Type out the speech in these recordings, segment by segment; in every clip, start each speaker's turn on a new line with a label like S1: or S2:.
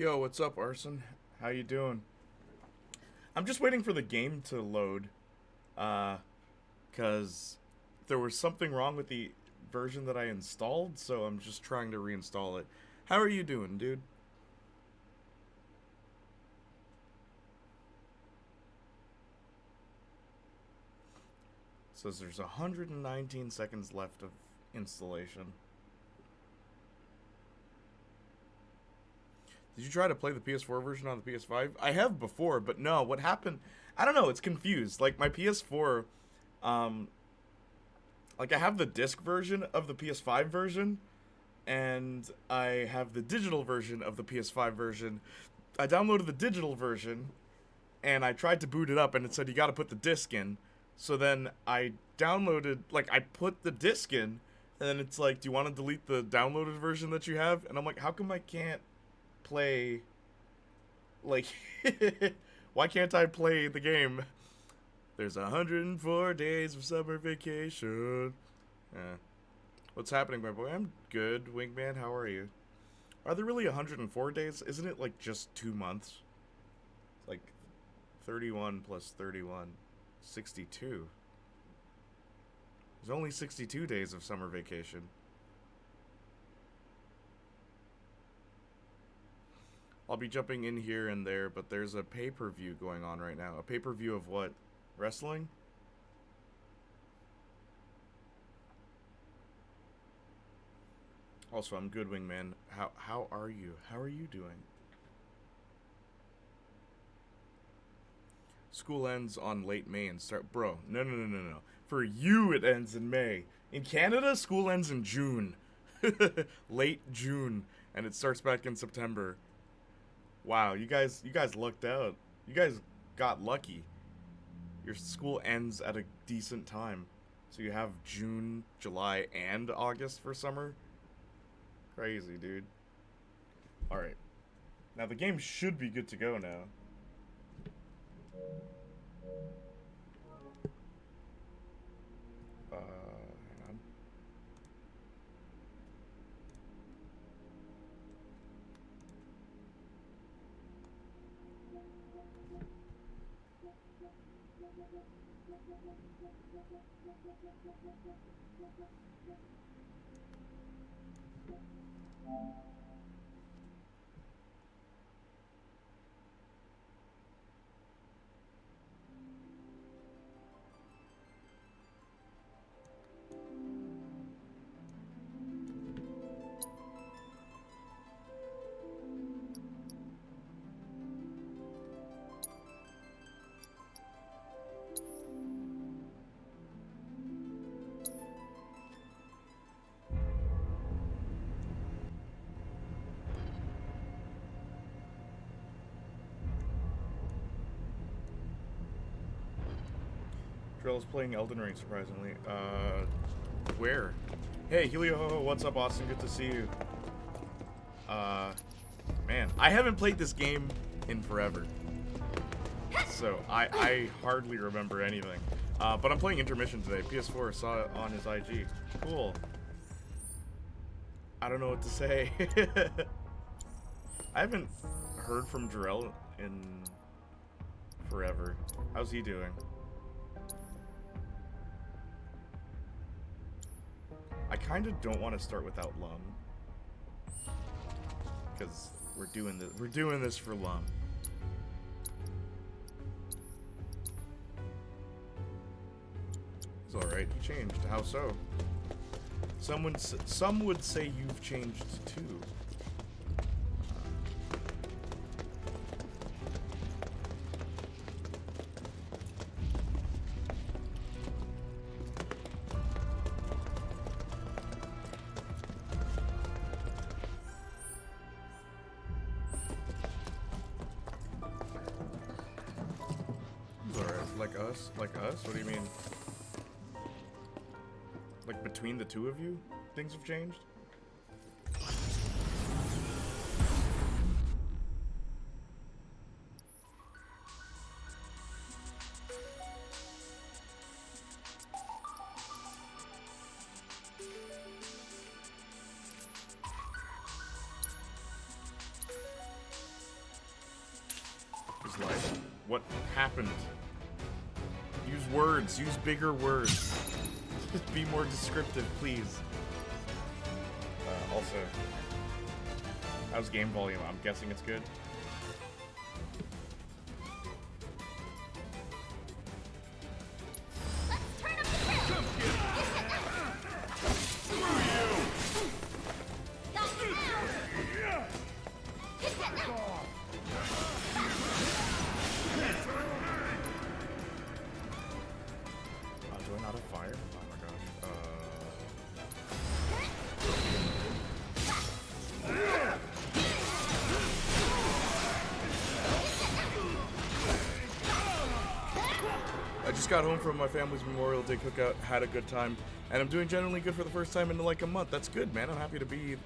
S1: Yo, what's up, Arson? How you doing? I'm just waiting for the game to load, cause there was something wrong with the version that I installed, so I'm just trying to reinstall it. How are you doing, dude? Says there's 119 seconds left of installation. Did you try to play the PS4 version on the PS5? I have before, but no, what happened? I don't know, it's confused. Like, my PS4, like, I have the disc version of the PS5 version, and I have the digital version of the PS5 version. I downloaded the digital version, and I tried to boot it up, and it said you gotta put the disc in. So then I downloaded, like, I put the disc in, and then it's like, do you want to delete the downloaded version that you have? And I'm like, how come I can't play, like, why can't I play the game? There's 104 days of summer vacation. What's happening, my boy? I'm good, Wingman. How are you? Are there really 104 days? Isn't it like just 2 months? It's like 31 plus 31. 62. There's only 62 days of summer vacation. I'll be jumping in here and there, but there's a pay-per-view going on right now. A pay-per-view of what? Wrestling? Also, I'm good, Wingman. How are you? How are you doing? School ends on late May and start... Bro, no. For you, it ends in May. In Canada, school ends in June. Late June. And it starts back in September. Wow, you guys lucked out. You guys got lucky. Your school ends at a decent time. So you have June, July, and August for summer. Crazy, dude. Alright. Now, the game should be good to go now. Hang on. Drill's playing Elden Ring, surprisingly. Where? Hey, Helio, what's up, Austin? Good to see you. Man, I haven't played this game in forever. So, I hardly remember anything. But I'm playing INTERmission today. PS4 saw it on his IG. Cool. I don't know what to say. I haven't heard from Jarrell in forever. How's he doing? I kind of don't want to start without Lum, because we're doing this for Lum. It's all right. He changed. How so? Some would say you've changed too. Like us? What do you mean? Like between the two of you, things have changed? What happened? Use words. Use bigger words. Be more descriptive, please. Also, how's game volume? I'm guessing it's good. Do I not have fire? Oh my gosh. I just got home from my family's Memorial Day cookout, had a good time, and I'm doing generally good for the first time in like a month. That's good, man. I'm happy to be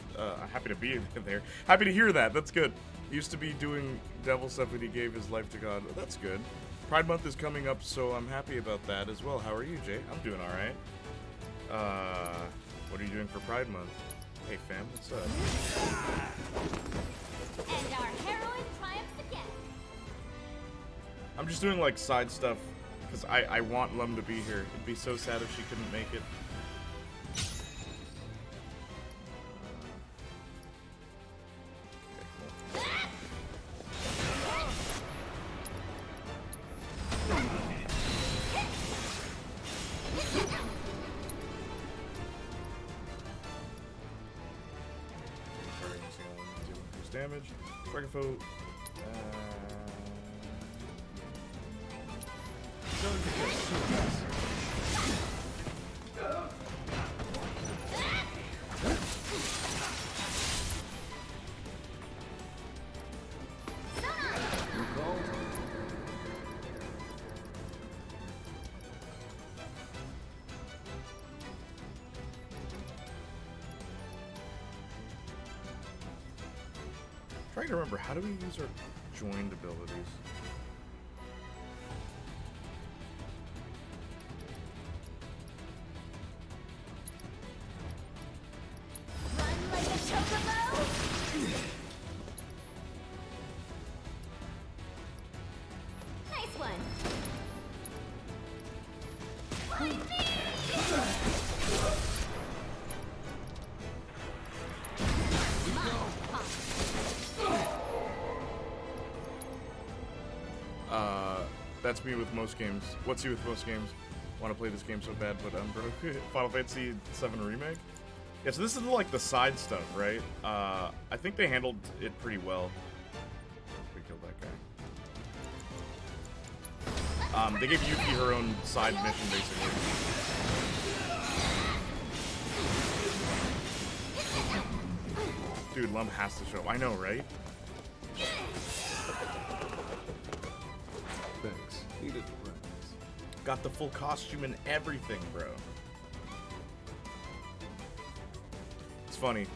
S1: there. Happy to hear that. That's good. He used to be doing devil stuff when he gave his life to God. That's good. Pride Month is coming up, so I'm happy about that as well. How are you, Jay? I'm doing all right. What are you doing for Pride Month? Hey, fam, what's up?
S2: And our heroine triumphs again.
S1: I'm just doing like side stuff because I want Lum to be here. It'd be so sad if she couldn't make it. Damage. Striker foe. Trying to remember, how do we use our joined abilities?
S2: Run like a chocobo. Nice one.
S1: That's me with most games. What's you with most games? Want to play this game so bad, but I'm broke. Final Fantasy VII Remake? Yeah, so this is like the side stuff, right? I think they handled it pretty well. We killed that guy. They gave Yuki her own side mission, basically. Dude, Lum has to show up. I know, right?
S3: Thanks. Needed friends.
S1: Got the full costume and everything, bro. It's funny.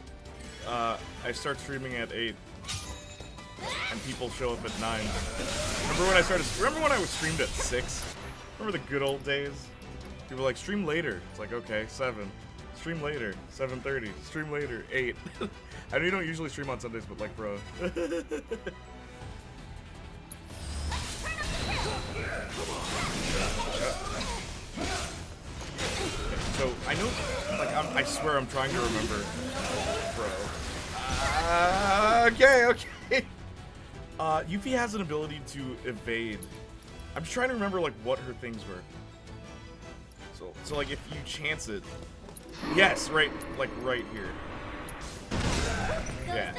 S1: I start streaming at 8, and people show up at 9. Remember when I was streamed at 6? Remember the good old days? People were like, stream later. It's like, okay, 7. Stream later, 7:30. Stream later, 8. I know you don't usually stream on Sundays, but like, bro. So I know, like, I swear I'm trying to remember, bro. Okay. Yuffie has an ability to evade. I'm just trying to remember like what her things were. So like if you chance it, yes, right, like right here. Yeah,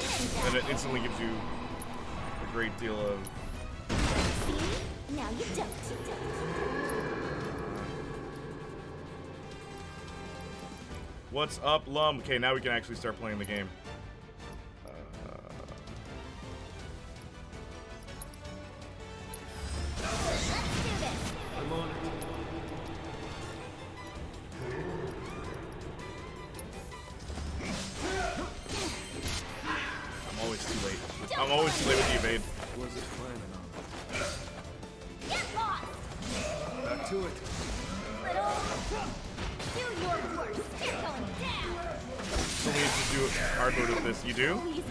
S1: and it instantly gives you a great deal of.
S2: See? Now you don't.
S1: What's up, Lum? Okay, now we can actually start playing the game.
S3: I'm on it.
S1: I'm always too late. I'm always too late with the evade.
S3: Was it planning on?
S2: Get lost!
S3: Back to it.
S2: Little... Do your worst. You're going down!
S1: So we need to do hard mode with this. You do?
S2: Please.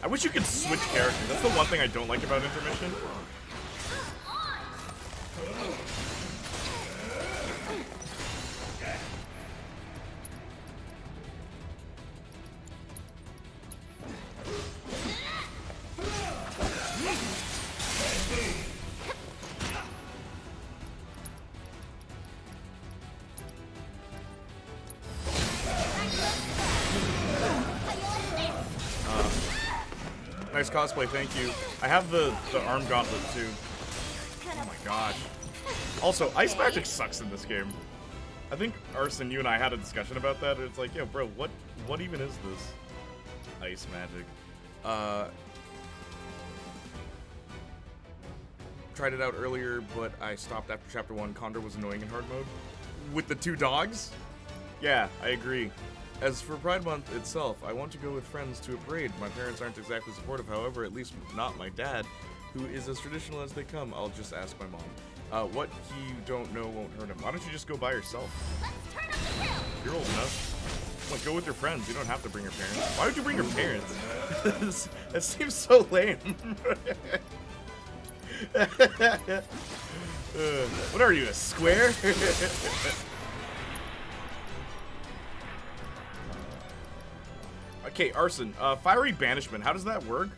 S1: I wish you could switch characters. That's the one thing I don't like about Intermission. Nice cosplay, thank you. I have the arm gauntlet too. Oh my gosh. Also, ice magic sucks in this game. I think Arson, you and I had a discussion about that. It's like, yo, bro, what even is this ice magic? Tried it out earlier, but I stopped after chapter 1. Condor was annoying in hard mode. With the 2 dogs? Yeah, I agree. As for Pride Month itself, I want to go with friends to a parade. My parents aren't exactly supportive, however, at least not my dad, who is as traditional as they come. I'll just ask my mom. What you don't know won't hurt him. Why don't you just go by yourself?
S2: Let's turn up the grill.
S1: You're old enough. Like, go with your friends. You don't have to bring your parents. Why would you bring your parents? That seems so lame. What are you, a square? Okay, Arson. Fiery Banishment. How does that work?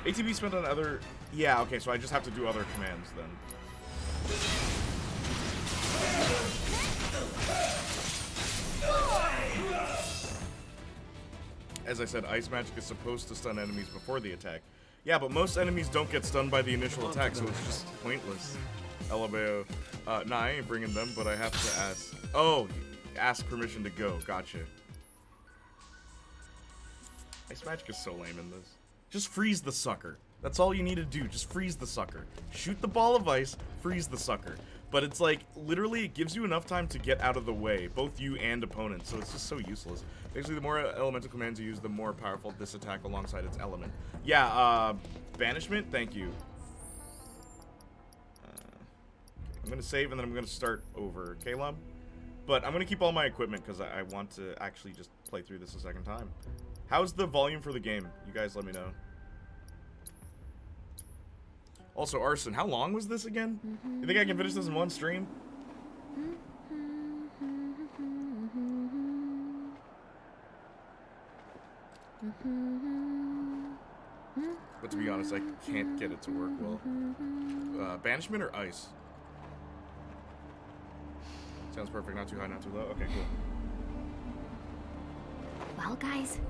S1: ATB spent on other... Yeah, okay, so I just have to do other commands then. As I said, ice magic is supposed to stun enemies before the attack. Yeah, but most enemies don't get stunned by the initial attack, so it's just pointless. LMAO. Nah, I ain't bringing them, but I have to ask. Oh, ask permission to go. Gotcha. Ice magic is so lame in this. Just freeze the sucker. That's all you need to do. Just freeze the sucker. Shoot the ball of ice, freeze the sucker. But it's like, literally, it gives you enough time to get out of the way, both you and opponents, so it's just so useless. Basically, the more elemental commands you use, the more powerful this attack alongside its element. Yeah, banishment, thank you. I'm gonna save and then I'm gonna start over, okay, Lum? But I'm gonna keep all my equipment because I want to actually just play through this a second time. How's the volume for the game? You guys let me know. Also, Arson, how long was this again? You think I can finish this in one stream? But to be honest, I can't get it to work well. Banishment or ice? Sounds perfect. Not too high, not too low. Okay, cool.
S2: Well, guys,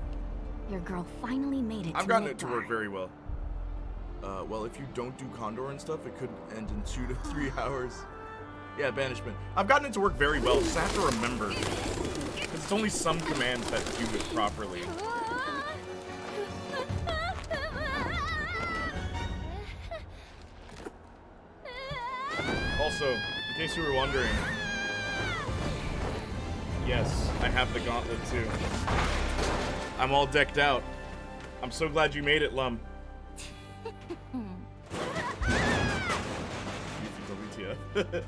S2: your girl finally made it.
S1: I've gotten it to work very well. Well, if you don't do Condor and stuff, it could end in 2 to 3 hours. Yeah, banishment. I've gotten it to work very well. Just have to remember. Because it's only some commands that do it properly. Also, in case you were wondering, yes, I have the gauntlet too. I'm all decked out. I'm so glad you made it, Lum. WTF.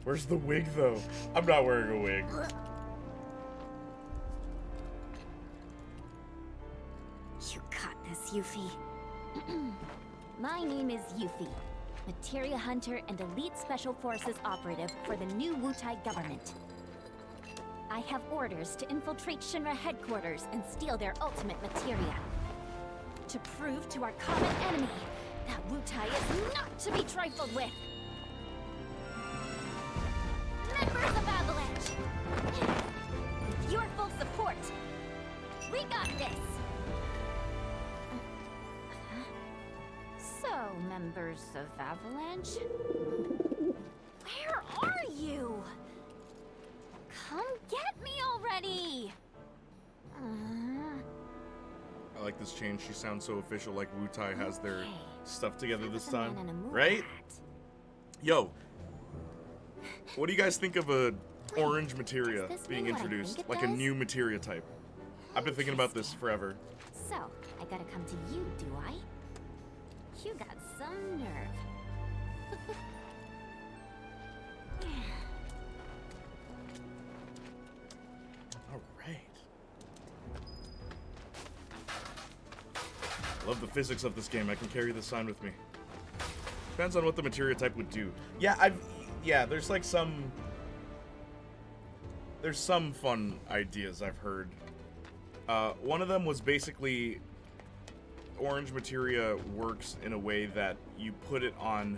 S1: Where's the wig, though? I'm not wearing a wig.
S2: You got this, Yuffie. My name is Yuffie, Materia Hunter and Elite Special Forces operative for the new Wutai government. I have orders to infiltrate Shinra headquarters and steal their ultimate materia. To prove to our common enemy that Wutai is not to be trifled with. Members of Avalanche! With your full support, we got this! So, members of Avalanche, where are you? Come get me already!
S1: I like this change. She sounds so official, like Wutai has their stuff together this time.
S2: Man in a mood
S1: Right?
S2: hat.
S1: Yo. What do you guys think of a orange materia
S2: Does this
S1: being
S2: mean what I
S1: introduced?
S2: think it
S1: Like a
S2: does?
S1: new materia type. I've been thinking about this forever.
S2: So, I gotta come to you, do I? You got some nerve.
S1: Love the physics of this game. I can carry this sign with me. Depends on what the materia type would do. Yeah, there's like some... There's some fun ideas I've heard. One of them was basically orange materia works in a way that you put it on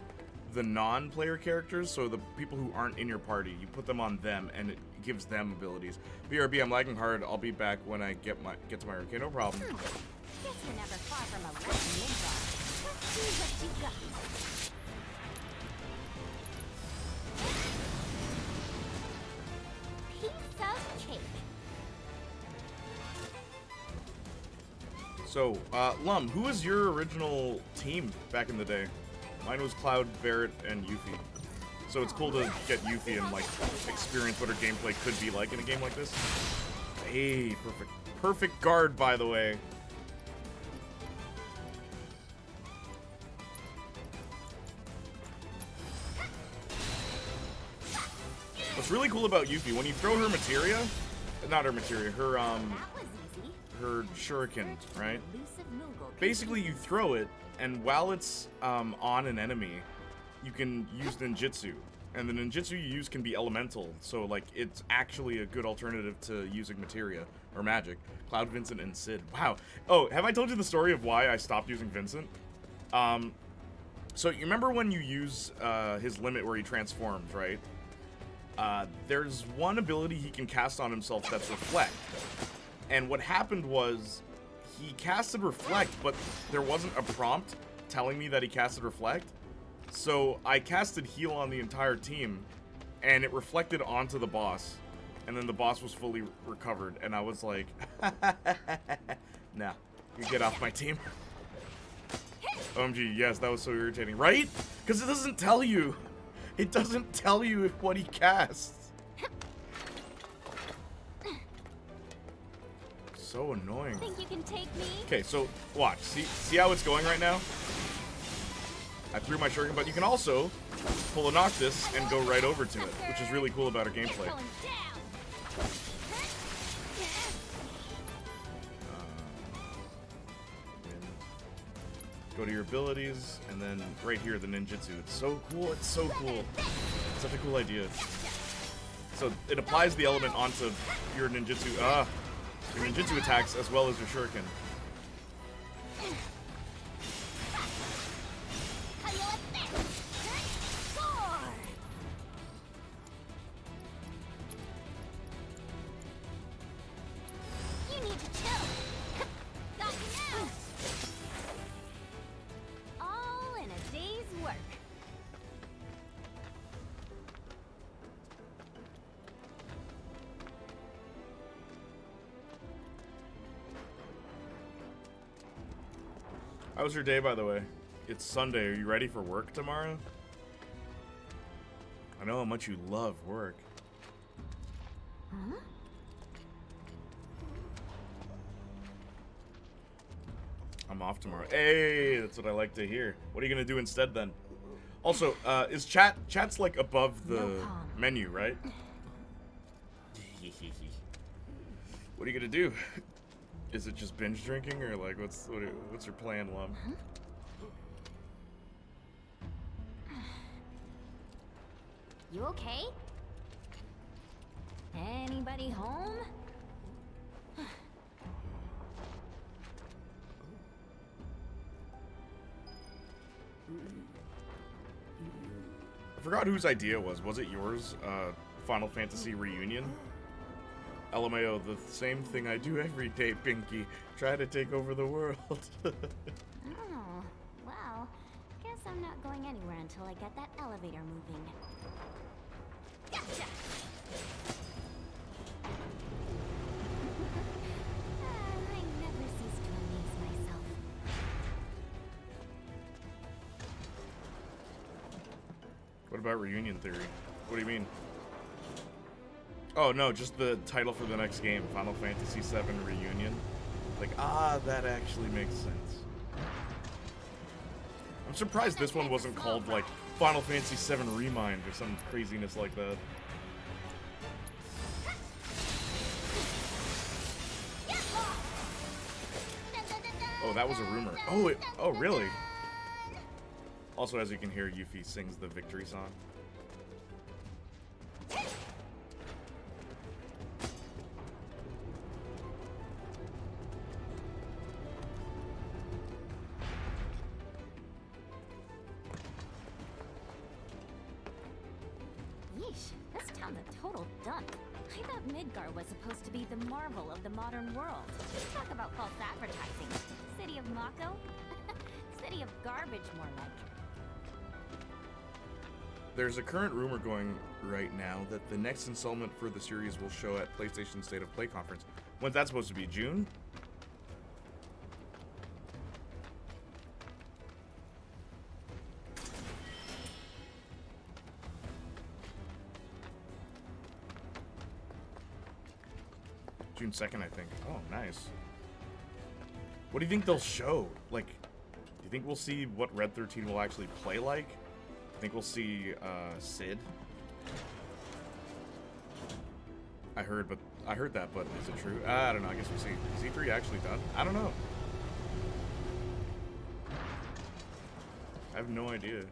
S1: the non-player characters, so the people who aren't in your party, you put them on them, and it gives them abilities. BRB, I'm lagging hard. I'll be back when I get to my okay, no problem.
S2: Guess you're never far from a red ninja. Let's see what you got. Piece of cake.
S1: So, Lum, who was your original team back in the day? Mine was Cloud, Barrett, and Yuffie. So it's cool to get Yuffie and, like, experience what her gameplay could be like in a game like this. Hey, perfect. Perfect guard, by the way. What's really cool about Yuffie, when you throw her materia, not her materia, her,
S2: That was easy.
S1: her shuriken, right?
S2: Elusive Moogle.
S1: Basically, you throw it, and while it's on an enemy, you can use ninjutsu. And the ninjutsu you use can be elemental, so like it's actually a good alternative to using materia or magic. Cloud, Vincent, and Sid. Wow. Oh, have I told you the story of why I stopped using Vincent? So you remember when you use his limit where he transforms, right? There's one ability he can cast on himself that's Reflect. And what happened was he casted Reflect, but there wasn't a prompt telling me that he casted Reflect. So I casted Heal on the entire team, and it reflected onto the boss. And then the boss was fully recovered, and I was like, nah, you get off my team. OMG, yes, that was so irritating, right? Because it doesn't tell you. It doesn't tell you what he casts. So annoying.
S2: Think you can take me?
S1: Okay, so watch. See how it's going right now? I threw my shuriken, but you can also pull a Noctis and go right over to it, which is really cool about her gameplay.
S2: Going down.
S1: Go to your abilities, and then right here, the ninjutsu. It's so cool. It's so cool. It's such a cool idea. So it applies the element onto your ninjutsu attacks as well as your shuriken.
S2: How you like that? Score! You need to chill. Got you now. All in a day's work.
S1: How was your day, by the way? It's Sunday. Are you ready for work tomorrow? I know how much you love work.
S2: Huh?
S1: I'm off tomorrow. Hey, that's what I like to hear. What are you gonna do instead then? Also, is chat's like above the menu, right? What are you gonna do? Is it just binge drinking, or like what's your plan, Lum?
S2: You okay? Anybody home?
S1: I forgot whose idea it was. Was it yours? Final Fantasy Reunion? LMAO, the same thing I do every day, Pinky. Try to take over the world.
S2: Oh, well, guess I'm not going anywhere until I get that elevator moving. Gotcha! I never cease to amaze myself.
S1: What about Reunion Theory? What do you mean? Oh, no, just the title for the next game, Final Fantasy VII Reunion. Like, that actually makes sense. I'm surprised this one wasn't called, like, Final Fantasy VII Remind or some craziness like that. Oh, that was a rumor. Oh, oh, really? Also, as you can hear, Yuffie sings the victory song.
S2: Yeesh, this town's a total dump. I thought Midgar was supposed to be the marvel of the modern world. Talk about false advertising. City of Mako? City of garbage, more like.
S1: There's a current rumor going right now that the next installment for the series will show at PlayStation State of Play conference. When's that supposed to be? June? June 2nd, I think. Oh, nice. What do you think they'll show? Like, do you think we'll see what Red 13 will actually play like? I think we'll see Sid. I heard that, but is it true? I don't know. I guess we'll see. Is E3 actually done? I don't know. I have no idea.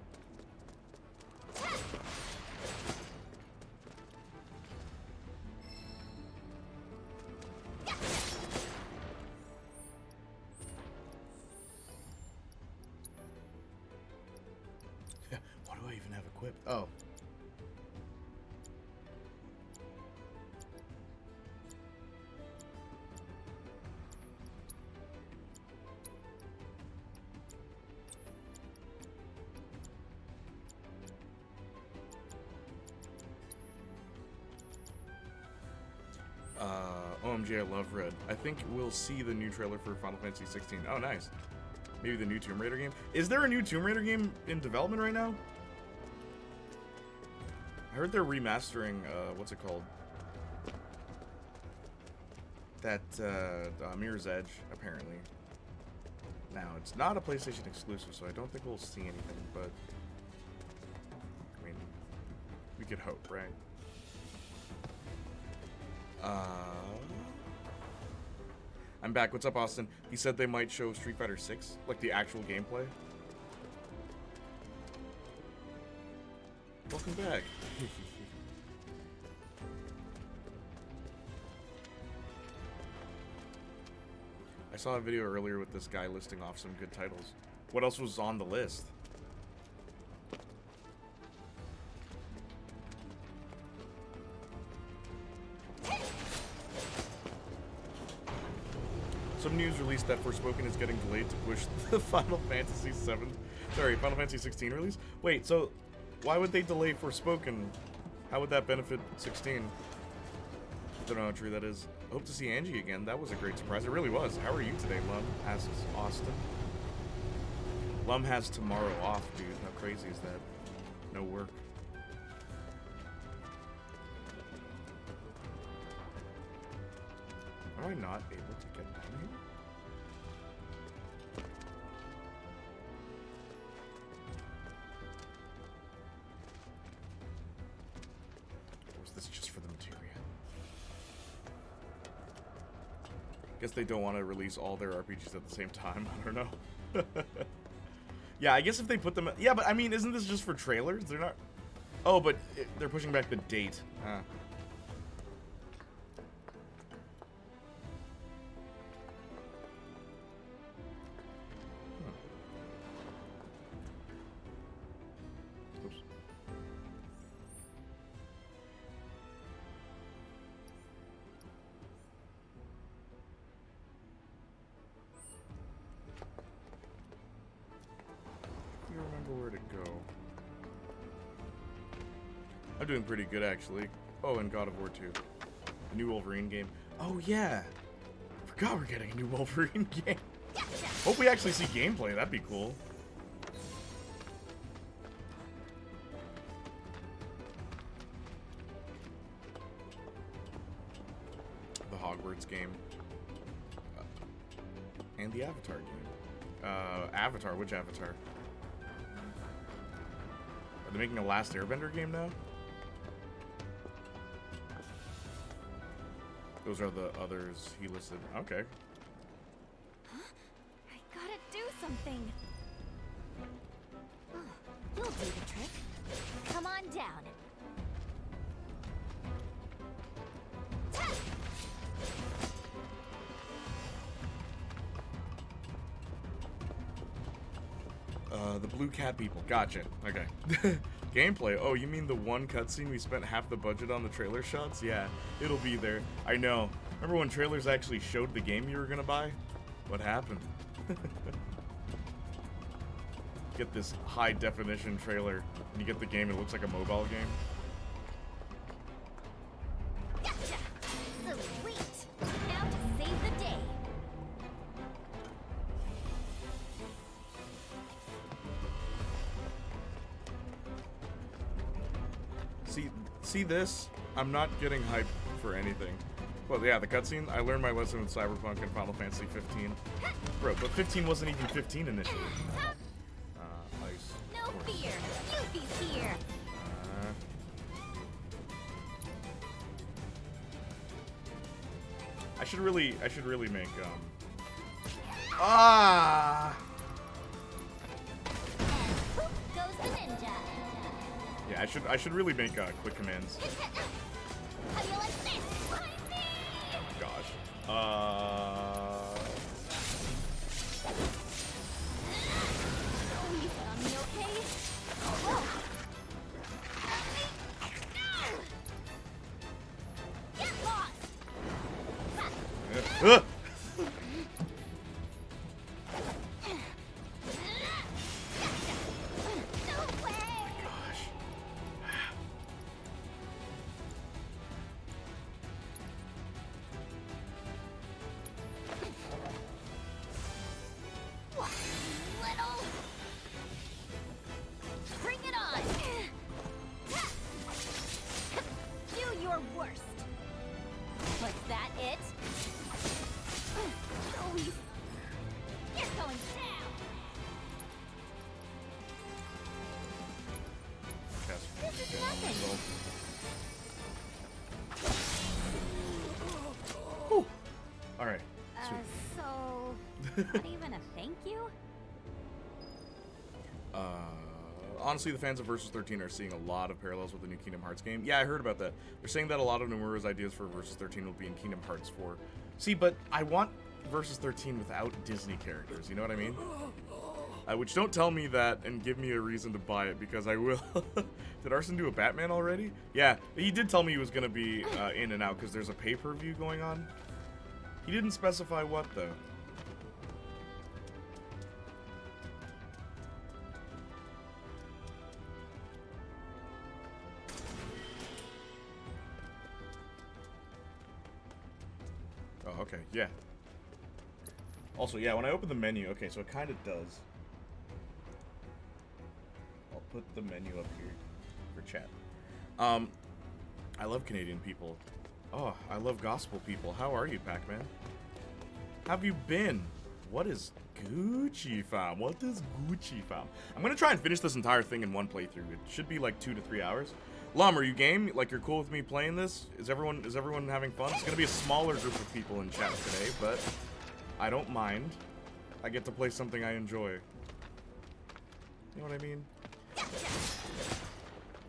S1: What do I even have equipped? Oh. OMG, I love Red. I think we'll see the new trailer for Final Fantasy 16. Oh, nice. Maybe the new Tomb Raider game. Is there a new Tomb Raider game in development right now? I heard they're remastering, what's it called? That, Mirror's Edge, apparently. Now, it's not a PlayStation exclusive, so I don't think we'll see anything, but... I mean, we could hope, right? I'm back. What's up, Austin? He said they might show Street Fighter 6, like the actual gameplay. Welcome back. I saw a video earlier with this guy listing off some good titles. What else was on the list? Some news released that Forspoken is getting delayed to push the Final Fantasy 16 release? Wait, so why would they delay Forspoken? How would that benefit 16? Don't know how true that is. I hope to see Angie again. That was a great surprise. It really was. How are you today, Lum? Asks Austin. Lum has tomorrow off, dude. How crazy is that? No work. Am I not able to get down here? Or is this just for the materia? Guess they don't want to release all their RPGs at the same time. I don't know. Yeah, I guess if they put them... Yeah, but I mean, isn't this just for trailers? They're not... Oh, but they're pushing back the date. Huh. Where to go. I'm doing pretty good, actually. Oh, and God of War 2. A new Wolverine game. Oh, yeah. Forgot we're getting a new Wolverine game. Hope we actually see gameplay. That'd be cool. The Hogwarts game. And the Avatar game. Avatar? Which Avatar? Are they making a Last Airbender game now? Those are the others he listed. Okay.
S2: Huh? I something. Oh, you'll do the trick. Come on down. Ta!
S1: The blue cat people. Gotcha. Okay. Gameplay. Oh, you mean the one cutscene we spent half the budget on the trailer shots? Yeah, it'll be there. I know. Remember when trailers actually showed the game you were gonna buy? What happened? Get this high definition trailer, and you get the game, and it looks like a mobile game.
S2: Gotcha! Sweet! Now to save the day.
S1: See this? I'm not getting hyped for anything. Well, yeah, the cutscene. I learned my lesson with Cyberpunk and Final Fantasy 15. Bro, but 15 wasn't even 15 initially. Ice.
S2: No fear! Yuffie's here!
S1: I should really make, Ah!
S2: And poof goes the ninja.
S1: Yeah, I should really make, quick commands.
S2: How do you like this?
S1: Gosh.
S2: Please on me, okay? Whoa. Get lost! Ha. No way!
S1: Gosh.
S2: Little. Bring it on. Do your worst. Was that it? Joey, you're going down. This is nothing.
S1: Alright.
S2: So, not even a thank you?
S1: Honestly, the fans of Versus 13 are seeing a lot of parallels with the new Kingdom Hearts game. Yeah, I heard about that. They're saying that a lot of Nomura's ideas for Versus 13 will be in Kingdom Hearts 4. See, but I want Versus 13 without Disney characters, you know what I mean? Which don't tell me that and give me a reason to buy it, because I will. Did Arson do a Batman already? Yeah, he did tell me he was going to be in and out, because there's a pay-per-view going on. He didn't specify what, though. Oh, okay, yeah. Also, yeah, when I open the menu, okay, so it kind of does. I'll put the menu up here for chat. I love Canadian people. Oh, I love gospel people. How are you, Pac-Man? How have you been? What is Gucci, fam? What is Gucci, fam? I'm gonna try and finish this entire thing in one playthrough. It should be like 2 to 3 hours. Lum, are you game? Like, you're cool with me playing this? Is everyone having fun? It's gonna be a smaller group of people in chat today, but I don't mind. I get to play something I enjoy. You know what I mean?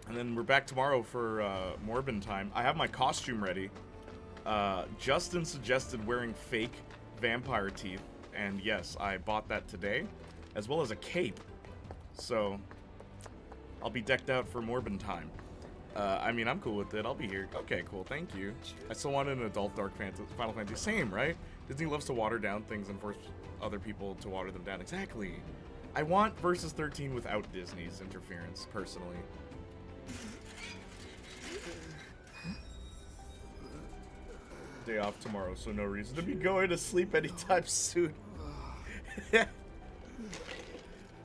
S1: And then we're back tomorrow for Morbin time. I have my costume ready. Justin suggested wearing fake vampire teeth, and yes, I bought that today, as well as a cape. So I'll be decked out for Morbin time. I mean, I'm cool with it. I'll be here. Okay, cool. Thank you. I still want an adult Final Fantasy. Same, right? Disney loves to water down things and force other people to water them down. Exactly. I want Versus 13 without Disney's interference, personally. Day off tomorrow, so no reason to be going to sleep anytime soon.
S2: This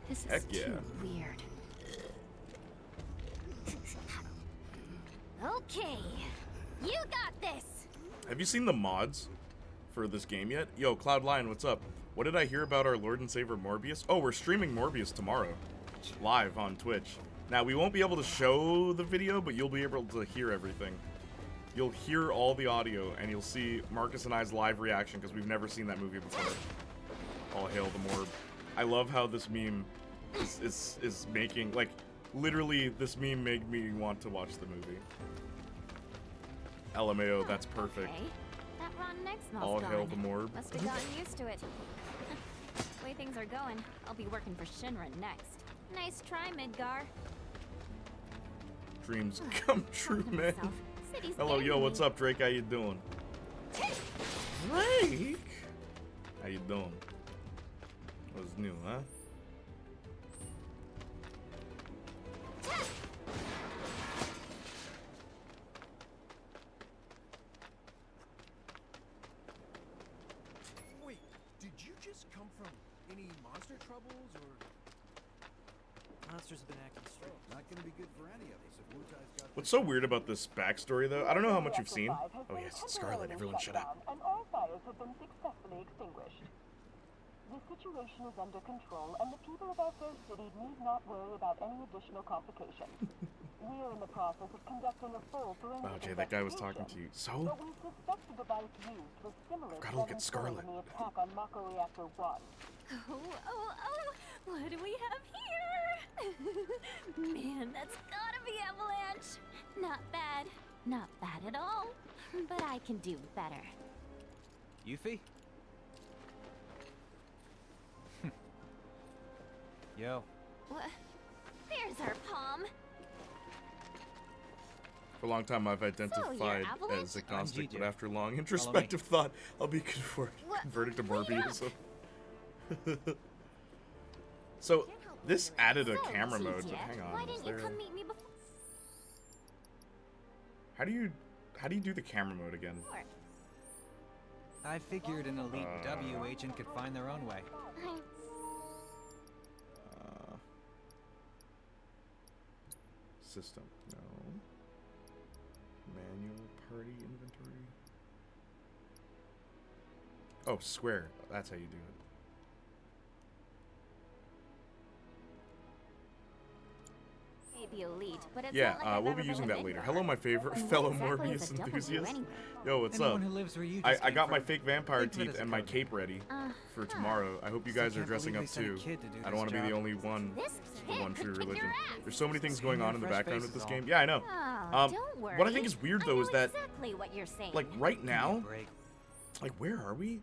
S2: is
S1: Heck yeah.
S2: too weird. Okay, you got this.
S1: Have you seen the mods for this game yet? Yo, Cloud Lion, what's up? What did I hear about our Lord and Savior Morbius? Oh, we're streaming Morbius tomorrow, live on Twitch. Now, we won't be able to show the video, but you'll be able to hear everything. You'll hear all the audio, and you'll see Marcus and I's live reaction, because we've never seen that movie before. All hail the Morb. I love how this meme is making, like, literally this meme made me want to watch the movie. LMAO, that's perfect.
S2: Okay. That rotten egg smells
S1: All
S2: gone.
S1: hail the morb.
S2: Must have gotten used to it. The way things are going, I'll be working for Shinra next. Nice try, Midgar.
S1: Dreams come true,
S2: Talking to
S1: man.
S2: myself. City's
S1: Hello, yo,
S2: scaring
S1: what's
S2: me.
S1: up, Drake? How you doing? Drake? How you doing? What's new, huh?
S4: Wait, did you just come from any monster troubles or?
S5: Monsters have been acting strange.
S4: Not gonna be good for any of us if Wutai's got.
S1: What's so weird about this backstory, though? I don't know how much you've seen. Oh, yes, it's Scarlet. Everyone shut up.
S6: And all fires have been successfully extinguished. The situation is under control, and the people of our fair city need not worry about any additional complications. We are in the process of conducting a full forensic
S1: Wow, Jay, that guy was talking to you. So?
S6: But we suspect the device used was similar
S1: Gotta
S6: to
S1: look
S6: that
S1: at
S6: employed
S1: Scarlet.
S6: in the attack on Mako Reactor 1.
S2: Oh, what do we have here? Man, that's gotta be Avalanche. Not bad. Not bad at all. But I can do better.
S5: Yuffie? Yo.
S2: What? There's our palm.
S1: For a long time, I've identified
S2: Avalanche?
S1: as agnostic,
S5: I'm
S1: but
S5: GJ.
S1: after long introspective thought, I'll be
S2: What?
S1: converted to
S2: Wait up.
S1: Morbius. So, this added a camera
S2: So,
S1: mode.
S2: GJ,
S1: Hang on,
S2: why
S1: is
S2: didn't you
S1: there?
S2: come meet me before?
S1: How do you do the camera mode again?
S5: I figured an elite W agent could find their own way.
S1: System, no. Manual party inventory. Oh, square. That's how you do it.
S2: Maybe elite, but it's
S1: Yeah,
S2: not like I've
S1: we'll
S2: ever
S1: be
S2: been
S1: using
S2: a
S1: that later.
S2: Midgar.
S1: Hello, my favorite
S2: And
S1: fellow
S2: what exactly is
S1: Morbius
S2: a W
S1: enthusiast.
S2: anyway?
S1: Yo, what's
S5: Anyone
S1: up?
S5: who lives where you
S1: I
S5: just came
S1: got my
S5: from,
S1: fake vampire
S5: think of it
S1: teeth
S5: as
S1: and
S5: a
S1: my
S5: code
S1: cape ready for
S2: Huh.
S1: tomorrow. I hope you
S5: Still
S1: guys are
S5: can't
S1: dressing
S5: believe
S1: up
S5: they sent a
S1: too.
S5: kid to do
S1: I don't
S5: this
S1: want to be the
S5: job.
S1: only one.
S2: This
S1: The
S2: kid
S1: one true
S2: could kick
S1: religion.
S2: your ass.
S1: There's so many things
S5: Seeing
S1: going
S5: your
S1: on in the
S5: fresh
S1: background
S5: face
S1: with this
S5: is
S1: game.
S5: all.
S1: Yeah, I know.
S2: Oh, don't worry.
S1: What I think is weird
S2: I
S1: though
S2: know
S1: is that,
S2: exactly what you're saying.
S1: like, right
S5: Give me a
S1: now,
S5: break.
S1: like, where are we?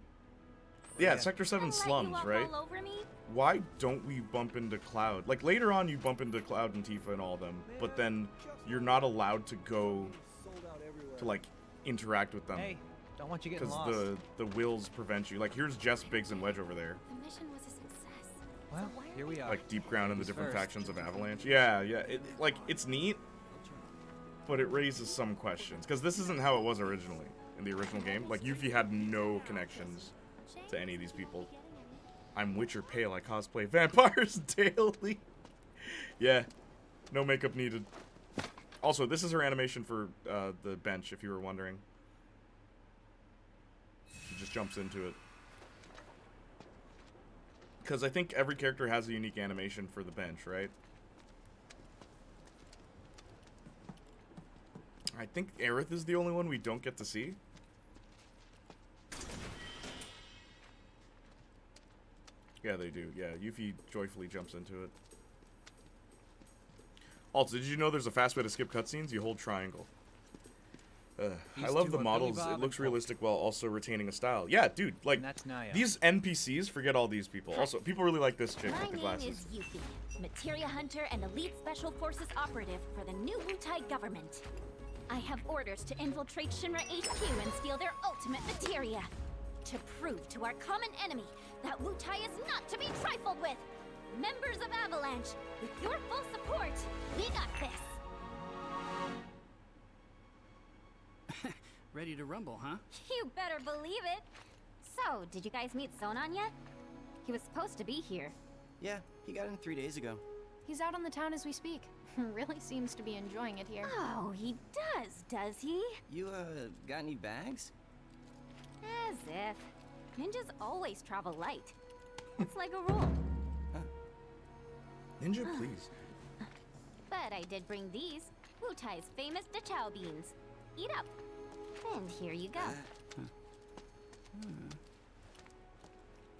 S1: Yeah,
S5: Yeah.
S1: Sector 7
S2: Don't let you
S1: slums,
S2: walk
S1: right?
S2: all over me?
S1: Why don't we bump into Cloud? Like, later on, you bump into Cloud and Tifa and all of them, but then you're not allowed to go
S4: Sold out everywhere.
S1: to, like, interact with them.
S5: Hey, don't want you getting
S1: Because
S5: lost.
S1: the wills prevent you. Like, here's Jess, Biggs, and Wedge over there.
S2: The mission was a success.
S5: Well,
S2: So why are
S5: here we are.
S1: Like, deep ground in the
S5: Who's
S1: different
S5: first?
S1: factions of Avalanche. Yeah, yeah. Like, it's neat, but it raises some questions. Because this isn't how it was originally in the original game. Like, Yuffie had no connections to any of these people. I'm Witcher Pale. I cosplay vampires daily. Yeah, no makeup needed. Also, this is her animation for the bench, if you were wondering. She just jumps into it. Because I think every character has a unique animation for the bench, right? I think Aerith is the only one we don't get to see. Yeah, they do. Yeah, Yuffie joyfully jumps into it. Also, did you know there's a fast way to skip cutscenes? You hold triangle. I
S5: These
S1: love
S5: two
S1: the
S5: are
S1: models.
S5: Billy Bob
S1: It looks
S5: and Paul.
S1: realistic while also retaining a style. Yeah, dude, like,
S5: And that's Naya.
S1: these NPCs, forget all these people. Also, people really like this chick
S2: My
S1: with the
S2: name
S1: glasses.
S2: is Yuffie, Materia Hunter and Elite Special Forces operative for the new Wutai government. I have orders to infiltrate Shinra HQ and steal their ultimate materia. To prove to our common enemy that Wutai is not to be trifled with. Members of Avalanche, with your full support, we got this.
S7: Ready to rumble, huh?
S2: You better believe it. So, did you guys meet Sonan yet? He was supposed to be here.
S8: Yeah, he got in 3 days ago.
S9: He's out on the town as we speak. Really seems to be enjoying it here.
S2: Oh, he does he?
S8: You, got any bags?
S2: As if. Ninjas always travel light. It's like a rule.
S1: Ninja, please.
S2: But I did bring these, Wutai's famous Dachau beans. Eat up. And here you go.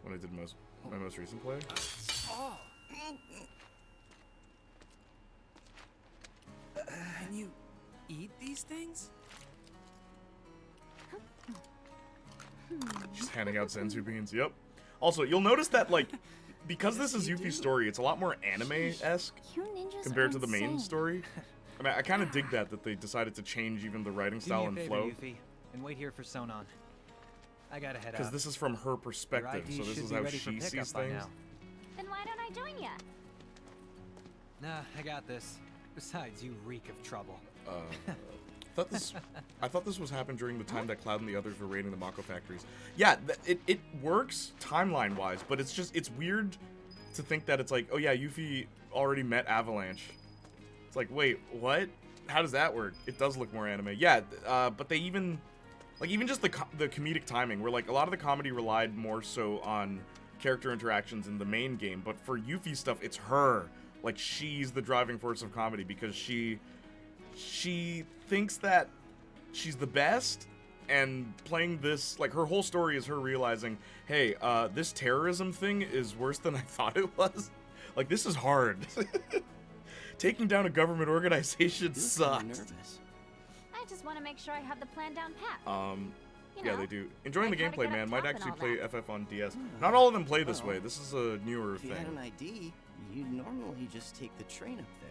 S1: What I did most. My most recent play.
S4: Oh. Can you eat these things?
S1: Just handing out senzu beans. Yep. Also, you'll notice that like, because this is Yuffie's story, it's a lot more anime-esque
S2: You ninjas
S1: compared
S2: are
S1: to the main
S2: insane.
S1: story. I mean, I kind of dig that they decided to change even the writing
S5: Do
S1: style
S5: me a
S1: and
S5: favor,
S1: flow.
S5: Yuffie, and wait here for Sonon. I gotta head
S1: Because
S5: out.
S1: this is from her
S5: Your
S1: perspective,
S5: ID
S1: so this
S5: should
S1: is
S5: be
S1: how
S5: ready for
S1: she
S5: pickup
S1: sees
S5: by
S1: things.
S5: now.
S2: Then why don't I join ya?
S5: Nah, I got this. Besides, you reek of trouble.
S1: I thought this was happened during the time that Cloud and the others were raiding the Mako factories. Yeah, it works timeline-wise, but it's weird to think that it's like, oh yeah, Yuffie already met Avalanche. It's like, wait, what? How does that work? It does look more anime. Yeah, but they even just the comedic timing, where like a lot of the comedy relied more so on character interactions in the main game, but for Yuffie stuff, it's her. Like, she's the driving force of comedy because she thinks that she's the best, and playing this, like, her whole story is her realizing, hey, this terrorism thing is worse than I thought it was. Like, this is hard. Taking down a government organization
S8: You look kinda
S1: sucks.
S8: nervous.
S2: I just want to make sure I have the plan down pat. You
S1: Yeah,
S2: know,
S1: they do. Enjoying the
S2: like how to
S1: gameplay,
S2: get up
S1: man. Might
S2: top and
S1: actually
S2: all
S1: play
S2: that.
S1: FF on DS. Not all of them play this
S8: Well,
S1: way. This is a newer
S8: If you had
S1: thing.
S8: an ID, you'd normally just take the train up there.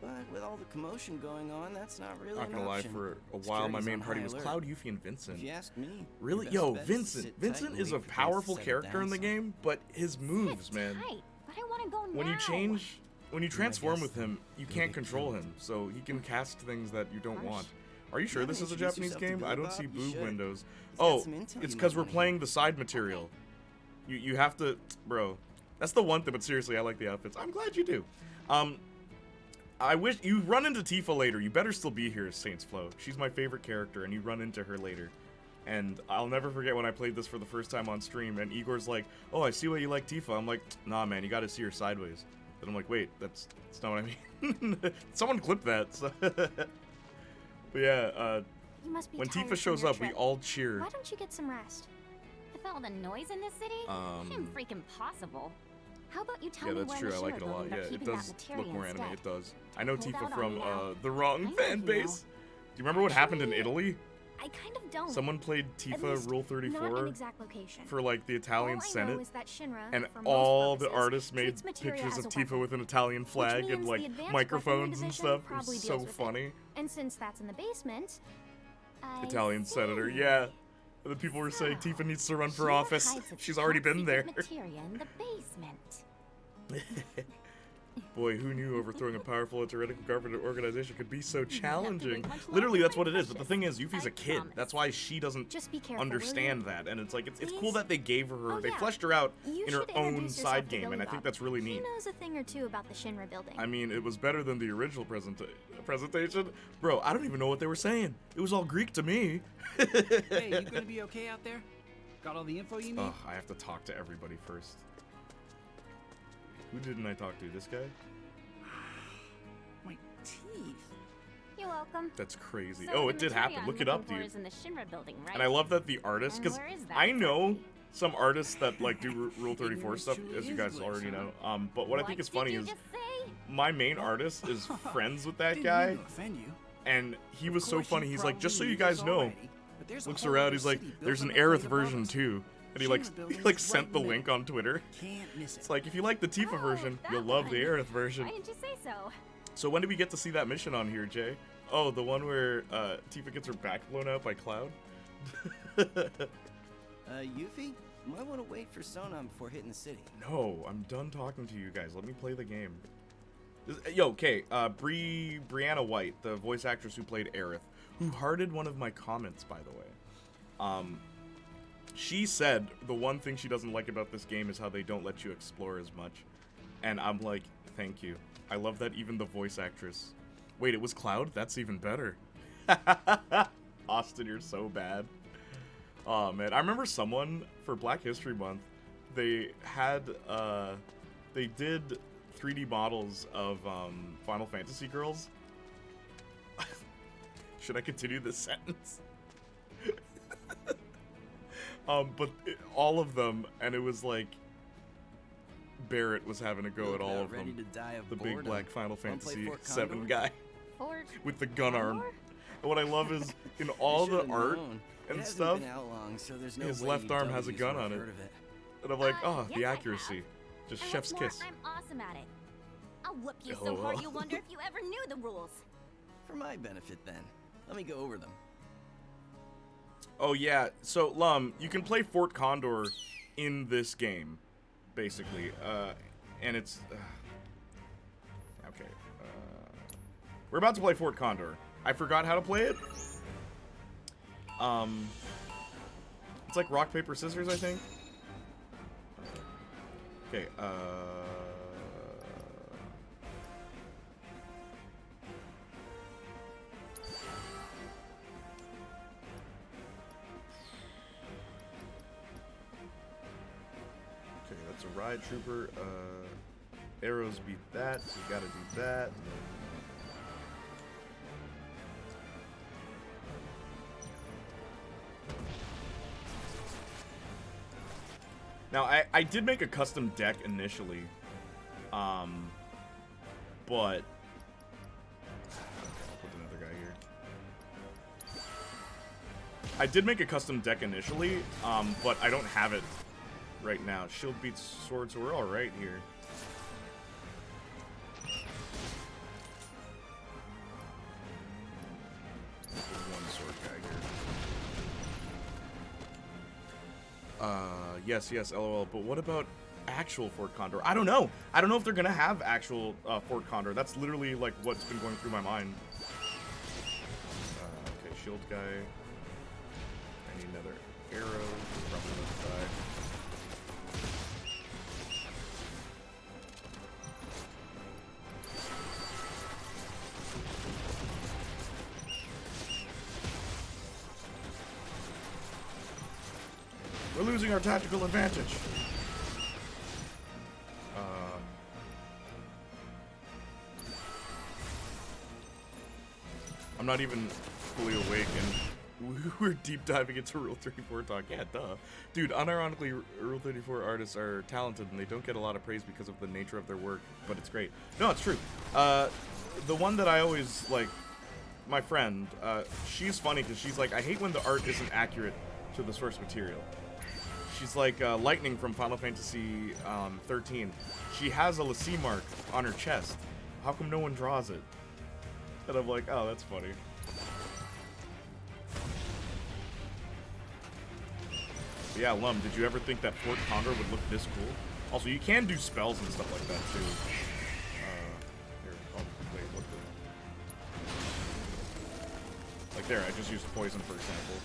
S8: But with all the commotion going on, that's not really
S1: Not
S8: an
S1: gonna lie,
S8: option.
S1: for a while my
S8: Security's
S1: main
S8: on
S1: party
S8: high
S1: was
S8: alert.
S1: Cloud, Yuffie, and Vincent.
S8: If you ask me,
S1: Really?
S8: your
S1: Yo,
S8: best bet is to
S1: Vincent.
S8: sit tight
S1: Vincent
S8: and
S1: is a
S8: wait for things to
S1: powerful
S8: settle
S1: character in the
S8: down
S1: game, but his moves,
S2: Sit
S1: man.
S2: tight, but I want to go
S1: When you
S2: now.
S1: change, when you transform
S8: guess
S1: with him, you
S8: you'll
S1: can't
S8: get
S1: control
S8: killed.
S1: him, so he can cast things that you don't
S8: Harsh.
S1: want. Are you sure
S8: You
S1: this is a
S8: haven't
S1: Japanese
S8: introduced
S1: game?
S8: yourself
S1: I
S8: to
S1: don't
S8: Billy
S1: see
S8: Bob, you
S1: boob
S8: should.
S1: windows.
S8: He's got
S1: Oh,
S8: some intel
S1: it's
S8: you
S1: because
S8: might
S1: we're
S8: wanna
S1: playing
S8: hear.
S1: the side material. You have to, bro. That's the one thing. But seriously, I like the outfits. I'm glad you do. I wish you run into Tifa later. You better still be here, Saints Flow. She's my favorite character, and you run into her later. And I'll never forget when I played this for the first time on stream, and Igor's like, "Oh, I see why you like Tifa." I'm like, "Nah, man, you got to see her sideways." And I'm like, "Wait, that's not what I mean." Someone clipped that. So. But yeah,
S9: You must be
S1: when
S9: tired
S1: Tifa
S9: from
S1: shows
S9: your
S1: up, we
S9: trip.
S1: all cheer.
S9: Why don't you get some rest?
S2: With all the noise in this city, I'm freaking possible. How about you tell
S1: Yeah,
S2: me
S1: that's
S2: where
S1: true.
S2: in
S1: I
S2: the
S1: like it a
S2: Shinra
S1: lot.
S2: building
S1: Yeah,
S2: they're
S1: it
S2: keeping
S1: does
S2: that materia
S1: look more anime.
S2: instead?
S1: It does. I know
S2: Hold
S1: Tifa
S2: out on
S1: from
S2: me now.
S1: the wrong
S2: I know
S1: fan
S2: you
S1: base.
S2: know.
S1: Do you remember what happened in
S2: Actually,
S1: Italy?
S2: I kind of don't.
S1: Someone played
S9: At
S1: Tifa
S9: least,
S1: Rule
S9: not
S1: 34
S9: an exact location.
S1: for like the Italian
S9: All I
S1: Senate,
S9: know is that Shinra,
S1: and
S9: for most
S1: all the
S9: purposes,
S1: artists made
S9: treats materia
S1: pictures
S9: as
S1: of
S9: a
S1: Tifa
S9: weapon,
S1: with an Italian flag
S9: which
S1: and
S9: means
S1: like
S9: the advanced
S1: microphones
S9: weaponry
S1: and
S9: division
S1: stuff. It
S9: probably
S1: was so
S9: deals with it.
S1: funny.
S9: And since that's in the basement,
S2: I
S1: Italian
S2: see.
S1: senator, yeah. And the people were saying Tifa needs to run for
S2: Shinra
S1: office.
S2: hides its
S1: She's already been
S2: top-secret
S1: there.
S2: Materia in the basement.
S1: Boy, who knew overthrowing a powerful and tyrannical government organization could be so
S2: have to
S1: challenging?
S2: wait much
S1: Literally,
S2: longer,
S1: that's
S2: my
S1: what it is. But the
S2: precious.
S1: thing is, Yuffie's
S2: I
S1: a kid.
S2: promise.
S1: That's why she doesn't
S9: just be careful, will
S1: understand
S9: you?
S1: that. And it's like, it's cool
S9: Please?
S1: that they gave her,
S9: Oh,
S1: they
S9: yeah.
S1: fleshed her out
S9: You
S1: in her
S9: should
S1: own
S9: introduce yourself
S1: side
S9: to
S1: game.
S9: Billy
S1: And I think
S9: Bob.
S1: that's really
S9: He
S1: neat.
S9: knows a thing or two about the Shinra building.
S1: I mean, it was better than the original presentation. Bro, I don't even know what they were saying. It was all Greek to me.
S4: Hey, you gonna be okay out there? Got all the info you need?
S1: Ugh, I have to talk to everybody first. Who didn't I talk to? This guy?
S4: My teeth.
S2: You're welcome.
S1: That's crazy.
S2: So
S1: Oh,
S2: the
S1: it did
S2: materia
S1: happen.
S2: I'm
S1: Look it
S2: looking
S1: up,
S2: for
S1: dude.
S2: is in the Shinra building, right?
S1: And I love that the artists,
S2: And
S1: because
S2: where is that
S1: I know
S2: exactly?
S1: some artists that like do Rule 34
S4: Ignorance
S1: stuff,
S4: truly
S1: as you
S4: is
S1: guys
S4: bliss,
S1: already
S4: huh?
S1: know. But what I think is funny
S2: did
S1: is
S2: you just say?
S1: my main artist is friends with that
S4: Didn't
S1: guy,
S4: mean to offend you.
S1: and he
S4: Of
S1: was so
S4: course,
S1: funny.
S4: you
S1: He's like, just so
S4: probably
S1: you
S4: knew
S1: guys
S4: this
S1: know,
S4: already, but there's a
S1: looks
S4: whole
S1: around.
S4: other
S1: He's like,
S4: city built
S1: there's
S4: on
S1: an
S4: the plate
S1: Aerith
S4: above
S1: version
S4: us.
S1: too, and he
S4: Shinra building
S1: like
S4: is
S1: sent
S4: right
S1: the
S4: in the
S1: link
S4: middle.
S1: on Twitter.
S4: Can't miss it.
S1: It's like if you like the Tifa
S2: Oh,
S1: version,
S2: that
S1: you'll love the
S2: one.
S1: Aerith version.
S2: Why didn't you say so?
S1: So when do we get to see that mission on here, Jay? Oh, the one where Tifa gets her back blown out by Cloud?
S8: Yuffie? Might want to wait for Sonon before hitting the city.
S1: No, I'm done talking to you guys. Let me play the game. Yo, okay, Brianna White, the voice actress who played Aerith, who hearted one of my comments, by the way. She said the one thing she doesn't like about this game is how they don't let you explore as much. And I'm like, thank you. I love that even the voice actress... Wait, it was Cloud? That's even better. Austin, you're so bad. Oh, man. I remember someone, for Black History Month, they had, they did 3D models of, Final Fantasy girls. Should I continue this sentence? But all of them, and it was like, Barrett was having a go at all of
S8: ready
S1: them.
S8: to die of
S1: The big
S8: boredom.
S1: black Final
S8: Wanna play
S1: Fantasy
S8: Fort
S1: 7
S8: Condor?
S1: guy
S9: Fort
S1: with the gun arm.
S9: Condor?
S1: And what I love is in all the
S8: Should've
S1: art
S8: known. It
S1: and
S8: hasn't
S1: stuff,
S8: been out long, so there's no
S1: his
S8: way
S1: left arm has a
S8: UWs
S1: gun
S8: would
S1: on
S8: have
S1: it.
S8: heard of it.
S1: and I'm like, oh,
S2: yes,
S1: the
S2: I have.
S1: accuracy. Just
S2: And
S1: chef's
S2: what's more,
S1: kiss.
S2: I'm awesome at it. I'll whoop you
S1: Oh,
S2: so hard
S1: well.
S2: you'll wonder if you ever knew the rules.
S8: For my benefit, then. Let me go over them.
S1: Oh yeah, so Lum, you can play Fort Condor in this game, basically, and it's okay. We're about to play Fort Condor. I forgot how to play it. It's like rock paper scissors, I think. Okay. Okay, that's a ride trooper. Arrows beat that, so you gotta do that. Now, I did make a custom deck initially, but I'll put another guy here. I did make a custom deck initially, but I don't have it right now. Shield beats sword, so we're all right here. There's one sword guy here. Yes, LOL. But what about actual Fort Condor? I don't know. I don't know if they're gonna have actual Fort Condor. That's literally like what's been going through my mind. Okay, shield guy. I need another arrow. Probably gonna die. We're losing our tactical advantage. I'm not even fully awake, and we're deep diving into Rule 34 talk. Yeah, duh. Dude, unironically, Rule 34 artists are talented, and they don't get a lot of praise because of the nature of their work, but it's great. No, it's true. The one that I always, like, my friend, she's funny because she's like, I hate when the art isn't accurate to the source material. She's like Lightning from Final Fantasy 13. She has a Lassie mark on her chest. How come no one draws it? And I'm like, oh, that's funny. But yeah, Lum, did you ever think that Fort Condor would look this cool? Also, you can do spells and stuff like that too. Here, oh, wait, what the? Like there, I just used poison, for example.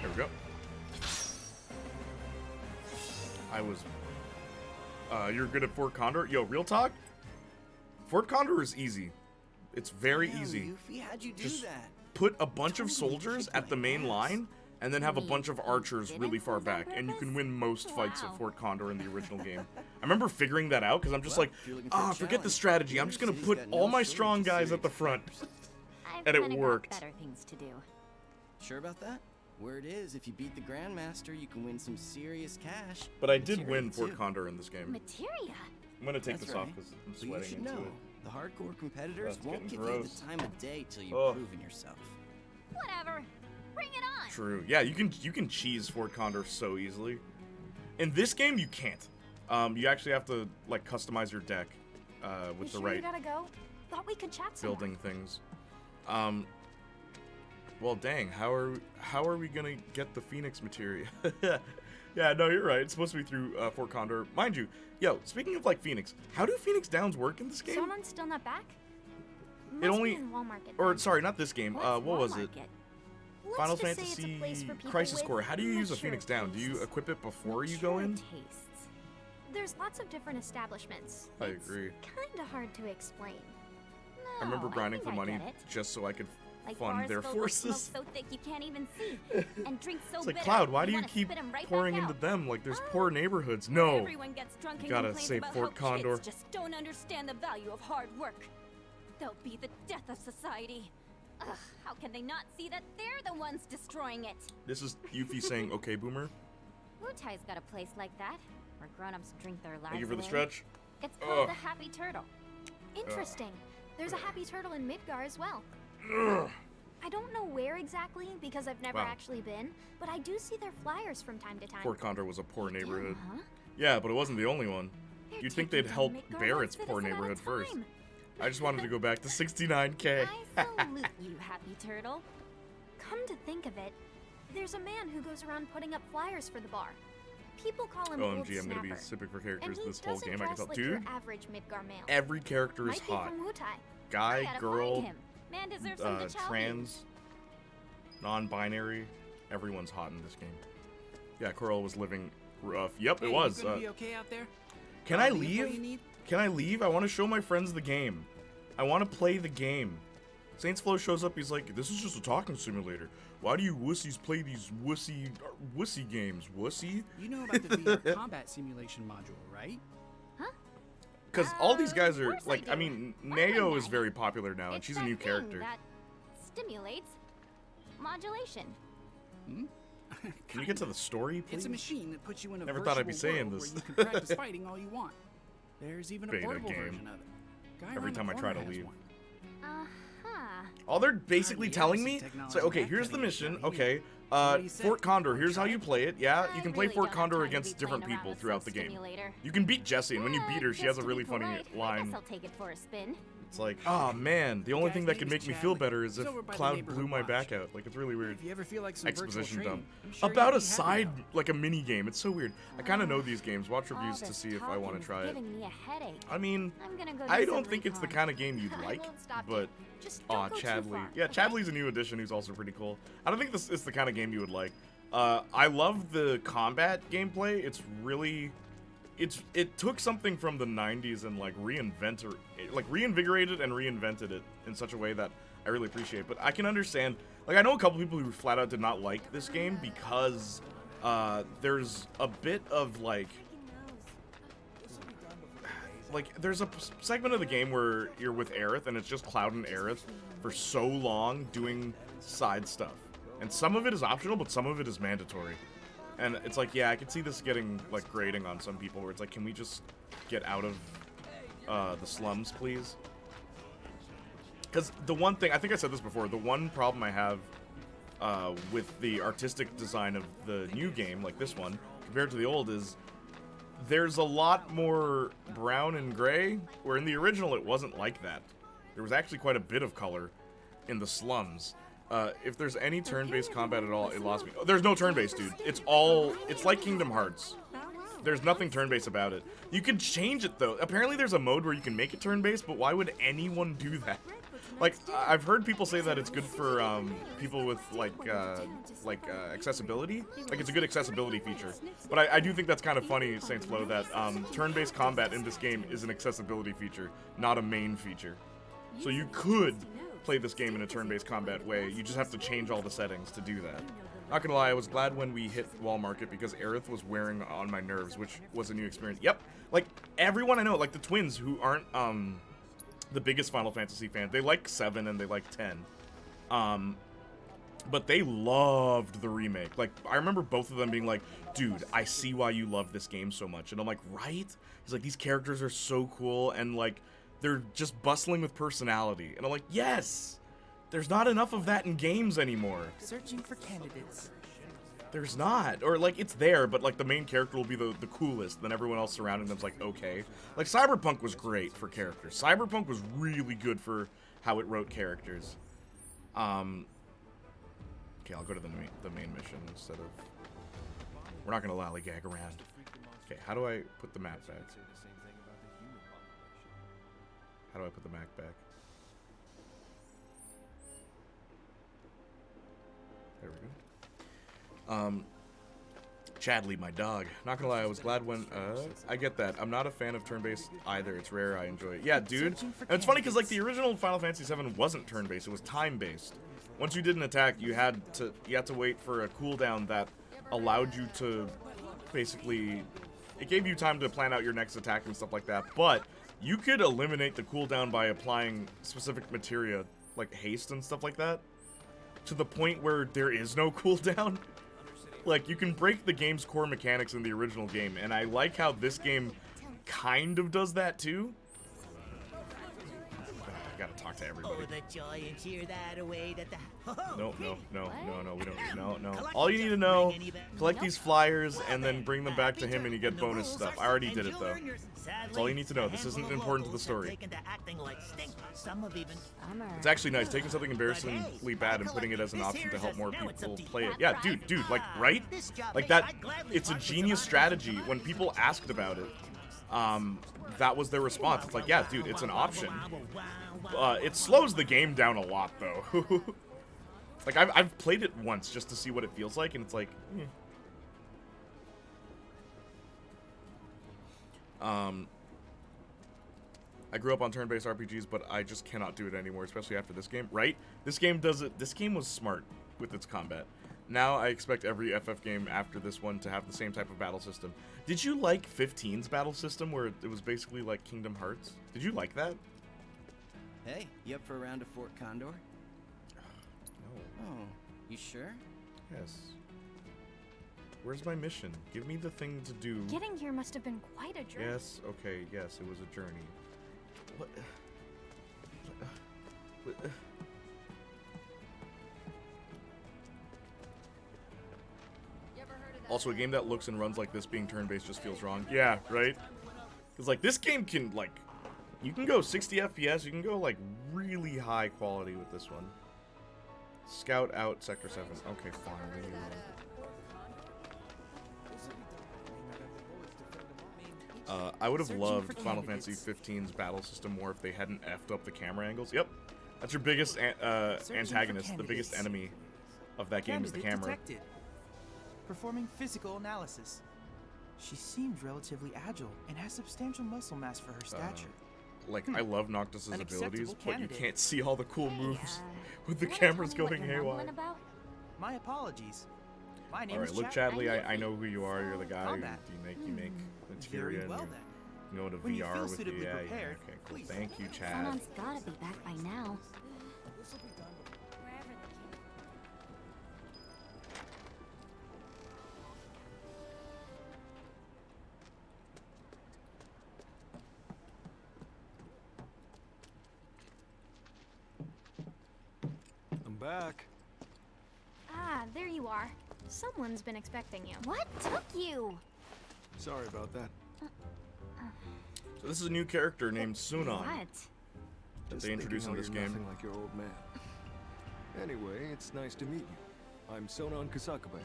S1: There we go. I was... you're good at Fort Condor? Yo, real talk? Fort Condor is easy. It's very
S8: Damn,
S1: easy.
S8: Yuffie, how'd you do
S1: Just
S8: that?
S1: put a bunch of
S8: Totally
S1: soldiers
S8: kicked
S1: at the
S8: my
S1: main
S8: ass.
S1: line, and then have a bunch of archers really far back,
S2: on
S1: and you can
S2: purpose?
S1: win most fights at
S2: Wow.
S1: Fort Condor in the original game. I remember figuring that out, because I'm just
S8: Well,
S1: like,
S8: if you're looking for a
S1: forget the
S8: challenge,
S1: strategy. I'm just going to
S8: City's
S1: put
S8: got
S1: all
S8: no
S1: my
S8: shortage
S1: strong
S8: of
S1: guys at the
S8: serious
S1: front.
S8: players.
S2: I've
S1: And it
S2: kinda got
S1: worked.
S2: better things to do.
S8: Sure about that? Word is, if you beat the Grandmaster, you can win some serious cash.
S1: But I did
S8: Materia,
S1: win Fort
S8: too.
S1: Condor in this game.
S2: Materia?
S1: I'm going to take
S8: That's
S1: this off,
S8: right.
S1: because I'm
S8: But you
S1: sweating
S8: should
S1: into
S8: know,
S1: it.
S8: the hardcore competitors
S1: That's
S8: won't
S1: getting
S8: give
S1: gross.
S8: you the time of day till you've
S1: Ugh.
S8: proven yourself.
S2: Whatever. Bring it on.
S1: True. Yeah, you can cheese Fort Condor so easily. In this game, you can't. You actually have to like customize your deck with the
S9: You sure you
S1: right
S9: gotta go? Thought we could chat some more.
S1: building things. Well, dang, how are we gonna get the Phoenix materia? Yeah, no, you're right. It's supposed to be through Fort Condor, mind you. Yo, speaking of like Phoenix, how do Phoenix Downs work in this game?
S9: Someone's still not back?
S1: It
S9: Must
S1: only-
S9: be in Walmart.
S1: Or sorry, not this game.
S2: What's
S1: What was it?
S2: Walmart get?
S1: Final
S9: Let's just say it's a
S1: Fantasy
S9: place for people
S1: Crisis
S9: with
S1: Core. How do you use a
S9: mature
S1: Phoenix Down? Do you
S9: tastes.
S1: equip it before you go in?
S2: Mature tastes.
S9: There's lots of different establishments.
S1: I
S9: It's
S1: agree.
S9: Kinda hard to explain.
S1: I remember
S2: No,
S1: grinding
S2: think
S1: for
S2: I
S1: money
S2: get it.
S1: just so I could
S2: Like
S1: fund
S2: bars
S1: their
S2: filled with smoke
S1: forces.
S2: so thick you can't even see, and drink so
S1: It's like,
S2: bitter
S1: Cloud, why do you
S2: wanna
S1: keep
S2: spit 'em right back
S1: pouring into
S2: out.
S1: them? Like, there's
S2: Oh.
S1: poor neighborhoods. No.
S2: Everyone gets drunk and
S1: gotta
S2: complains
S1: save
S2: about
S1: Fort
S2: how
S1: Condor.
S2: kids just don't understand the value of hard work. They'll be the death of society. Ugh, how can they not see that they're the ones destroying it?
S1: This is Yuffie saying, okay, boomer.
S2: Wutai's got a place like that, where grown-ups drink their lives
S1: Thank you for the
S2: away.
S1: stretch.
S2: It's called the Happy Turtle.
S9: Interesting. There's a Happy Turtle in Midgar as well.
S1: Ugh.
S9: I don't know where exactly because I've never
S1: Wow.
S9: actually been, but I do see their flyers from time to time.
S1: Fort Condor was a poor neighborhood.
S2: Huh?
S1: Yeah, but it wasn't the only one.
S2: They're
S1: You'd think
S2: taking
S1: they'd
S2: down
S1: help
S2: Midgar
S1: Barrett's
S2: one
S1: poor
S2: citizen at a
S1: neighborhood first.
S2: time.
S1: I just wanted to go back to 69K.
S2: I salute you, Happy Turtle.
S9: Come to think of it, there's a man who goes around putting up flyers for the bar. People call him Old
S1: OMG, I'm gonna be
S9: Snapper.
S1: sipping for
S9: And
S1: characters
S9: he
S1: this whole
S9: doesn't
S1: game. I can
S9: dress
S1: tell.
S9: like
S1: Dude,
S9: your average Midgar male.
S1: every character is
S9: Might be
S1: hot.
S9: from Wutai.
S2: I
S1: Guy,
S2: gotta
S1: girl,
S2: find him. Man deserves some to
S1: trans, non-binary. Everyone's hot in this game. Yeah, Coral was living rough. Yep, it was.
S4: You gonna be okay out there?
S1: Can I
S4: The info you
S1: leave?
S4: need?
S1: Can I leave? I want to show my friends the game. I want to play the game. Saints Flow shows up. He's like, "This is just a talking simulator. Why do you wussies play these wussy games? Wussy?"
S4: You know about the VR combat simulation module, right?
S1: Because all these guys are
S2: course I
S1: like, I
S2: do.
S1: mean,
S2: Why
S1: Neo
S2: wouldn't
S1: is
S2: I?
S1: very popular now, and
S2: It's
S1: she's a
S2: that
S1: new
S2: thing
S1: character.
S2: that stimulates modulation.
S1: Can you get to the story, please?
S4: It's a machine that puts you in a
S1: Never
S4: virtual
S1: thought I'd be saying
S4: world
S1: this.
S4: where you can practice fighting all you want. There's even a
S1: Beta
S4: portable
S1: game.
S4: version of it. Guy
S1: Every
S4: around the
S1: time I try
S4: corner
S1: to
S4: has
S1: leave.
S4: one.
S2: Uh-huh.
S1: All they're basically
S4: yeah,
S1: telling
S4: some
S1: me,
S4: technology
S1: say, okay,
S4: back
S1: here's the
S4: cutting edge
S1: mission.
S4: down here.
S1: Okay,
S4: What do you say?
S1: Fort Condor.
S4: Wanna
S1: Here's how
S4: try
S1: you
S4: it?
S1: play it. Yeah, you
S2: I
S1: can play
S2: really
S1: Fort
S2: don't have
S1: Condor
S2: time to
S1: against
S2: be
S1: different
S2: playing
S1: people
S2: around with
S1: throughout
S2: some
S1: the game.
S2: stimulator.
S1: You can beat Jessie, and when you beat her, she has
S2: Just
S1: a
S2: to
S1: really
S2: be
S1: funny
S2: polite, I
S1: line.
S2: guess I'll take it for a spin.
S1: It's like, oh man, the only
S4: Guy's
S1: thing that
S4: name
S1: could
S4: is
S1: make me feel
S4: Chadley.
S1: better is
S4: He's
S1: if
S4: over by the
S1: Cloud
S4: neighborhood
S1: blew my
S4: watch.
S1: back out. Like, it's really weird.
S4: If you ever feel like some virtual
S1: Exposition
S4: training,
S1: dump.
S4: I'm sure
S1: About
S4: you'd
S1: a
S4: be happy
S1: side,
S4: to help.
S1: like a mini game. It's so weird. I kind of know these games. Watch
S2: All
S1: reviews to
S2: this
S1: see if I want to
S2: talking's
S1: try it.
S2: giving me a headache.
S1: I mean,
S2: I'm gonna go do
S1: I
S2: some
S1: don't think it's the
S2: recon.
S1: kind of game you'd
S9: I
S1: like,
S9: won't stop you.
S1: but
S9: Just
S1: aw,
S9: don't go too
S1: Chadley.
S9: far,
S1: Yeah,
S9: okay?
S1: Chadley's a new addition who's also pretty cool. I don't think this is the kind of game you would like. I love the combat gameplay. It's really, it took something from the 90s and like reinvigorated and reinvented it in such a way that I really appreciate. But I can understand, like I know a couple people who flat out did not like this game because there's a bit of like there's a segment of the game where you're with Aerith and it's just Cloud and Aerith for so long doing side stuff. And some of it is optional, but some of it is mandatory. And it's like, yeah, I could see this getting like grating on some people where it's like, can we just get out of the slums, please? Because the one thing, I think I said this before, the one problem I have with the artistic design of the new game, like this one, compared to the old is there's a lot more brown and gray, where in the original it wasn't like that. There was actually quite a bit of color in the slums. If there's any turn-based combat at all, it lost me. Oh, there's no turn-based, dude. It's like Kingdom Hearts. There's nothing turn-based about it. You can change it, though. Apparently there's a mode where you can make it turn-based, but why would anyone do that? Like, I've heard people say that it's good for people with, accessibility. Like, it's a good accessibility feature. But I do think that's kind of funny, Saints Flow, that turn-based combat in this game is an accessibility feature, not a main feature. So you could play this game in a turn-based combat way. You just have to change all the settings to do that. Not gonna lie, I was glad when we hit Wall Market because Aerith was wearing on my nerves, which was a new experience. Yep, like everyone I know, like the twins who aren't the biggest Final Fantasy fan, they like 7 and they like 10. But they loved the remake. Like, I remember both of them being like, dude, I see why you love this game so much. And I'm like, right? He's like, these characters are so cool and like they're just bustling with personality. And I'm like, yes! There's not enough of that in games anymore.
S4: Searching for candidates.
S1: There's not. Or, like, it's there, but, like, the main character will be the coolest. Then everyone else surrounding them's like, okay. Like, Cyberpunk was great for characters. Cyberpunk was really good for how it wrote characters. Okay, I'll go to the main mission instead of... We're not gonna lollygag around. Okay, how do I put the map back? How do I put the map back? There we go. Chadley, my dog. Not gonna lie, I was glad when, I get that. I'm not a fan of turn-based either. It's rare, I enjoy it. Yeah, dude. And it's funny because, like, the original Final Fantasy VII wasn't turn-based. It was time-based. Once you did an attack, you had to wait for a cooldown that allowed you to basically... It gave you time to plan out your next attack and stuff like that, but You could eliminate the cooldown by applying specific materia, like haste and stuff like that, to the point where there is no cooldown. Like, you can break the game's core mechanics in the original game, and I like how this game kind of does that too. I gotta talk to everybody.
S7: Oh, the joy and cheer that away that the...
S1: No, we don't. No. All you need to know, collect these flyers and then bring them back to him and you get bonus stuff. I already did it though. That's all you need to know. This isn't important to the story. It's actually nice, taking something embarrassingly bad and putting it as an option to help more people play it. Yeah, dude, like, right? Like that, it's a genius strategy. When people asked about it, that was their response. It's like, yeah, dude, it's an option. It slows the game down a lot, though. Like, I've played it once just to see what it feels like, and it's like, I grew up on turn-based RPGs, but I just cannot do it anymore, especially after this game, right? This game does it. This game was smart with its combat. Now I expect every FF game after this one to have the same type of battle system. Did you like 15's battle system, where it was basically like Kingdom Hearts? Did you like that?
S8: Hey, you up for a round of Fort Condor?
S1: No.
S8: Oh, you sure?
S1: Yes. Where's my mission? Give me the thing to do.
S9: Getting here must have been quite a journey.
S1: Yes, okay, yes, it was a journey. What? Also, a game that looks and runs like this being turn-based just feels wrong. Yeah, right? Because, like, this game can, like, you can go 60 FPS, you can go, like, really high quality with this one. Scout out Sector 7. Okay, fine. Leave me alone. I would have loved Final Fantasy 15's battle system more if they hadn't effed up the camera angles. Yep. That's your biggest antagonist. The biggest enemy of that game is the camera.
S10: Detected. Performing physical analysis. She seems relatively agile and has substantial muscle mass for her stature.
S1: Like, I love Noctis's
S10: An
S1: abilities,
S10: acceptable
S1: but you
S10: candidate.
S1: can't see all the cool moves with the cameras going haywire.
S10: My apologies. My name
S1: Alright,
S10: is
S1: look,
S10: Chad.
S1: Chadley, I know who you are. You're the guy who
S10: Combat.
S1: you make materia
S10: Very well
S1: and
S10: then.
S1: you go to
S10: When you
S1: VR
S10: feel
S1: with you.
S10: suitably
S1: Yeah,
S10: prepared,
S1: okay, cool.
S10: please.
S1: Thank you, Chad.
S2: Someone's gotta be back by now.
S3: I'm back.
S9: Ah, there you are. Someone's been expecting you.
S2: What took you?
S3: Sorry about that.
S1: So this is a new character named Sunon
S2: What?
S1: that
S3: Just
S1: they introduced in
S3: thinking
S1: this
S3: how you're
S1: game.
S3: nothing like your old man. Anyway, it's nice to meet you. I'm Sonon Kusakabe.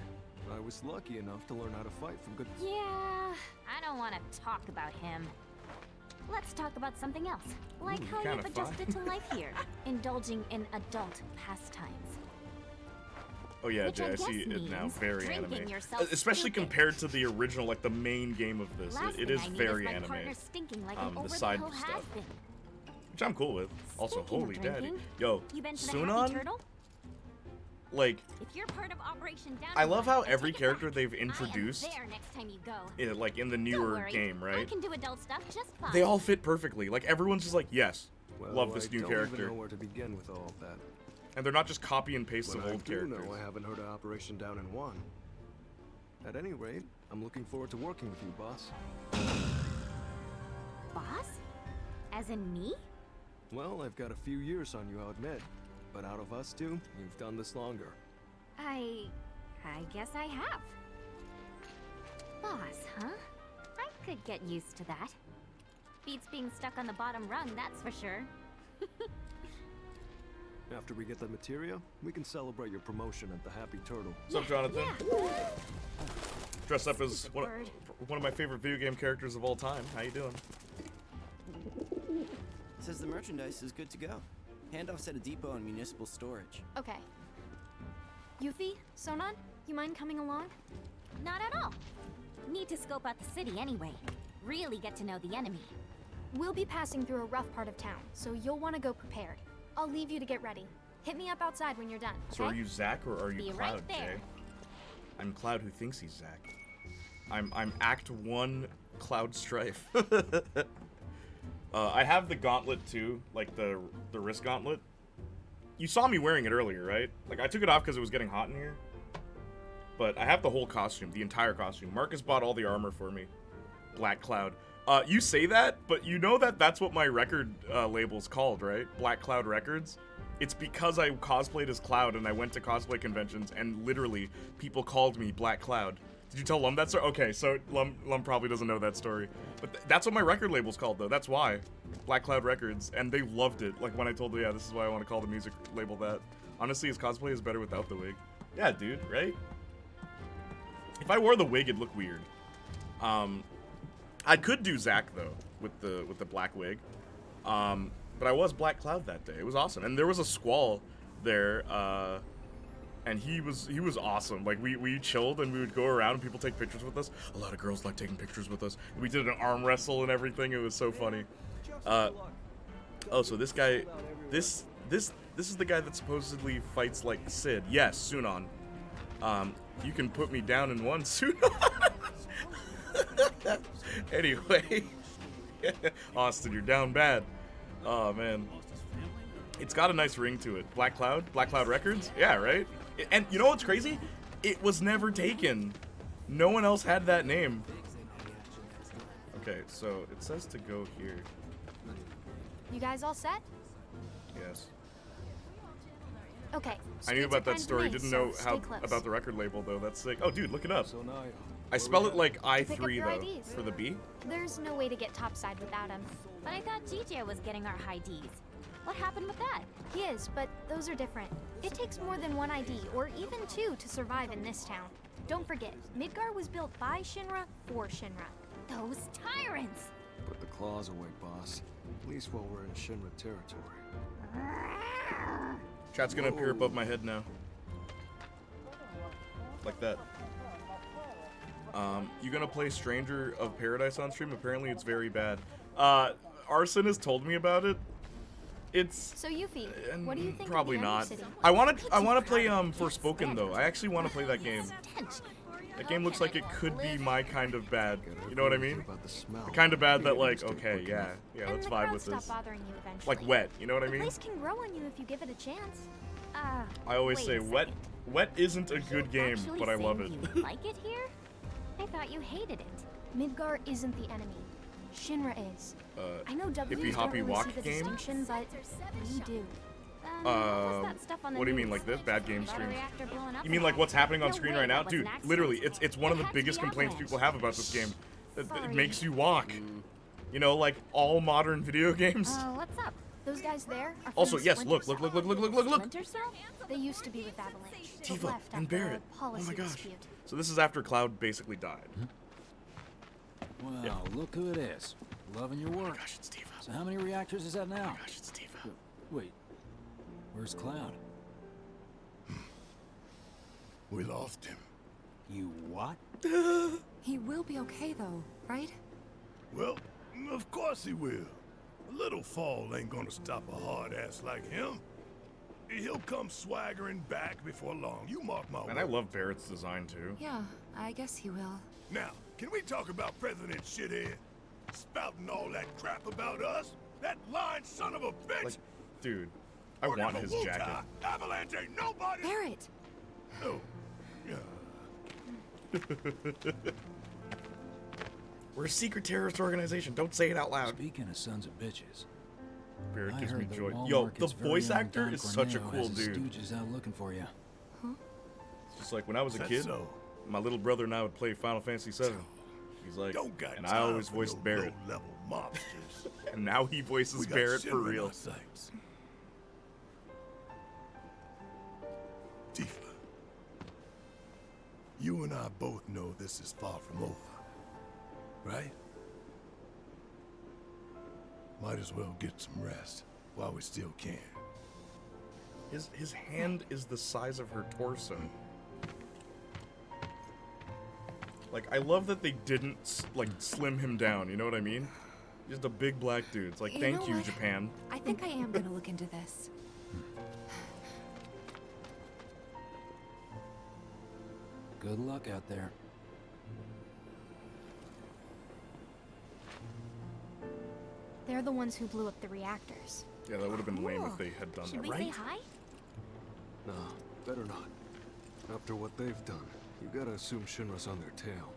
S3: I was lucky enough to learn how to fight from good...
S2: Yeah, I don't want to talk about him. Let's talk about something else, like
S1: Ooh,
S2: how
S1: kinda
S2: you've adjusted to life here, indulging in adult pastimes.
S1: Oh yeah,
S2: Which
S1: Jay, I
S2: guess
S1: see it now.
S2: means
S1: Very
S2: drinking
S1: anime.
S2: yourself
S1: Especially
S2: stupid.
S1: compared to the original, like the main game of this.
S2: Last
S1: It
S2: thing
S1: is
S2: I need
S1: very
S2: my
S1: anime.
S2: partner stinking like an
S1: The side
S2: over-the-hill
S1: stuff.
S2: has-been.
S1: Which I'm cool with. Also,
S2: Speaking of
S1: holy daddy.
S2: drinking,
S1: Yo,
S2: You been to the Happy
S1: Sunon?
S2: Turtle?
S1: Like,
S2: If you're part of Operation Down,
S1: I love how
S2: I
S1: every
S2: take it
S1: character
S2: back.
S1: they've
S2: I am
S1: introduced,
S2: there next time you go.
S1: like in the
S2: Don't
S1: newer
S2: worry,
S1: game,
S2: I
S1: right?
S2: can do adult stuff just fine.
S1: They all fit perfectly. Like, everyone's just like, yes,
S3: Well,
S1: love this
S3: I
S1: new
S3: don't
S1: character.
S3: even know where to begin with all of that.
S1: And they're not just copy and paste
S3: But
S1: of
S3: I
S1: old
S3: do
S1: characters.
S3: know I haven't heard of Operation Down in One. At any rate, I'm looking forward to working with you, boss.
S2: Boss? As in me?
S3: Well, I've got a few years on you, I'll admit. But out of us two, you've done this longer.
S2: I guess I have. Boss, huh? I could get used to that. Beats being stuck on the bottom rung, that's for sure.
S3: After we get the materia, we can celebrate your promotion at the Happy Turtle.
S1: What's up, Jonathan? Dressed up as
S2: Stupid
S1: one of my favorite video game characters of all time. How you doing?
S8: Says the merchandise is good to go. Handoffs at a depot and municipal storage.
S9: Okay. Yuffie, Sonon, you mind coming along?
S2: Not at all. Need to scope out the city anyway. Really get to know the enemy.
S9: We'll be passing through a rough part of town, so you'll want to go prepared. I'll leave you to get ready. Hit me up outside when you're done, okay?
S1: So are you Zack or are you
S2: Be
S1: Cloud,
S2: right there.
S1: Jay? I'm Cloud who thinks he's Zack. I'm Act 1 Cloud Strife. I have the gauntlet too, like the wrist gauntlet. You saw me wearing it earlier, right? Like, I took it off because it was getting hot in here. But I have the whole costume, the entire costume. Marcus bought all the armor for me. Black Cloud. You say that, but you know that that's what my record label's called, right? Black Cloud Records. It's because I cosplayed as Cloud and I went to cosplay conventions and literally people called me Black Cloud. Did you tell Lum that story? Okay, so Lum probably doesn't know that story. But that's what my record label's called, though. That's why. Black Cloud Records. And they loved it. Like, when I told them, yeah, this is why I want to call the music label that. Honestly, his cosplay is better without the wig. Yeah, dude, right? If I wore the wig, it'd look weird. I could do Zach, though, with the black wig. But I was Black Cloud that day. It was awesome. And there was a Squall there, and he was awesome. Like, we chilled and we would go around and people take pictures with us. A lot of girls like taking pictures with us. We did an arm wrestle and everything. It was so funny. Oh, so this guy, this is the guy that supposedly fights like Sid. Yes, Sunon. You can put me down in one, Sunon. Anyway, Austin, you're down bad. Oh man, it's got a nice ring to it. Black Cloud Records. Yeah, right. And you know what's crazy? It was never taken. No one else had that name. Okay, so it says to go here.
S9: You guys all set?
S1: Yes.
S9: Okay.
S1: I knew about that story. Didn't know about the record label though. That's sick. Oh, dude, look it up.
S3: So now,
S1: I spell it like I3
S9: your
S1: though
S9: IDs.
S1: for the B.
S9: There's no way to get topside without him.
S2: But I thought DJ was getting our high Ds. What happened with that?
S9: He is, but those are different. It takes more than one ID, or even two, to survive in this town. Don't forget, Midgar was built by Shinra for Shinra.
S2: Those tyrants!
S3: put the claws away, boss. At least while we're in Shinra territory.
S1: Chat's gonna appear above my head now. Like that. You gonna play Stranger of Paradise on stream? Apparently it's very bad. Arson has told me about it. It's
S9: So Yuffie, what do you think
S1: probably
S9: of the
S1: not.
S9: City?
S1: I wanna play Forspoken though. I actually wanna play that game. That game looks like it could be my kind of bad. You know what I mean? The kind of bad that like, okay, yeah, let's vibe with this. Like wet, you know what I mean?
S9: The place can grow on you if you give it a chance.
S1: I always say wet isn't a good game, but I love it.
S2: You like it here? I thought you hated it.
S9: Midgar isn't the enemy. Shinra is. I know W's
S1: hippie
S9: don't
S1: hoppy
S9: really
S1: walk
S9: see the
S1: game?
S9: distinction, but we do.
S1: What do you mean, like this? Bad game stream?
S2: Reactor blowing up
S1: You mean like what's happening on
S2: No
S1: screen
S2: way,
S1: right now?
S2: that was an
S1: Dude,
S2: accident.
S1: literally, it's one of the
S2: It had to
S1: biggest
S2: be
S1: complaints
S2: Avalanche.
S1: people have about this game. It
S9: Sorry.
S1: makes you walk. You know, like all modern video games.
S2: What's up?
S9: Those guys there are
S1: Also,
S9: from
S1: yes,
S9: Splinter
S1: look.
S9: Cell.
S2: Splinter Cell?
S9: They used to be with Avalanche. but
S1: Tifa
S9: left
S1: and
S9: after a
S1: Barrett. Oh
S9: policy
S1: my gosh.
S9: dispute.
S1: So this is after Cloud basically died.
S11: Wow, look who it is. Loving your work.
S1: Gosh, it's Tifa.
S11: So how many reactors is that now?
S1: Gosh, it's Tifa.
S11: Wait, where's Cloud?
S12: We lost him.
S11: You what?
S13: He will be okay though, right?
S12: Well, of course he will. A little fall ain't gonna stop a hard ass like him. He'll come swaggering back before long. You mark my
S1: And
S12: word.
S1: I love Barrett's design too.
S13: Yeah, I guess he will.
S12: Now, can we talk about President Shithead? Spouting all that crap about us? That lying son of a bitch!
S1: Like, dude, I want his jacket.
S12: Avalanche ain't nobody!
S13: Barrett!
S12: Oh.
S1: We're a secret terrorist organization. Don't say it out loud.
S11: Speaking of sons of bitches,
S1: Barrett
S11: I
S1: gives me
S11: heard the
S1: joy.
S11: Wall
S1: Yo, the
S11: Market's very
S1: voice
S11: own
S1: actor
S11: Don
S1: is such a
S11: Corneo
S1: cool
S11: has his
S1: dude.
S11: stooges out looking for you.
S1: It's just like when I was a
S12: That's
S1: kid,
S12: so.
S1: my little brother and I would play Final Fantasy VII. He's like,
S12: Don't got
S1: and I
S12: time
S1: always
S12: for
S1: voiced
S12: no
S1: Barrett.
S12: low-level mobsters.
S1: And now he
S12: We
S1: voices
S12: got
S1: Barrett for
S12: Shinra in
S1: real.
S12: our sights. Tifa, you and I both know this is far from over, right? Might as well get some rest while we still can.
S1: His hand is the size of her torso. Like, I love that they didn't, like, slim him down, you know what I mean? Just a big black dude. It's like,
S13: You
S1: thank
S13: know
S1: you,
S13: what?
S1: Japan.
S13: I think I am gonna look into this.
S11: Good luck out there.
S9: They're the ones who blew up the reactors.
S1: Yeah, that would have been lame if they had done
S2: Should
S1: that,
S2: we
S1: right?
S2: say hi?
S3: Nah, better not. After what they've done, you gotta assume Shinra's on their tail.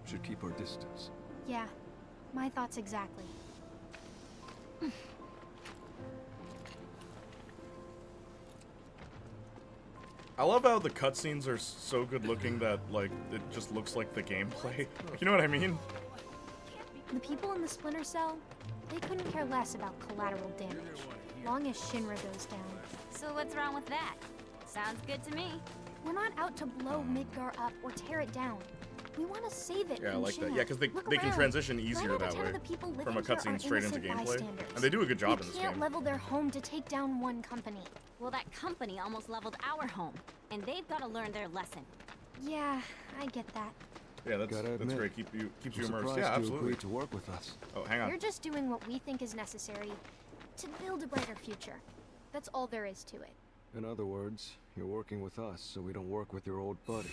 S3: Should keep our distance.
S9: Yeah, my thoughts exactly.
S1: I love how the cutscenes are so good looking that, like, it just looks like the gameplay. You know what I mean?
S9: The people in the Splinter Cell, they couldn't care less about collateral damage, long as Shinra goes down.
S2: So what's wrong with that? Sounds good to me.
S9: We're not out to blow Midgar up or tear it down. We want to save it.
S1: Yeah, I
S9: from
S1: like that.
S9: Shinra.
S1: Yeah, because they can
S9: around.
S1: transition easier
S9: 9 out of
S1: that
S9: 10
S1: way
S9: of the people living
S1: from a
S9: here are
S1: cutscene straight into
S9: innocent
S1: gameplay.
S9: bystanders.
S1: And they do a good job in this
S9: We can't
S1: game.
S9: level their home to take down one company.
S2: Well, that company almost leveled our home, and they've got to learn their lesson.
S9: Yeah, I get that.
S1: Yeah, that's
S3: admit,
S1: great. Keeps you immersed.
S3: surprised
S1: Yeah,
S3: you
S1: absolutely.
S3: agreed to work with us.
S1: Oh, hang on.
S9: We're just doing what we think is necessary to build a brighter future. That's all there is to it.
S3: In other words, you're working with us so we don't work with your old buddies.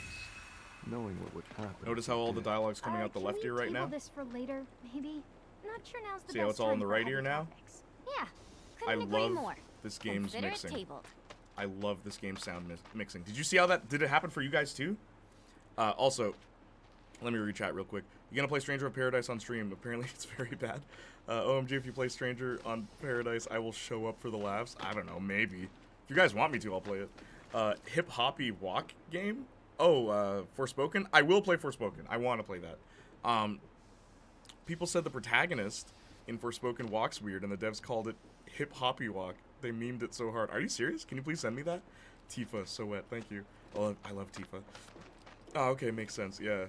S3: Knowing what would happen.
S1: Notice how all the dialogue's coming out the left ear right now?
S9: Table this for later, maybe? Not sure now's the
S1: See how
S9: best
S1: it's all in
S9: time
S1: the
S9: for
S1: right
S9: heavy
S1: ear now?
S9: topics.
S2: Yeah,
S1: I
S2: couldn't agree
S1: love
S2: more.
S1: this game's
S2: Consider
S1: mixing.
S2: it tabled.
S1: I love this game's sound mixing. Did you see how that... Did it happen for you guys too? Also, let me read chat real quick. You gonna play Stranger of Paradise on stream? Apparently it's very bad. OMG, if you play Stranger on Paradise, I will show up for the laughs. I don't know, maybe. If you guys want me to, I'll play it. Hip Hoppy Walk game? Oh, Forspoken? I will play Forspoken. I want to play that. People said the protagonist in Forspoken walks weird, and the devs called it Hip Hoppy Walk. They memed it so hard. Are you serious? Can you please send me that? Tifa, so wet. Thank you. I love Tifa. Oh, okay, makes sense. Yeah.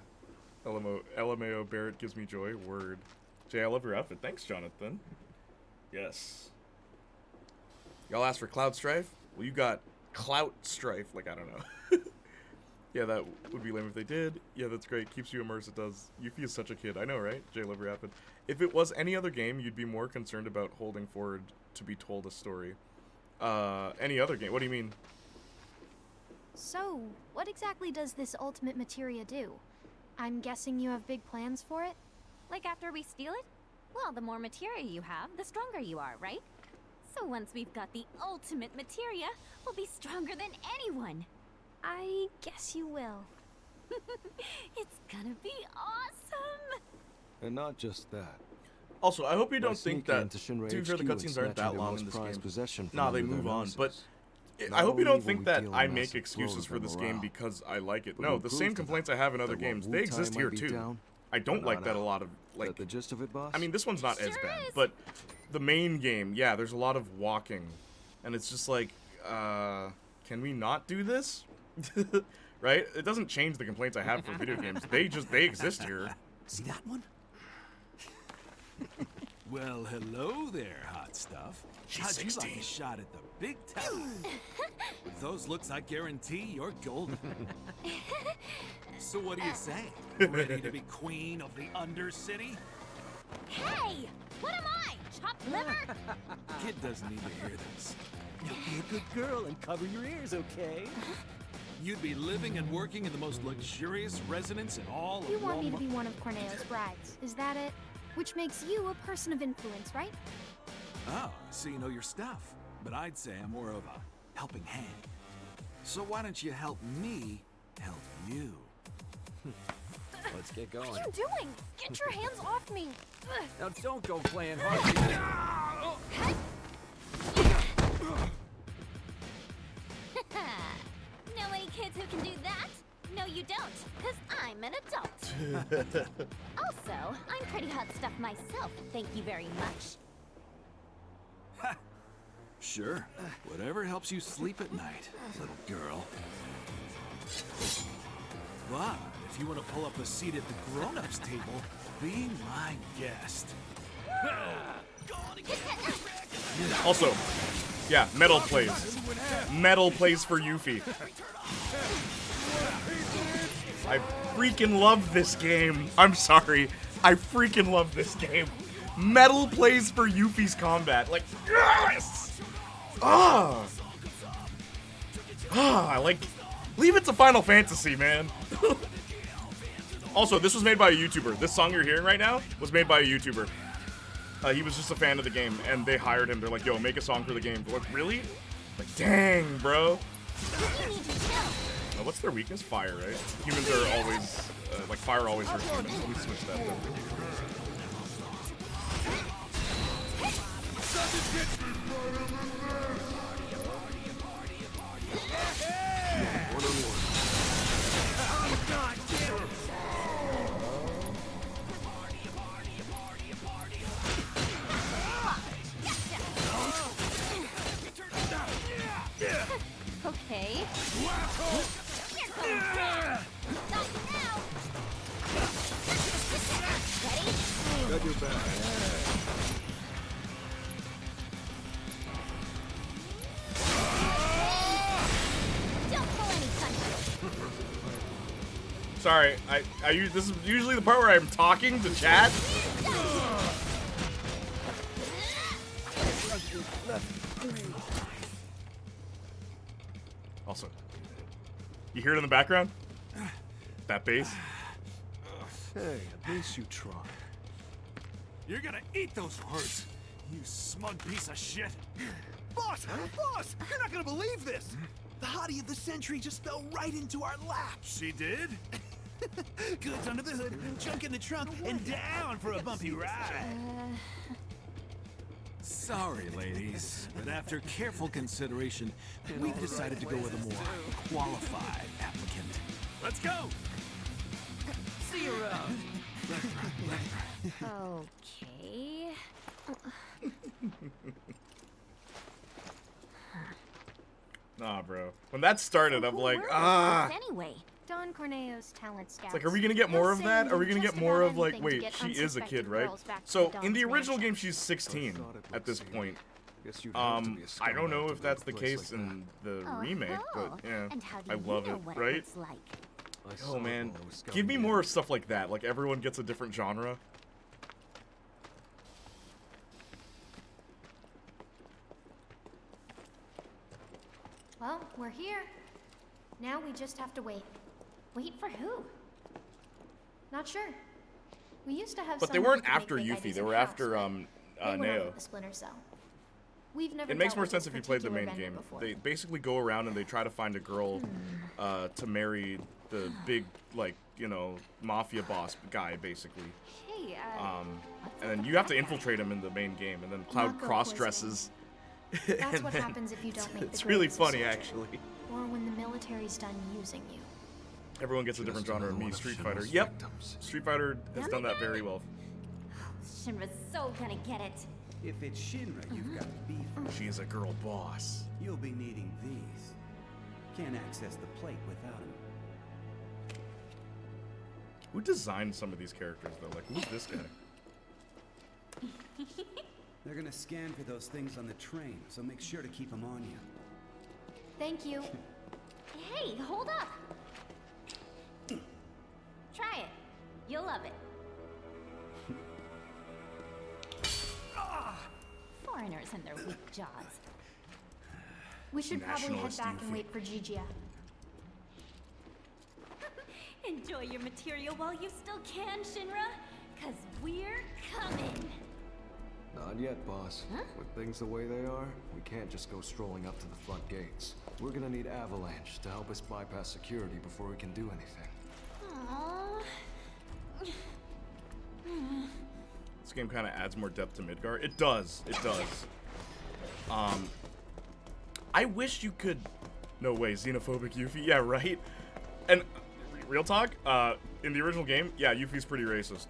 S1: LMAO Barrett gives me joy. Word. Jay, I love your outfit. Thanks, Jonathan. Yes. Y'all asked for Cloud Strife? Well, you got Clout Strife. Like, I don't know. Yeah, that would be lame if they did. Yeah, that's great. Keeps you immersed. It does. Yuffie is such a kid. I know, right? Jay, love your outfit. If it was any other game, you'd be more concerned about holding forward to be told a story. Any other game? What do you mean?
S9: So, what exactly does this ultimate materia do? I'm guessing you have big plans for it?
S2: Like after we steal it? Well, the more materia you have, the stronger you are, right? So once we've got the ultimate materia, we'll be stronger than anyone.
S9: I guess you will.
S2: It's gonna be awesome!
S3: And not just that.
S1: Also, I hope you
S3: By
S1: don't think
S3: sneaking
S1: that...
S3: into Shinra
S1: To be fair, the
S3: HQ and
S1: cutscenes aren't that
S3: snatching their
S1: long
S3: most
S1: in this
S3: prized
S1: game.
S3: possession from
S1: Nah, they
S3: under their
S1: move on,
S3: noses.
S1: but...
S3: Not
S1: I hope you
S3: only
S1: don't
S3: will
S1: think
S3: we
S1: that
S3: deal
S1: I
S3: a
S1: make
S3: massive blow
S1: excuses
S3: to
S1: for
S3: their
S1: this game
S3: morale,
S1: because I like it.
S3: but
S1: No,
S3: we'll
S1: the
S3: prove
S1: same
S3: to them
S1: complaints I have in other
S3: that while
S1: games, they
S3: Wutai
S1: exist
S3: might
S1: here
S3: be
S1: too.
S3: down,
S1: I don't
S3: we're
S1: like
S3: not
S1: that a
S3: out.
S1: lot of... like.
S3: That the gist of it, boss?
S1: I mean, this one's not as
S2: Sure
S1: bad,
S2: is.
S1: but the main game, yeah, there's a lot of walking. And it's just like, can we not do this? Right? It doesn't change the complaints I have for video games. They exist here.
S11: See that one?
S14: Well, hello there, hot stuff.
S1: She's
S14: How'd
S1: 16.
S14: you like a shot at the big town? With those looks, I guarantee you're golden. So what do you say? Ready to be queen of the Undercity?
S2: Hey! What am I? Chopped liver?
S14: Kid doesn't need to hear this.
S7: Now be a good girl and cover your ears, okay?
S14: You'd be living and working in the most luxurious residence in all
S9: You
S14: of
S9: want me to
S14: Walmart.
S9: be one of Corneo's brides, is that it? Which makes you a person of influence, right?
S14: Oh, so you know your stuff. But I'd say I'm more of a helping hand. So why don't you help me help you?
S7: Let's get going.
S9: What are you doing? Get your hands off me! Ugh.
S7: Now don't go playing hard.
S2: Know any kids who can do that? No, you don't, because I'm an adult. Also, I'm pretty hot stuff myself, thank you very much.
S14: Sure. Whatever helps you sleep at night, little girl. But if you want to pull up a seat at the grown-ups table, be my guest.
S1: Also, yeah, metal plays. Metal plays for Yuffie. I freaking love this game. I'm sorry. I freaking love this game. Metal plays for Yuffie's combat. Like, yes! Ah! Ah, I like... Leave it to Final Fantasy, man. Also, this was made by a YouTuber. This song you're hearing right now was made by a YouTuber. He was just a fan of the game, and they hired him. They're like, yo, make a song for the game. They're like, really? Like, dang, bro. What's their weakness? Fire, right? Humans are always, like, fire always hurts humans. Let me switch that though.
S2: Okay.
S3: Got your back.
S1: Sorry, this is usually the part where I'm talking to chat. Also, you hear it in the background? That bass?
S3: Hey, at least you try.
S14: You're gonna eat those words, you smug piece of shit.
S4: Boss! Boss! You're not gonna believe this! The hottie of the century just fell right into our laps.
S14: She did?
S4: Goods under the hood, junk in the trunk, and down for a bumpy ride.
S14: Sorry, ladies, but after careful consideration, we've decided to go with a more qualified applicant. Let's go!
S4: See you around.
S2: Okay.
S1: Nah, bro. When that started, I'm like,
S2: Anyway.
S9: Don Corneo's talent scouts.
S1: It's like, are we gonna get more of that? Are we gonna get more of, like, wait, she is a kid, right? So, in the original game, she's 16 at this point. I don't know if that's the case in the remake, but yeah, I love it, right? Oh man, give me more stuff like that. Like, everyone gets a different genre.
S9: Well, we're here. Now we just have to wait. Wait for who? Not sure. We used to have.
S1: But they weren't after Yuffie. They were after Neo.
S9: The Splinter Cell. We've never.
S1: It makes more sense if you played the main game. They basically go around and they try to find a girl to marry the big, like, you know, mafia boss guy, basically.
S2: Hey,
S1: and then you have to infiltrate him in the main game, and then Cloud cross-dresses.
S9: That's what happens if you don't make the
S1: It's really
S9: grades a
S1: funny,
S9: soldier.
S1: actually.
S9: Or when the military's done using you.
S1: Everyone gets a different genre. Me, Street Fighter. Yep, Street Fighter has done that very well.
S2: Shinra's so gonna get it.
S15: If it's Shinra you've got beef,
S1: She's a girl boss.
S15: you'll be needing these. Can't access the plate without them.
S1: Who designed some of these characters, though? Like, who's this guy?
S15: They're gonna scan for those things on the train, so make sure to keep them on you.
S9: Thank you.
S2: Hey, hold up. Try it. You'll love it. Foreigners and their weak jaws.
S9: We should probably head
S1: Nationalist
S9: back and
S1: Yuffie.
S9: wait for Gigia.
S2: Enjoy your material while you still can, Shinra, 'cause we're coming.
S3: Not yet, boss.
S2: Huh?
S3: With things the way they are, we can't just go strolling up to the front gates. We're gonna need Avalanche to help us bypass security before we can do anything.
S2: Aww.
S1: This game kind of adds more depth to Midgar. It does. It does. I wish you could. No way, xenophobic Yuffie. Yeah, right. And real talk. In the original game, yeah, Yuffie's pretty racist.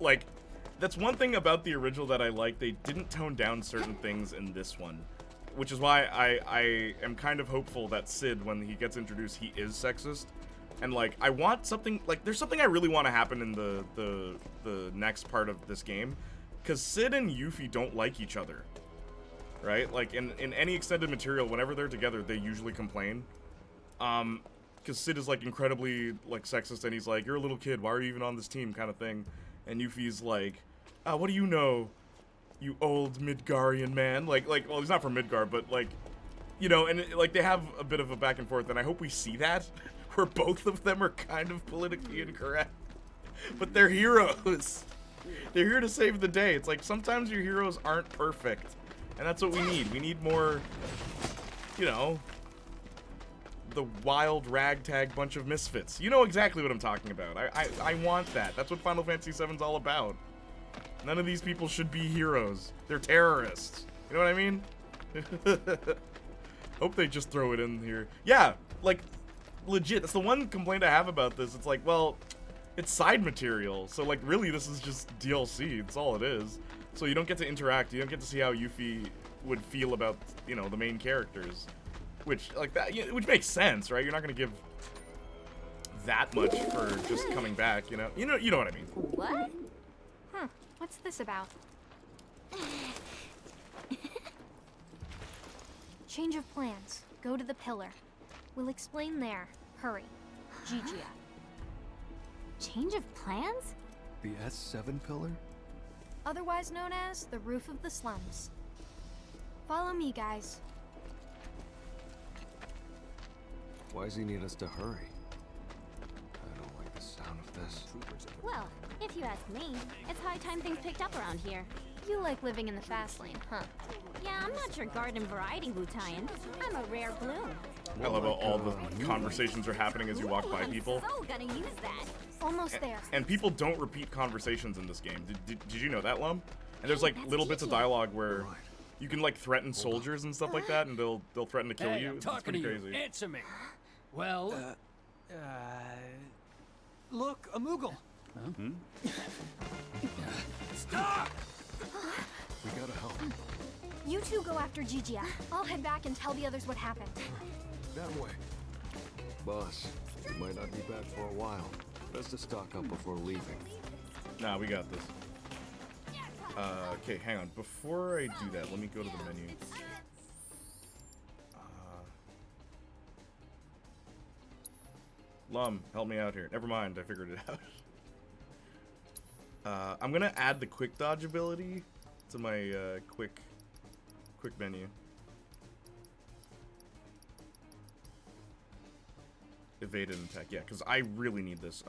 S1: Like, that's one thing about the original that I like. They didn't tone down certain things in this one, which is why I am kind of hopeful that Sid, when he gets introduced, he is sexist. And like, I want something like there's something I really want to happen in the next part of this game, because Sid and Yuffie don't like each other, right? Like in any extended material, whenever they're together, they usually complain, because Sid is like incredibly like sexist, and he's like, "You're a little kid, why are you even on this team?" kind of thing, and Yuffie's like, "What do you know, you old Midgarian man?" Like well, he's not from Midgar, but like, you know, and like they have a bit of a back and forth, and I hope we see that. Where both of them are kind of politically incorrect, but they're heroes. They're here to save the day. It's like sometimes your heroes aren't perfect, and that's what we need. We need more, you know, the wild ragtag bunch of misfits. You know exactly what I'm talking about. I want that. That's what Final Fantasy VII's all about. None of these people should be heroes. They're terrorists. You know what I mean? Hope they just throw it in here. Yeah, like, legit. That's the one complaint I have about this. It's like, well, it's side material. So, like, really, this is just DLC. That's all it is. So you don't get to interact. You don't get to see how Yuffie would feel about, you know, the main characters. Which, like, that, which makes sense, right? You're not going to give that much for just coming back, you know? You know what I mean.
S9: What? Huh. What's this about? Change of plans. Go to the pillar. We'll explain there. Hurry. Gigia.
S2: Change of plans?
S3: The S7 pillar?
S9: Otherwise known as the roof of the slums. Follow me, guys.
S3: Why does he need us to hurry? I don't like the sound of this.
S2: Well, if you ask me, it's high time things picked up around here.
S9: You like living in the fast lane, huh?
S2: Yeah, I'm not your garden variety Wu-Taian. I'm a rare bloom.
S1: I love how all the conversations are happening as you walk by people.
S2: I'm so gonna use that.
S9: Almost there.
S1: And people don't repeat conversations in this game. Did you know that, Lum? And there's like little bits of dialogue where you can like threaten soldiers and stuff like that, and they'll threaten to kill you.
S7: I'm
S1: It's
S7: talking
S1: pretty
S7: to you.
S1: crazy.
S7: Answer me. Well,
S5: Look, a Moogle.
S7: stop!
S3: We gotta help.
S9: You two go after Gigia. I'll head back and tell the others what happened.
S3: That way. Boss, we might not be back for a while. Best to stock up before leaving.
S1: Nah, we got this. Okay, hang on. Before I do that, let me go to the menu. Lum, help me out here. Never mind, I figured it out. I'm gonna add the quick dodge ability to my quick menu. Evade and attack, yeah, because I really need this.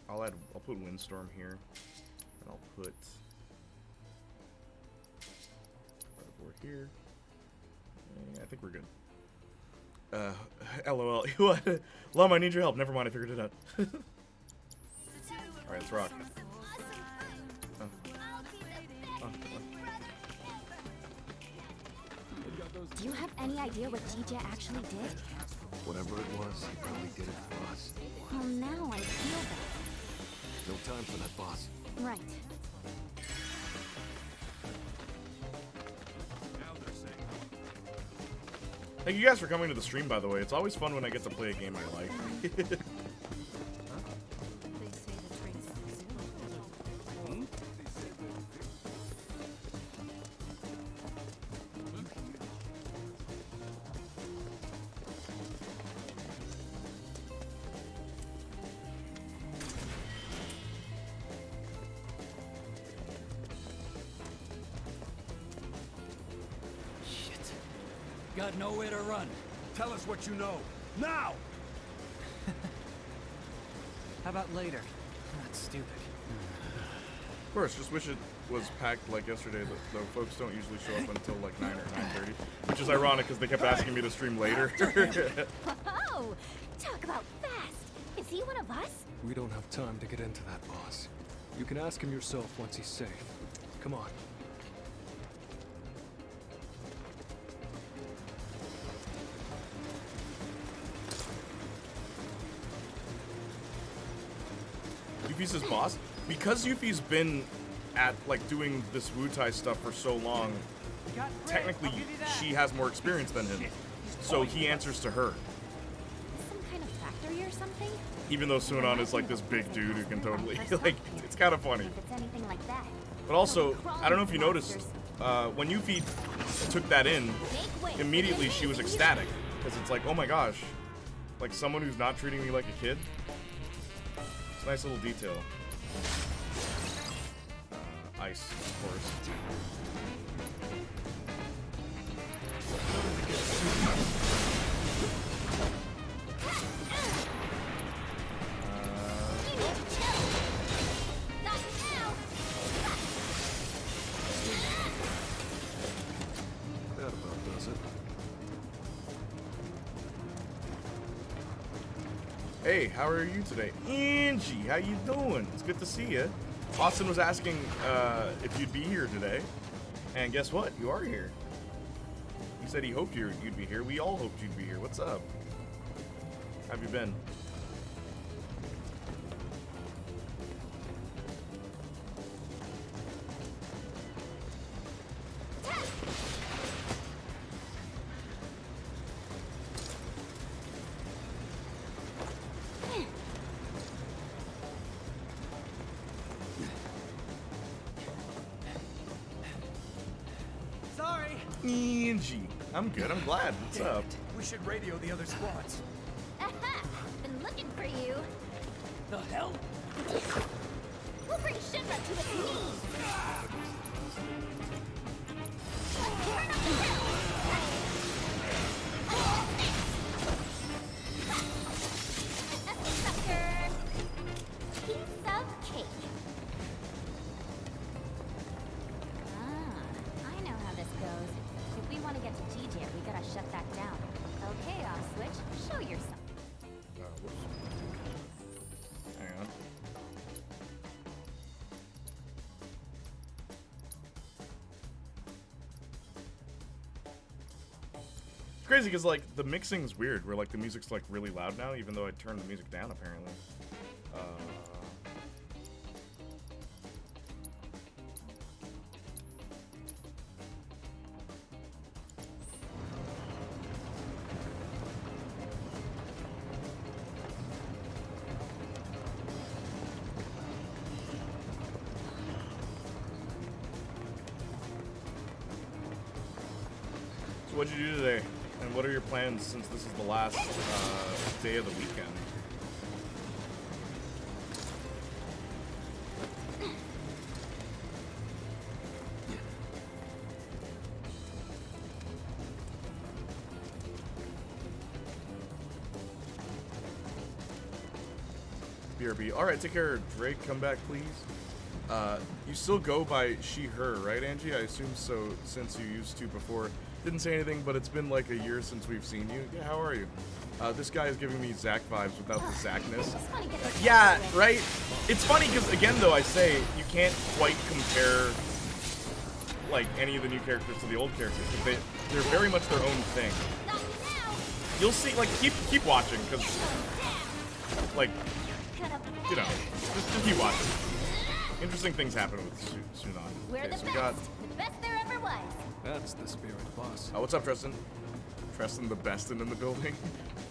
S1: I'll put Windstorm here, and I'll put over here. I think we're good. LOL. What? Lum, I need your help. Never mind, I figured it out. Alright, let's rock.
S2: Do you have any idea what Gigia actually did?
S3: Whatever it was, he probably did it for us.
S2: Well, now I feel that.
S3: No time for that, boss.
S2: Right.
S1: Thank you guys for coming to the stream, by the way. It's always fun when I get to play a game I like.
S7: Got nowhere to run.
S12: Tell us what you know. Now!
S5: How about later? That's stupid.
S1: Of course, just wish it was packed like yesterday, though folks don't usually show up until like 9 or 9:30. Which is ironic because they kept asking me to stream later.
S2: Oh, talk about fast. Is he one of us?
S3: We don't have time to get into that, boss. You can ask him yourself once he's safe. Come on.
S1: Yuffie's his boss? Because Yuffie's been at, like, doing this Wu-Tai stuff for so long, technically she has more experience than him. So he answers to her.
S2: Some kind of factory or something?
S1: Even though Sunan is, like, this big dude who can totally, like, it's kind of funny.
S2: If it's anything like that.
S1: But also, I don't know if you noticed, when Yuffie took that in, immediately she was ecstatic. Because it's like, oh my gosh, like someone who's not treating me like a kid. It's a nice little detail. Ice, of course. Hey, how are you today? Angie, how you doing? It's good to see you. Austin was asking if you'd be here today. And guess what? You are here. He said he hoped you'd be here. We all hoped you'd be here. What's up? How have you been?
S10: Sorry.
S1: Angie. I'm good. I'm glad. What's up?
S10: We should radio the other squads.
S2: Aha! Been looking for you.
S7: The hell?
S2: We'll bring Shinra to its knees. Turn up the hill. Sucker. Piece of cake. I know how this goes. If we want to get to GJ, we gotta shut that down. Okay, off switch. Show yourself.
S1: Hang on. It's crazy because like the mixing's weird where like the music's like really loud now even though I turned the music down apparently. So what'd you do today? And what are your plans since this is the last day of the weekend? BRB. Alright, take care, Drake. Come back, please. You still go by she, her, right, Angie? I assume so since you used to before. Didn't say anything, but it's been like a year since we've seen you. Yeah, how are you? This guy is giving me Zack vibes without the Zackness. Yeah, right? It's funny because, again, though, I say you can't quite compare like any of the new characters to the old characters because they're very much their own thing. You'll see, like, keep watching because, like, you know, just keep watching. Interesting things happen with Sunan.
S2: We're
S1: Okay,
S2: the
S1: so
S2: best.
S1: we got.
S2: The best there ever was.
S3: That's the spirit, boss.
S1: Oh, what's up, Tristan? Tristan the bestin in the building.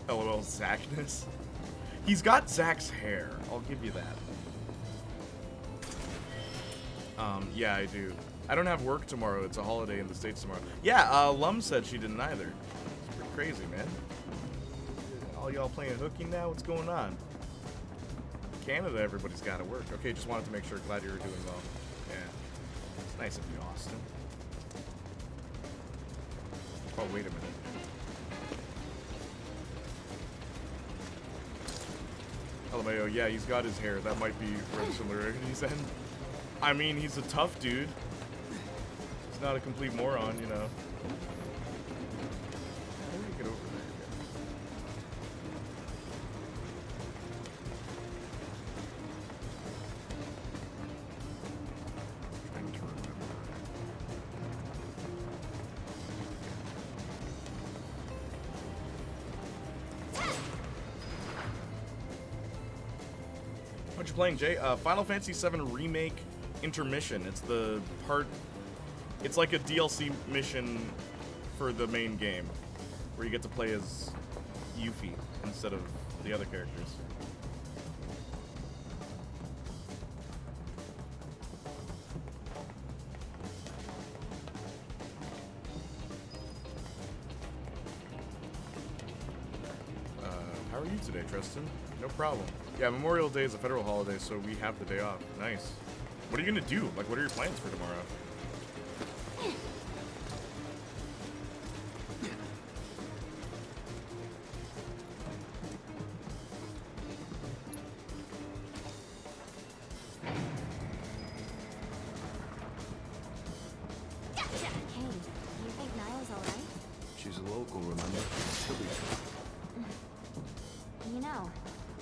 S1: LOL, Zackness. He's got Zack's hair. I'll give you that. Yeah, I do. I don't have work tomorrow. It's a holiday in the States tomorrow. Yeah, Lum said she didn't either. It's pretty crazy, man. All y'all playing hooky now? What's going on? Canada, everybody's got to work. Okay, just wanted to make sure. Glad you were doing well. Yeah. It's nice of you, Austin. Oh, wait a minute. LMAO, yeah, he's got his hair. That might be where the similarities end. I mean, he's a tough dude. He's not a complete moron, you know. How do we get over there? Trying to remember. What you playing, Jay? Final Fantasy VII Remake Intermission. It's the part. It's like a DLC mission for the main game, where you get to play as Yuffie instead of the other characters. How are you today, Tristan? No problem. Yeah, Memorial Day is a federal holiday, so we have the day off. Nice. What are you gonna do? Like, what are your plans for tomorrow?
S2: Gotcha! Hey, you think Niall's alright?
S3: She's a local, remember? She'll be fine.
S2: You know,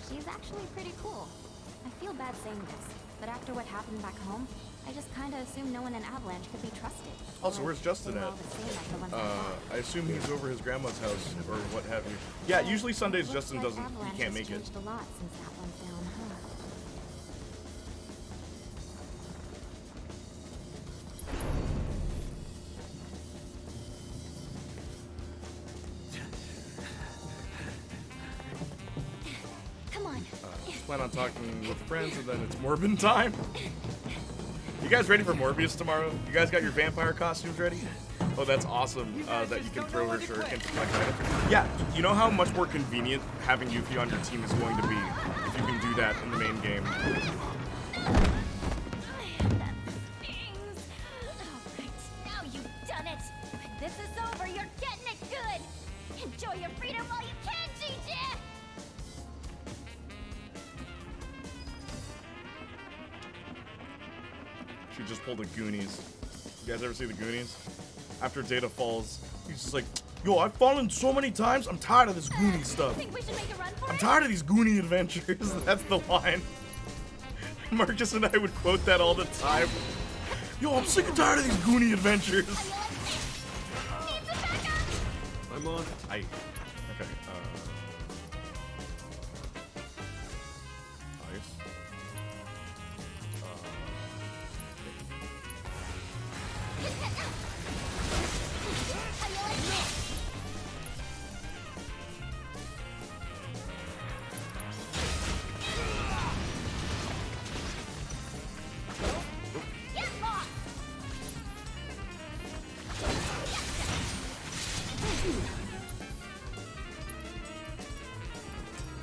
S2: she She's actually pretty cool. I feel bad saying this, but after what happened back home, I just kinda assumed no one in Avalanche could be trusted.
S1: Also, where's Justin
S2: They were
S1: at?
S2: all the same like the ones I thought.
S1: I assume he's over his grandma's house or what have you. Yeah, usually Sundays
S2: Looks
S1: Justin
S2: like
S1: doesn't,
S2: Avalanche
S1: he can't
S2: has
S1: make it.
S2: changed a lot since that went down, huh? Come on.
S1: Plan on talking with friends and then it's Morbin time. You guys ready for Morbius tomorrow? You guys got your vampire costumes ready? Oh, that's awesome that you can throw her shirt into collect items. Yeah, you know how much more convenient having Yuffie on your team is going to be if you can do that in the main game.
S2: Now you've done it! When this is over, you're getting it good! Enjoy your freedom while you can, Gigi!
S1: She just pulled a Goonies. You guys ever see the Goonies? After Data falls, he's just like, yo, I've fallen so many times, I'm tired of this Goonie stuff.
S2: Think we should make a run for
S1: I'm
S2: it?
S1: tired of these Goonie adventures. That's the line. Marcus and I would quote that all the time. Yo, I'm sick and tired of these Goonie adventures.
S3: I'm on.
S1: Okay. Nice.
S2: Get lost!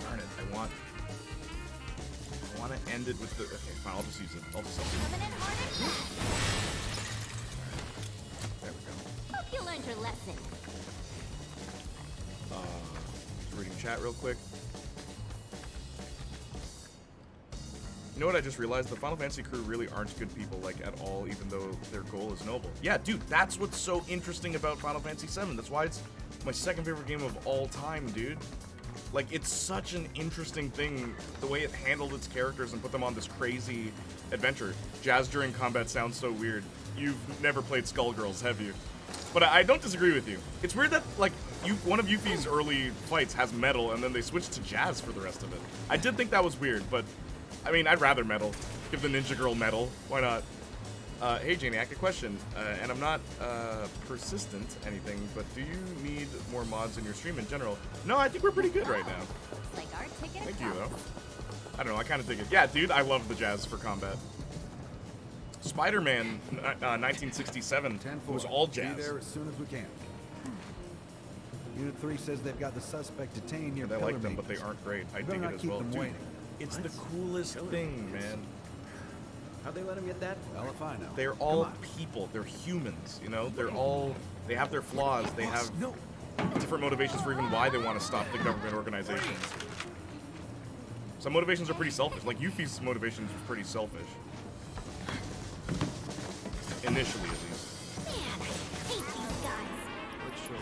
S1: Darn it, I want to end it with the, okay, fine, I'll just use it. I'll just use it.
S2: Coming in harder?
S1: There we go.
S2: Hope you learned your lesson.
S1: Just reading chat real quick. You know what I just realized? The Final Fantasy crew really aren't good people, like, at all, even though their goal is noble. Yeah, dude, that's what's so interesting about Final Fantasy VII. That's why it's my second favorite game of all time, dude. Like, it's such an interesting thing, the way it handled its characters and put them on this crazy adventure. Jazz during combat sounds so weird. You've never played Skullgirls, have you? But I don't disagree with you. It's weird that, like, one of Yuffie's early fights has metal, and then they switched to jazz for the rest of it. I did think that was weird, but, I mean, I'd rather metal. Give the Ninja Girl metal. Why not? Hey, Janiac, a question. And I'm not persistent anything, but do you need more mods in your stream in general? No, I think we're pretty good right now.
S2: Looks like our ticket.
S1: Thank you, though. I don't know, I kind of dig it. Yeah, dude, I love the jazz for combat. Spider-Man 1967 was all jazz.
S15: Be there as soon as we can. Unit 3 says they've got the suspect detained near
S1: I like them, but they aren't great. I dig it as well. Dude,
S15: waiting.
S1: it's the coolest thing, man.
S15: How'd they let him get that? Well, if I know.
S1: They're all people. They're humans, you know? They have their flaws. They have different motivations for even why they want to stop the government organizations. Some motivations are pretty selfish. Like, Yuffie's motivations are pretty selfish. Initially, at least.
S2: Man, I hate these guys.
S3: Let's show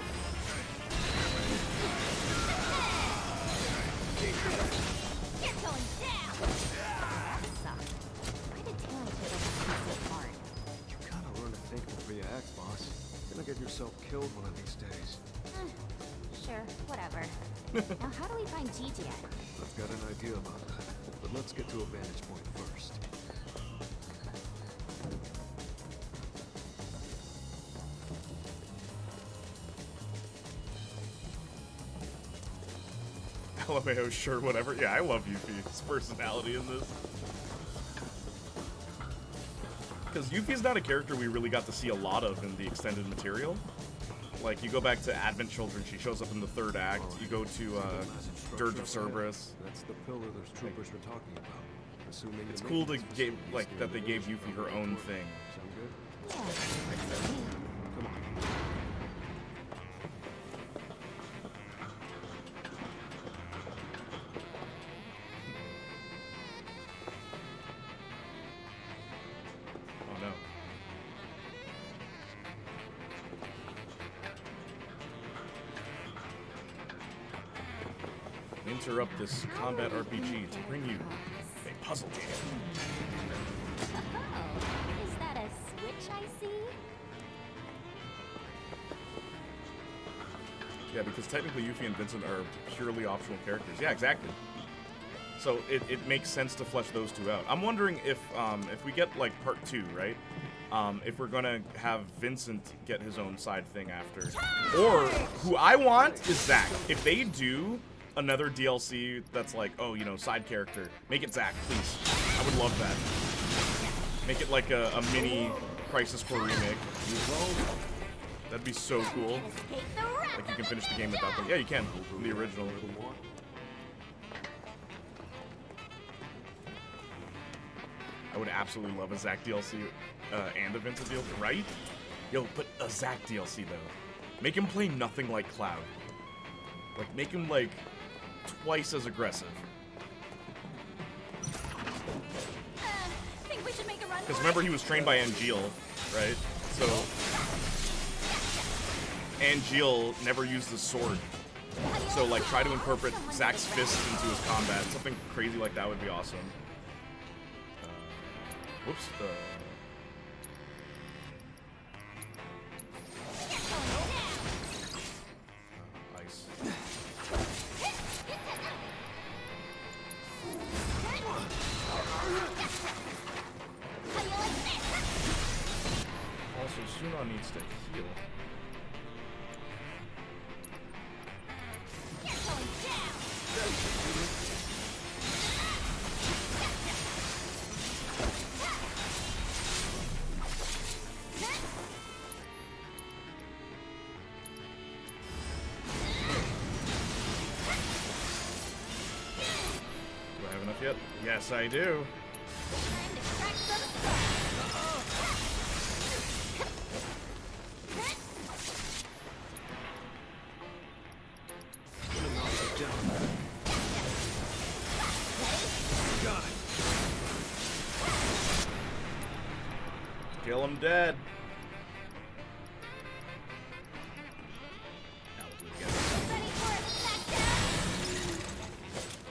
S2: You're going down! That sucked. Why did Taylor take over so hard?
S3: You gotta learn to think before you act, boss. You're gonna get yourself killed one of these days.
S2: Sure, whatever. Now, how do we find Gigi at?
S3: I've got an idea about that, but let's get to a vantage point first.
S1: LMAO, sure, whatever. Yeah, I love Yuffie's personality in this. Because Yuffie's not a character we really got to see a lot of in the extended material. Like, you go back to Advent Children, she shows up in the third act. You go to Dirge of Cerberus.
S3: That's the pillar those troopers were talking about. Assuming
S1: It's cool to give, like, that they gave Yuffie her own thing.
S3: Sound good?
S2: Yeah.
S3: Come on.
S1: Oh no. interrupt this combat RPG to bring you a puzzle game.
S2: Oh, is that a switch I see?
S1: Yeah, because technically Yuffie and Vincent are purely optional characters. Yeah, exactly. So it makes sense to flesh those two out. I'm wondering if we get like part 2, right? If we're gonna have Vincent get his own side thing after, or who I want is Zack. If they do another DLC that's like, oh, you know, side character, make it Zack, please. I would love that. Make it like a mini Crisis Core remake. That'd be so cool. Like you can finish the game without them. Yeah, you can. From the original. I would absolutely love a Zack DLC and a Vincent DLC, right? Yo, but a Zack DLC though. Make him play nothing like Cloud. Like, make him like twice as aggressive. Because remember, he was trained by Angeal, right? So Angeal never used the sword. So like, try to incorporate Zack's fist into his combat. Something crazy like that would be awesome. Whoops. Ice. Also, Suna needs to heal. Do I have enough yet? Yes, I do. Kill him dead.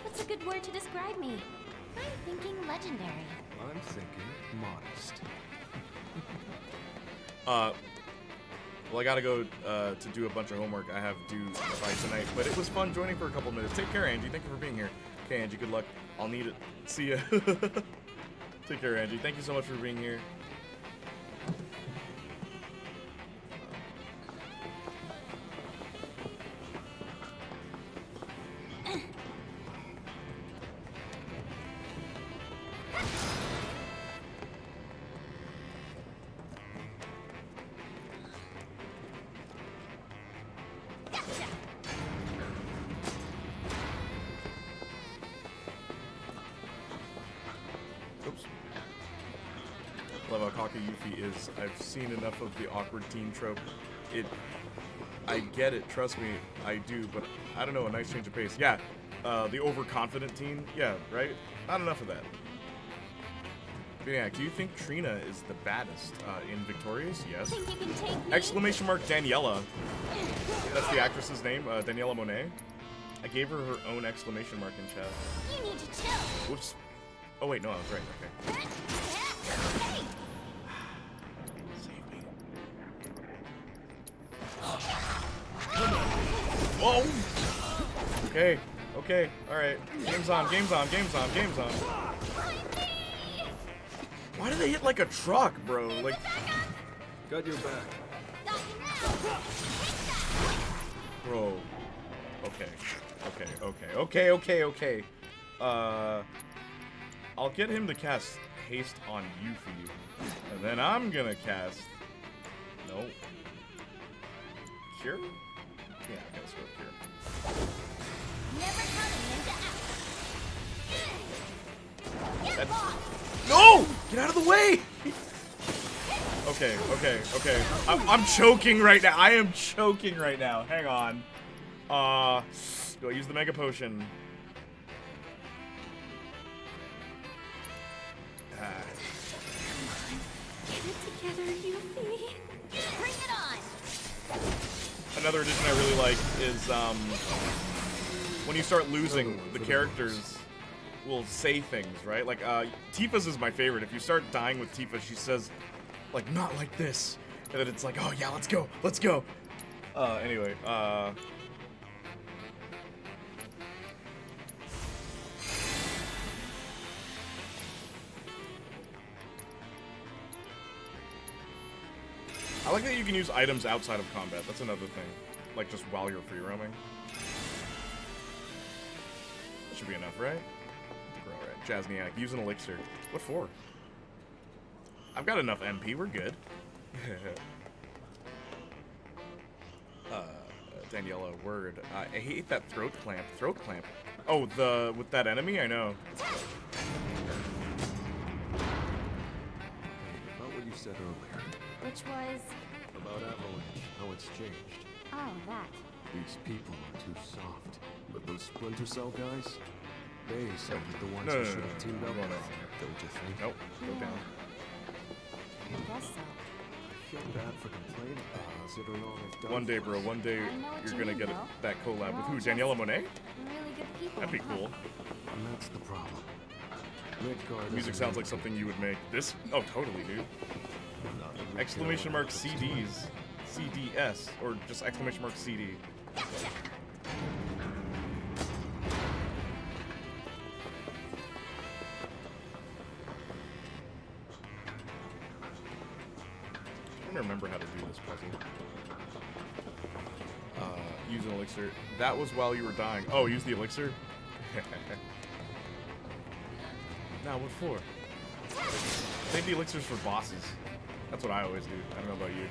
S2: What's a good word to describe me? I'm thinking legendary.
S3: I'm thinking modest.
S1: Well, I gotta go to do a bunch of homework I have due by tonight, but it was fun joining for a couple minutes. Take care, Angie. Thank you for being here. Okay, Angie, good luck. I'll need it. See ya. Take care, Angie. Thank you so much for being here. Oops. Love how cocky Yuffie is. I've seen enough of the awkward teen trope. I get it, trust me, I do, but I don't know, a nice change of pace. Yeah, the overconfident teen, yeah, right? Not enough of that. Playniac, do you think Trina is the baddest in Victorious? Yes.
S2: Think you can take me?
S1: Exclamation mark Daniela. That's the actress's name, Daniela Monet. I gave her her own exclamation mark in chat.
S2: You need to chill.
S1: Whoops. Oh wait, no, I was right, okay. Save me. Whoa! Okay, okay, alright. Game's on, game's on, game's on, game's on. Why do they hit like a truck, bro? Like,
S3: got your back.
S1: Bro. Okay. I'll get him to cast haste on Yuffie, and then I'm gonna cast. No. Cure? Yeah, I gotta go Cure.
S2: Never coming into
S1: That's... No! Get out of the way! Okay. I'm choking right now. I am choking right now. Hang on. Do I use the Mega Potion?
S2: Get it together, Yuffie. Bring it on.
S1: Another addition I really like is when you start losing, the characters will say things, right? Like, Tifa's is my favorite. If you start dying with Tifa, she says, like, not like this. And then it's like, oh yeah, let's go, let's go. Anyway, I like that you can use items outside of combat. That's another thing. Like, just while you're free roaming. That should be enough, right? I think we're alright. Jasniak, use an elixir. What for? I've got enough MP, we're good. Daniela, word. I hate that throat clamp. Throat clamp. Oh, with that enemy? I know.
S3: About what you said earlier.
S2: Which was...
S3: About Avalanche, how it's changed.
S2: Oh, that.
S3: These people are too soft. But those Splinter Cell guys, they sound like the ones
S1: No,
S3: who
S1: no,
S3: should
S1: no,
S3: have
S1: no,
S3: teamed
S1: no,
S3: up
S1: no,
S3: with.
S1: no.
S3: Don't you think?
S1: Nope. Go down.
S2: I guess so.
S3: I feel bad for complaining, considering all they've done.
S1: One day, bro. One day,
S2: I know what
S1: you're
S2: you
S1: gonna
S2: mean,
S1: get
S2: though.
S1: that collab with
S2: We're
S1: who?
S2: all
S1: Daniela
S2: just
S1: Monet?
S2: Really good people.
S1: That'd be
S2: huh?
S1: cool.
S3: And that's the problem. Midgard
S1: Music sounds like something you would make. This? Oh, totally, dude. Exclamation mark CDs. CDS. Or just exclamation mark CD. I don't remember how to do this puzzle. Use an elixir. That was while you were dying. Oh, use the elixir? Now, what for? Save the elixirs for bosses. That's what I always do. I don't know about you.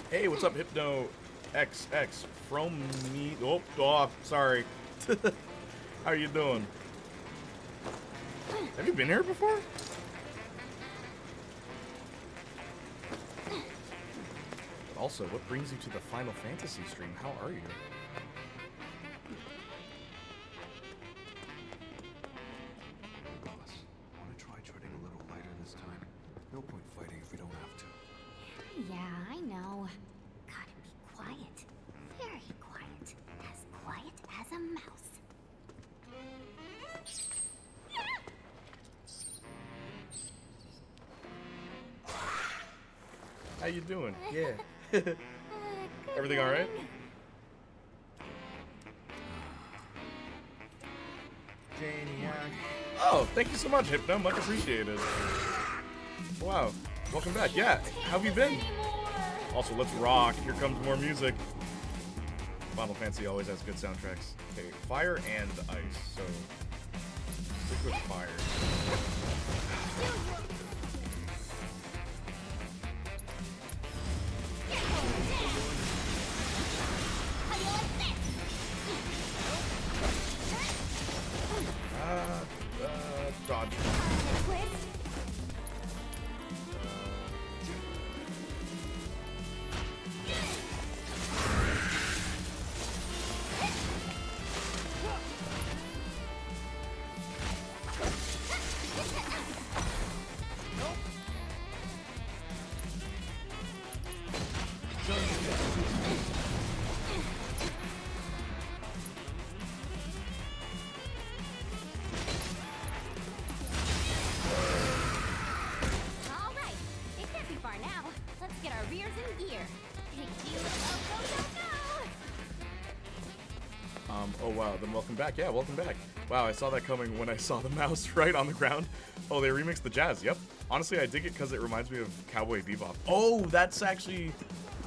S1: Hey, what's up, Hypno XX from me? Oh, sorry. How you doing? Have you been here before? Also, what brings you to the Final Fantasy stream? How are you?
S3: Boss, want to try treading a little lighter this time? No point fighting if we don't have to.
S2: Yeah, I know. Gotta be quiet. Very quiet. As quiet as a mouse.
S1: How you doing? Yeah. Everything all right? Oh, thank you so much, Hypno. Much appreciated. Wow. Welcome back. Yeah. How have you been? Also, let's rock. Here comes more music. Final Fantasy always has good soundtracks. Okay, fire and ice. So, stick with fire. Dodge. Oh wow, then welcome back. Yeah, welcome back. Wow, I saw that coming when I saw the mouse right on the ground. Oh, they remixed the jazz. Yep. Honestly, I dig it because it reminds me of Cowboy Bebop. Oh, that's actually...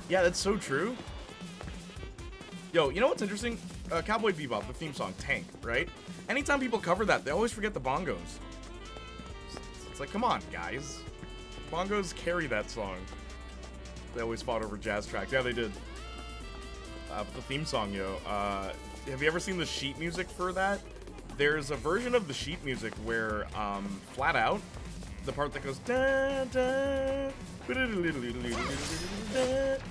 S1: Yeah, that's so true. Yo, you know what's interesting? Cowboy Bebop, the theme song, Tank, right? Anytime people cover that, they always forget the bongos. It's like, come on, guys. Bongos carry that song. They always fought over jazz tracks. Yeah, they did. The theme song, yo. Have you ever seen the sheet music for that? There's a version of the sheet music where Flat Out the part that goes da da,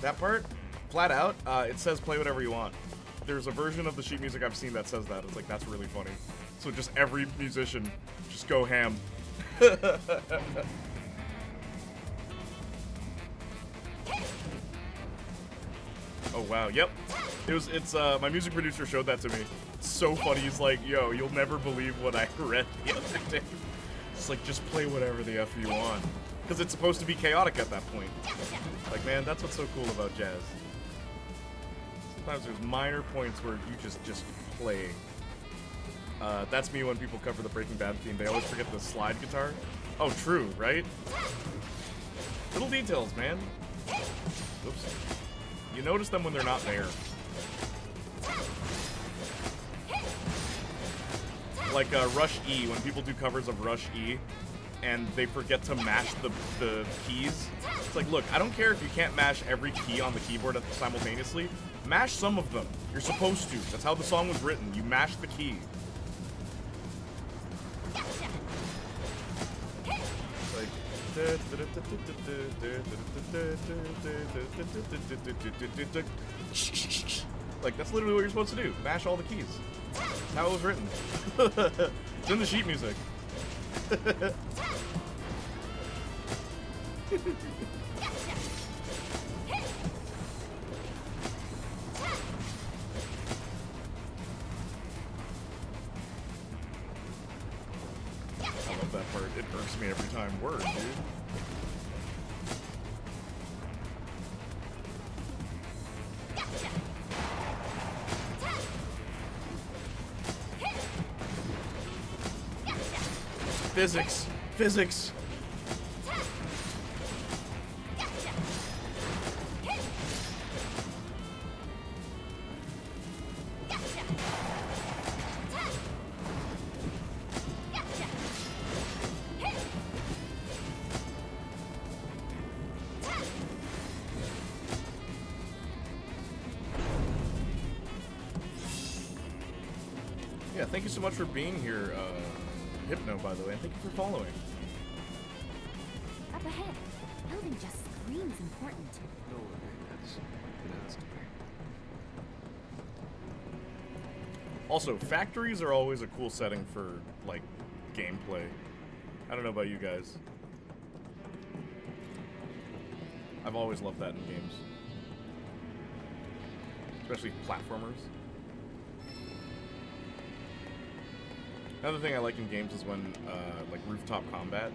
S1: that part, flat out, it says play whatever you want. There's a version of the sheet music I've seen that says that. It's like, that's really funny. So just every musician, just go ham. Oh wow, yep. It's my music producer showed that to me. It's so funny. He's like, yo, you'll never believe what I read the other day. It's like, just play whatever the F you want. Because it's supposed to be chaotic at that point. Like, man, that's what's so cool about jazz. Sometimes there's minor points where you just play. That's me when people cover the Breaking Bad theme. They always forget the slide guitar. Oh, true, right? Little details, man. Oops. You notice them when they're not there. Like Rush E, when people do covers of Rush E, and they forget to mash the keys. It's like, look, I don't care if you can't mash every key on the keyboard simultaneously. Mash some of them. You're supposed to. That's how the song was written. You mash the key. Like, that's literally what you're supposed to do. Mash all the keys. That's how it was written. It's in the sheet music. I love that part. It irks me every time. Word, dude. Physics. Physics. Yeah, thank you so much for being here, Hypno, by the way, and thank you for following.
S2: Up ahead. Building just screams important.
S3: No worry, it has to be.
S1: Also, factories are always a cool setting for, like, gameplay. I don't know about you guys. I've always loved that in games. Especially platformers. Another thing I like in games is when, like, rooftop combat.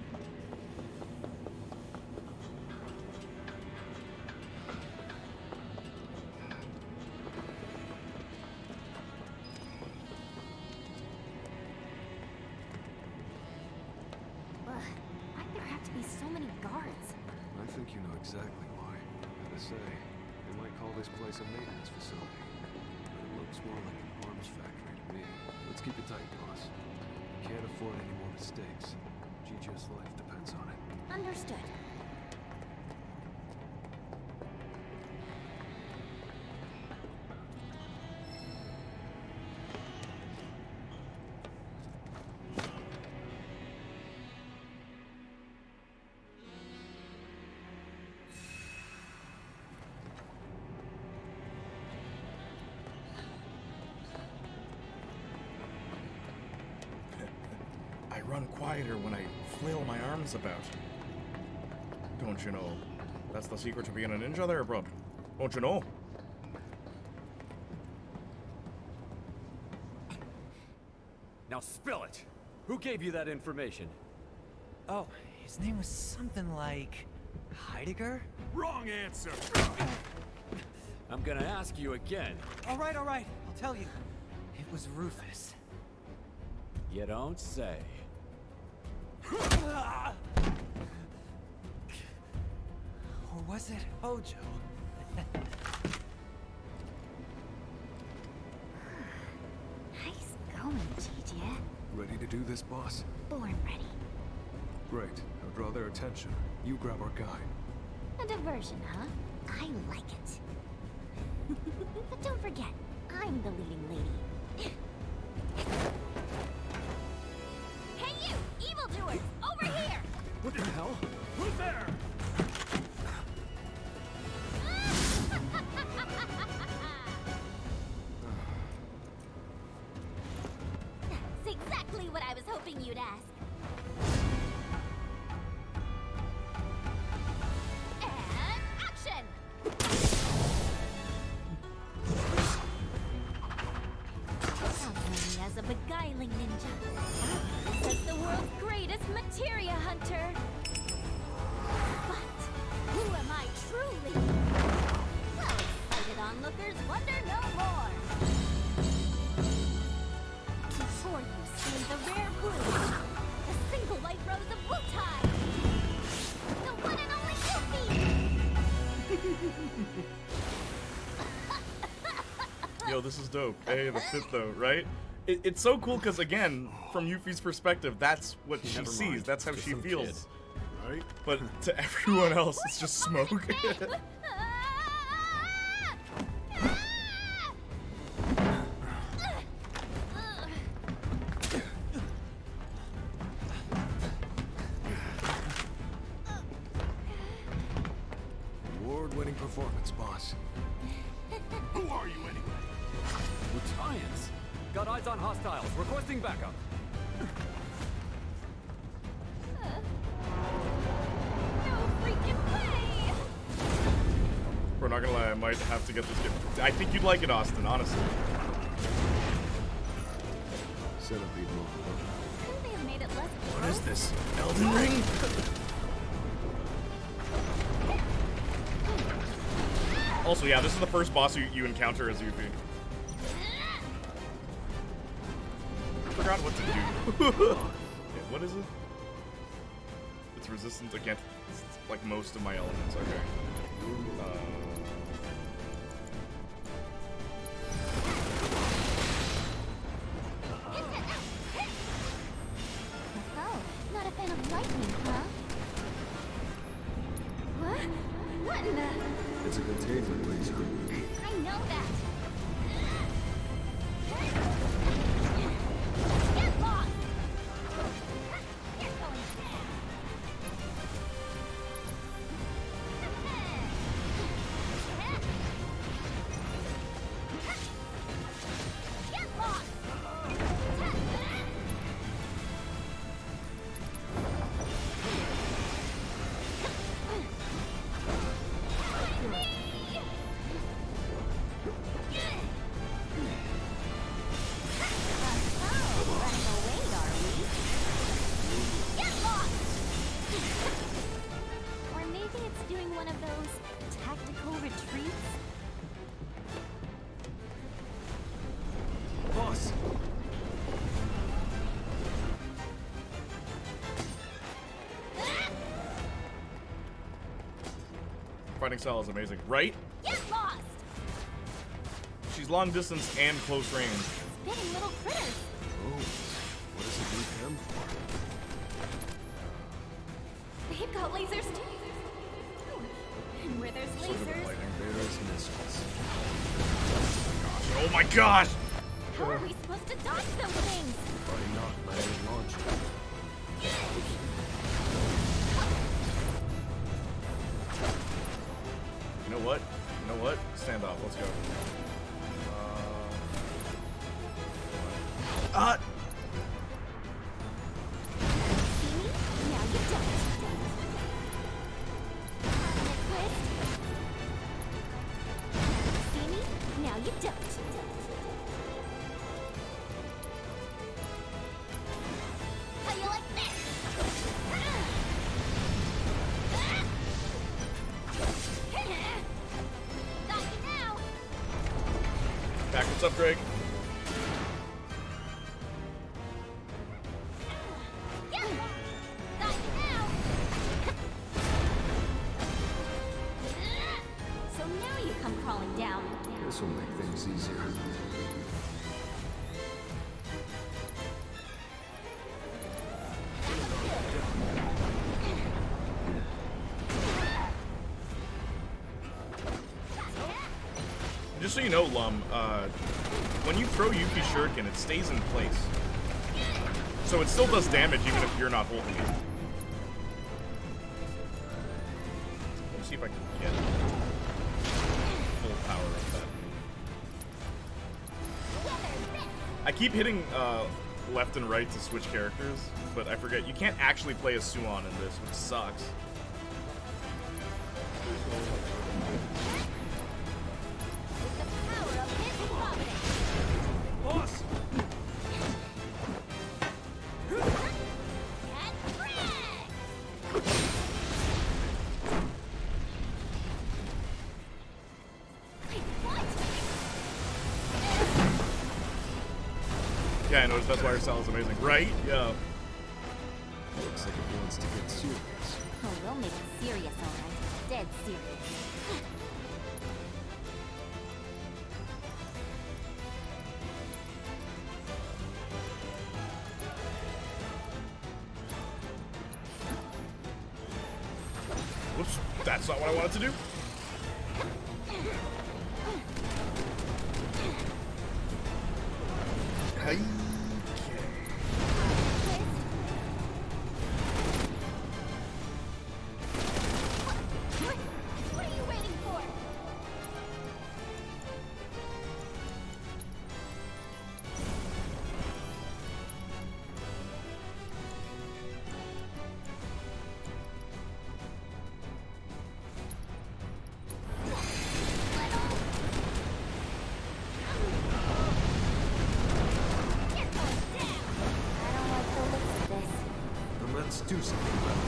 S2: Ugh, why'd there have to be so many guards?
S3: I think you know exactly why. Gotta say, they might call this place a maintenance facility, but it looks more like an arms factory to me. Let's keep it tight, boss. Can't afford any more mistakes. Gigi's life depends on it.
S2: Understood.
S1: Run quieter when I flail my arms about. Don't you know? That's the secret to being a ninja there, bro. Don't you know?
S16: Now spill it! Who gave you that information?
S10: Oh, his name was something like Heidegger?
S16: Wrong answer! I'm gonna ask you again.
S10: All right, I'll tell you. It was Rufus.
S16: You don't say.
S10: Or was it Hojo?
S2: Nice going, Gigi.
S3: Ready to do this, boss?
S2: Born ready.
S3: Great. Now draw their attention. You grab our guy.
S2: A diversion, huh? I like it. But don't forget, I'm the leading lady. Hey you! Evildoers! Over here!
S3: What the hell? Who's there?
S2: That's exactly what I was hoping you'd ask. And action! Some know me as a beguiling ninja. As the world's greatest materia hunter. But who am I truly? Well, excited onlookers wonder no more. Before you see the rare blue, the single white rose of Wutai, the one and only Yuffie!
S1: Yo, this is dope. Hey, the fit though, right? It's so cool because again, from Yuffie's perspective, that's what she
S3: Never
S1: sees.
S3: mind,
S1: That's how
S3: just
S1: she
S3: some
S1: feels.
S3: kid, right?
S1: But to everyone else, it's just smoke.
S3: Award-winning performance, boss.
S12: Who are you anyway?
S16: Lieutenants! Got eyes on hostiles. Requesting backup.
S2: No freaking way!
S1: We're not gonna lie, I might have to get this game. I think you'd like it, Austin, honestly.
S3: Centipede mode.
S2: Couldn't they have made it less
S1: What is this? Elden Ring? Also, yeah, this is the first boss you encounter as Yuffie. I forgot what to do. Yeah, what is it? It's resistant against like most of my elements. Okay.
S2: Oh, not a fan of lightning, huh? What? What in the...
S3: It's a containment laser.
S2: I know that! Get lost! You're going down! Get lost! Or maybe it's doing one of those tactical retreats?
S3: Boss!
S1: Fighting style is amazing, right?
S2: Get lost!
S1: She's long distance and close range.
S2: Spitting little critters!
S3: Oh, what does it need them for?
S2: They've got lasers too! And where there's lasers...
S3: There's missiles.
S1: Oh my gosh!
S2: How are we supposed to dodge those things?
S3: By not letting it launch.
S1: You know what? You know what? Stand off. Let's go.
S2: See me? Now you don't. Twist. See me? Now you don't. How you like this? Got you now.
S1: Back, what's up, Greg?
S2: Got you now. So now you come crawling down.
S3: This will make things easier.
S1: Just so you know, Lum, when you throw Yuffie Shuriken, it stays in place. So it still does damage even if you're not holding it. see if I can get full power of that. I keep hitting left and right to switch characters, but I forget you can't actually play as Suon in this, which sucks.
S14: Boss!
S1: Yeah, I noticed that's why her style is amazing, right? Yeah.
S3: Looks like it wants to get serious.
S2: Oh, we'll make it serious, alright. Dead serious.
S1: Whoops, that's not what I wanted to do. Hey.
S2: What are you waiting for?
S3: Then let's do something about it.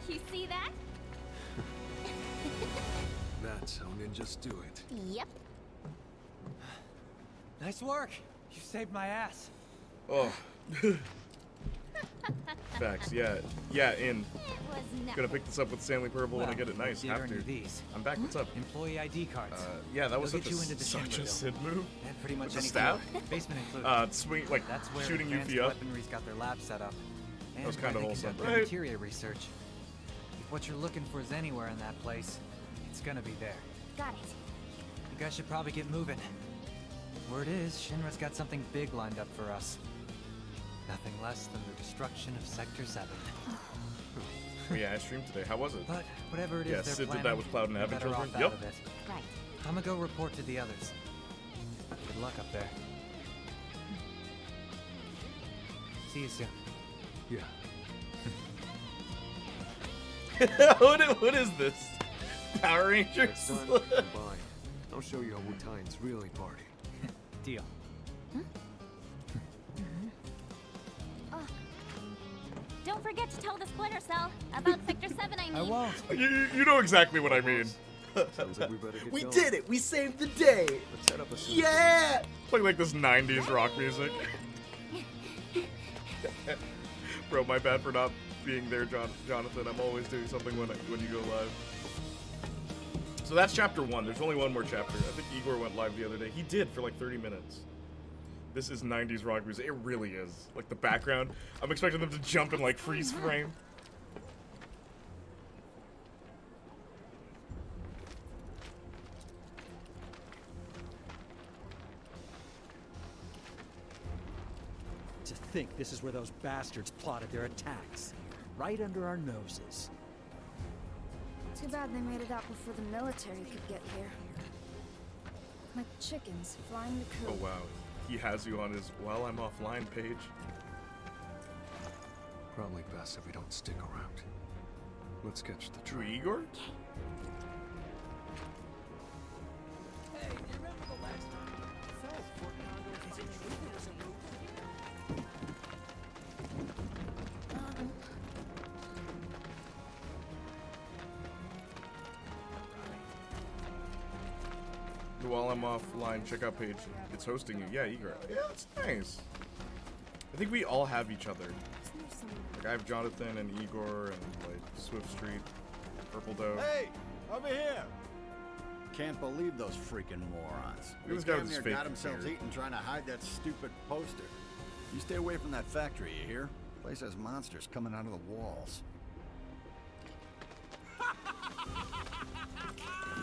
S2: You see that?
S3: That's how ninjas do it.
S2: Yep.
S5: Nice work. You saved my ass.
S1: Oh. Facts, yeah. In. Gonna pick this up with Stanley Purple when I get it nice. Have to.
S5: These.
S1: I'm back, what's up?
S5: Employee ID cards.
S1: Yeah, that was
S5: They'll
S1: such
S5: get
S1: a,
S5: you into the
S1: such a
S5: Shinra
S1: Sid move.
S5: And pretty much
S1: With the
S5: any
S1: staff?
S5: floor, basement included.
S1: Swing, like,
S5: That's where
S1: shooting
S5: advanced
S1: Yuffie up.
S5: weaponry's got their lab set up. And
S1: was
S5: where
S1: kinda
S5: they
S1: wholesome,
S5: conduct their
S1: right?
S5: Materia research. If what you're looking for is anywhere in that place, it's gonna be there.
S2: Got it.
S5: You guys should probably get moving. Word is, Shinra's got something big lined up for us. Nothing less than the destruction of Sector 7.
S1: Oh, yeah, I streamed today. How was it?
S5: But whatever it is
S1: Yeah,
S5: they're
S1: Sid did
S5: planning,
S1: that with Cloud and
S5: we're
S1: Heaven
S5: better
S1: Children.
S5: off
S1: Yep.
S5: out of it.
S2: Right.
S5: I'm gonna go report to the others. Good luck up there. See you soon.
S3: Yeah.
S1: What is this? Power Rangers?
S3: Next time, come by. I'll show you how Wu-Tang's really party.
S5: Deal.
S2: Don't forget to tell the Splinter Cell about Sector 7, I mean.
S5: I won't.
S1: You know exactly what I mean.
S3: Sounds like we better get
S10: We
S3: going.
S10: did it! We saved the day!
S3: Let's set up a
S1: Yeah! Playing like this 90s rock music. Bro, my bad for not being there, Jonathan. I'm always doing something when you go live. So that's chapter 1. There's only one more chapter. I think Igor went live the other day. He did for like 30 minutes. This is 90s rock music. It really is. Like the background. I'm expecting them to jump in like freeze frame.
S17: To think this is where those bastards plotted their attacks. Right under our noses.
S18: Too bad they made it out before the military could get here. Like chickens flying the coop.
S1: Oh wow. He has you on his while I'm offline page.
S3: Probably best if we don't stick around. Let's catch the
S1: True
S3: train.
S1: Igor?
S5: Hey, do you remember the last time we fell Fort Condor is a traitor?
S1: While I'm offline, check out page. It's hosting you. Yeah, Igor. Yeah, that's nice. I think we all have each other. Like I have Jonathan and Igor and like Swift Street, Purple Doe.
S19: Hey, over here! can't believe those freaking morons.
S1: Look at this
S19: They
S1: guy
S19: damn
S1: with his
S19: near
S1: fake
S19: got themselves
S1: beard.
S19: eaten trying to hide that stupid poster. You stay away from that factory, you hear? Place has monsters coming out of the walls.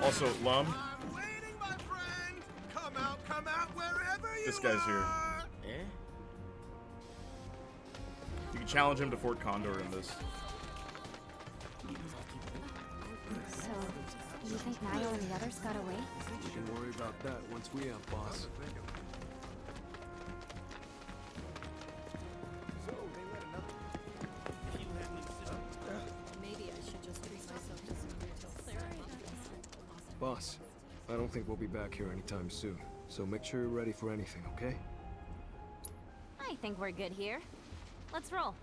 S1: Also, Lum,
S4: I'm waiting, my friend. Come out wherever you
S1: this guy's here.
S8: Eh?
S1: You can challenge him to Fort Condor in this.
S2: So, you think Niall and the others got away?
S3: We can worry about that once we have boss.
S13: Maybe I should just treat myself to some retail therapy.
S3: Boss, I don't think we'll be back here anytime soon. So make sure you're ready for anything, okay?
S2: I think we're good here. Let's roll.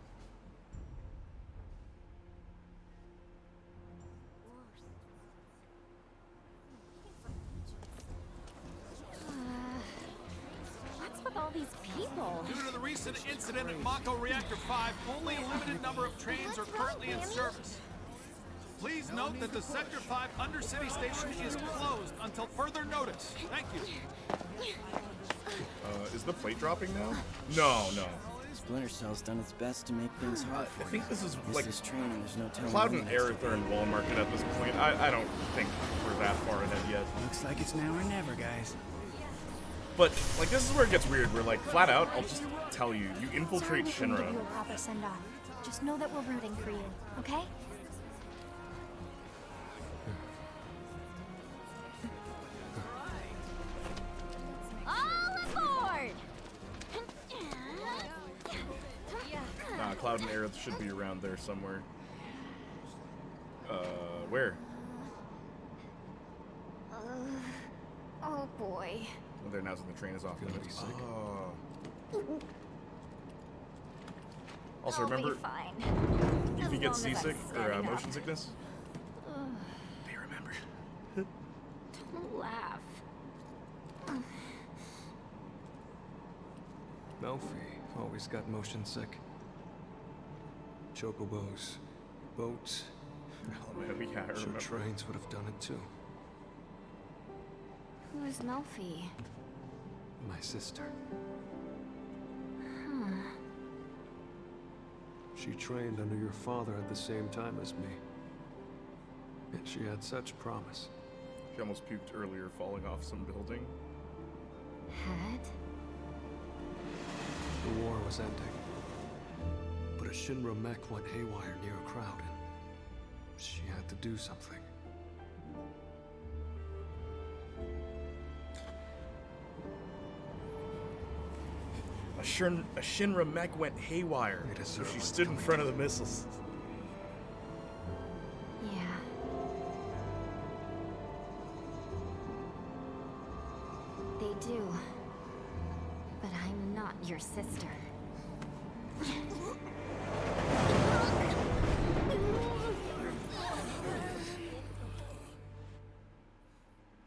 S2: What's with all these people?
S14: Due to the recent incident at Mako Reactor 5, only a limited number of trains are currently in service. Please note that the Sector 5 Undercity station is closed until further notice. Thank you.
S1: Is the plate dropping now? No.
S8: Splinter Cell's done its best to make things hard for
S1: I think this is like
S8: this training. There's no telling
S1: Cloud
S8: when
S1: and
S8: the next
S1: Aerith are in wall market at this point. I don't think we're that far ahead yet.
S8: Looks like it's now or never, guys.
S1: But like this is where it gets weird. We're like flat out. I'll just tell you. You infiltrate
S9: Give you
S1: Shinra.
S9: a proper send-off. Just know that we're rooting for you, okay?
S2: All aboard!
S1: Cloud and Aerith should be around there somewhere. Where?
S9: Oh boy.
S1: Oh, there now the train is off.
S3: Gonna be sick.
S1: Oh. Also,
S2: I'll
S1: remember
S2: be fine.
S1: if
S2: As
S1: you get
S2: long as I'm
S1: seasick or
S2: standing up.
S1: motion sickness, they remember.
S2: Don't laugh.
S3: Melfi always got motion sick. Chocobos, boats.
S1: Oh man, yeah, I
S3: Sure,
S1: remember.
S3: trains would have done it too.
S2: Who is Melfi?
S3: My sister.
S2: Huh.
S3: She trained under your father at the same time as me. And she had such promise.
S1: She almost puked earlier falling off some building.
S2: Had?
S3: The war was ending. But a Shinra mech went haywire near a crowd, and she had to do something.
S1: A Shinra mech went haywire, so she stood in front of the missiles.
S2: Yeah. They do. But I'm not your sister.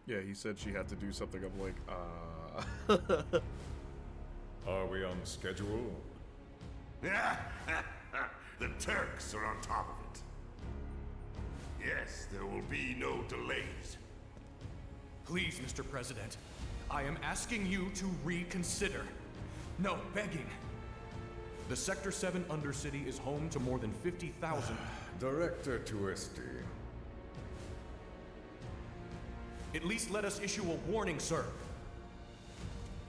S1: Yeah, he said she had to do something. I'm like,
S20: Are we on schedule?
S12: The Turks are on top of it. Yes, there will be no delays.
S21: Please, Mr. President, I am asking you to reconsider. No, begging. The Sector 7 Undercity is home to more than 50,000...
S20: Director Twisty.
S21: At least let us issue a warning, sir.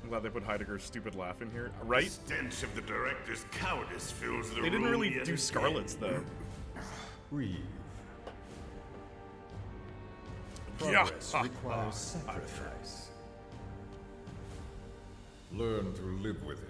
S1: I'm glad they put Heidegger's stupid laugh in here, right?
S12: The stench of the director's cowardice fills the room.
S1: They didn't really
S12: yet
S1: do
S12: again.
S1: Scarlet's though.
S20: Reeve.
S1: Yeah.
S20: Progress requires sacrifice. Learn to live with it.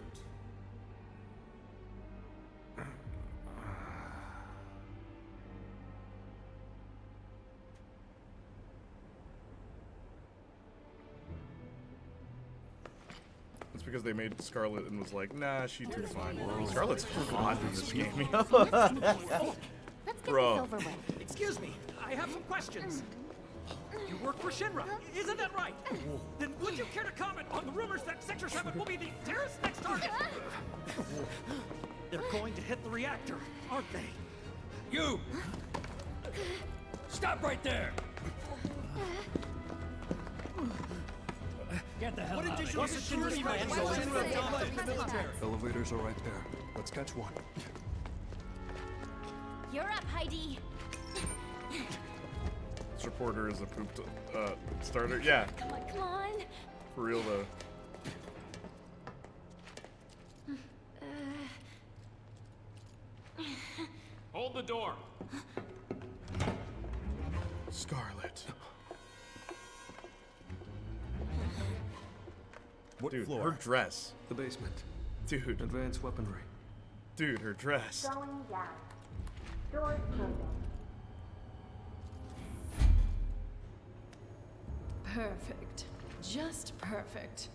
S1: It's because they made Scarlet and was like, nah, she'd do fine. Scarlet's hot in this game.
S2: Let's get
S1: Bro.
S2: this over with.
S17: Excuse me, I have some questions. You work for Shinra, isn't that right? Then would you care to comment on the rumors that Sector 7 will be the terrorist's next target? They're going to hit the reactor, aren't they?
S7: You! Stop right there! Get the hell
S17: What
S7: out of here.
S17: additional security measures
S7: Why
S17: is
S7: would
S17: Shinra
S7: you
S17: done
S7: say
S17: for the military?
S3: Elevators are right there. Let's catch one.
S2: You're up, Heidi.
S1: This reporter is a pooped starter. Yeah,
S2: Come on, come on.
S1: for real though.
S14: Hold the door.
S1: Scarlet.
S3: What
S1: Dude,
S3: floor?
S1: her dress.
S3: The basement.
S1: Dude.
S3: Advanced weaponry.
S1: Dude, her dress.
S2: Going down. Doors closing.
S13: Perfect. Just perfect.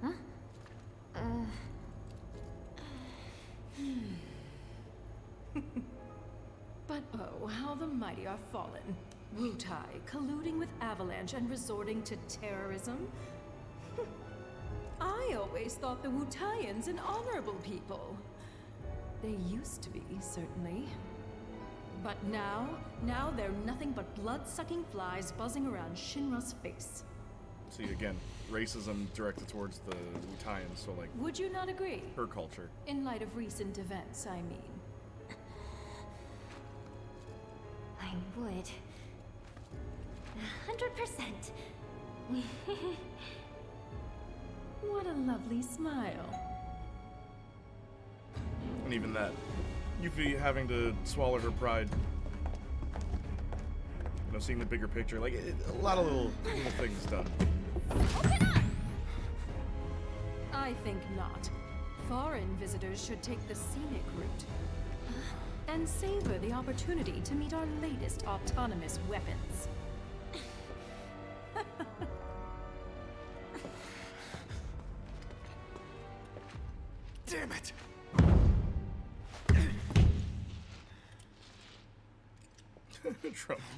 S2: Huh?
S13: But oh, how the mighty are fallen. Wutai colluding with Avalanche and resorting to terrorism? I always thought the Wutaians an honorable people. They used to be, certainly. But now they're nothing but blood-sucking flies buzzing around Shinra's face.
S1: See, again, racism directed towards the Wutaians, so like...
S13: Would you not agree?
S1: Her culture.
S13: In light of recent events, I mean.
S2: I would. 100%.
S13: What a lovely smile.
S1: And even that. Yuffie having to swallow her pride. You know, seeing the bigger picture. Like, a lot of little things done.
S13: I think not. Foreign visitors should take the scenic route. And savor the opportunity to meet our latest autonomous weapons.
S3: Damn it!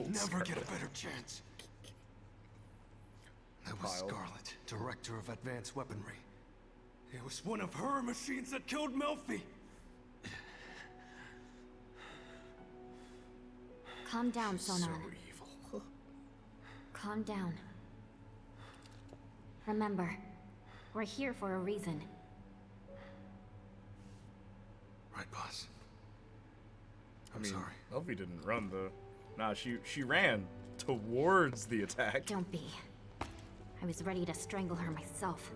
S3: Never get a better chance. That was Scarlet, director of advanced weaponry. It was one of her machines that killed Melfi.
S2: Calm down, Sonon.
S1: So evil.
S2: Calm down. Remember, we're here for a reason.
S3: Right, boss.
S1: I mean,
S3: sorry.
S1: Melfi didn't run, though. Nah, she ran towards the attack.
S2: Don't be. I was ready to strangle her myself.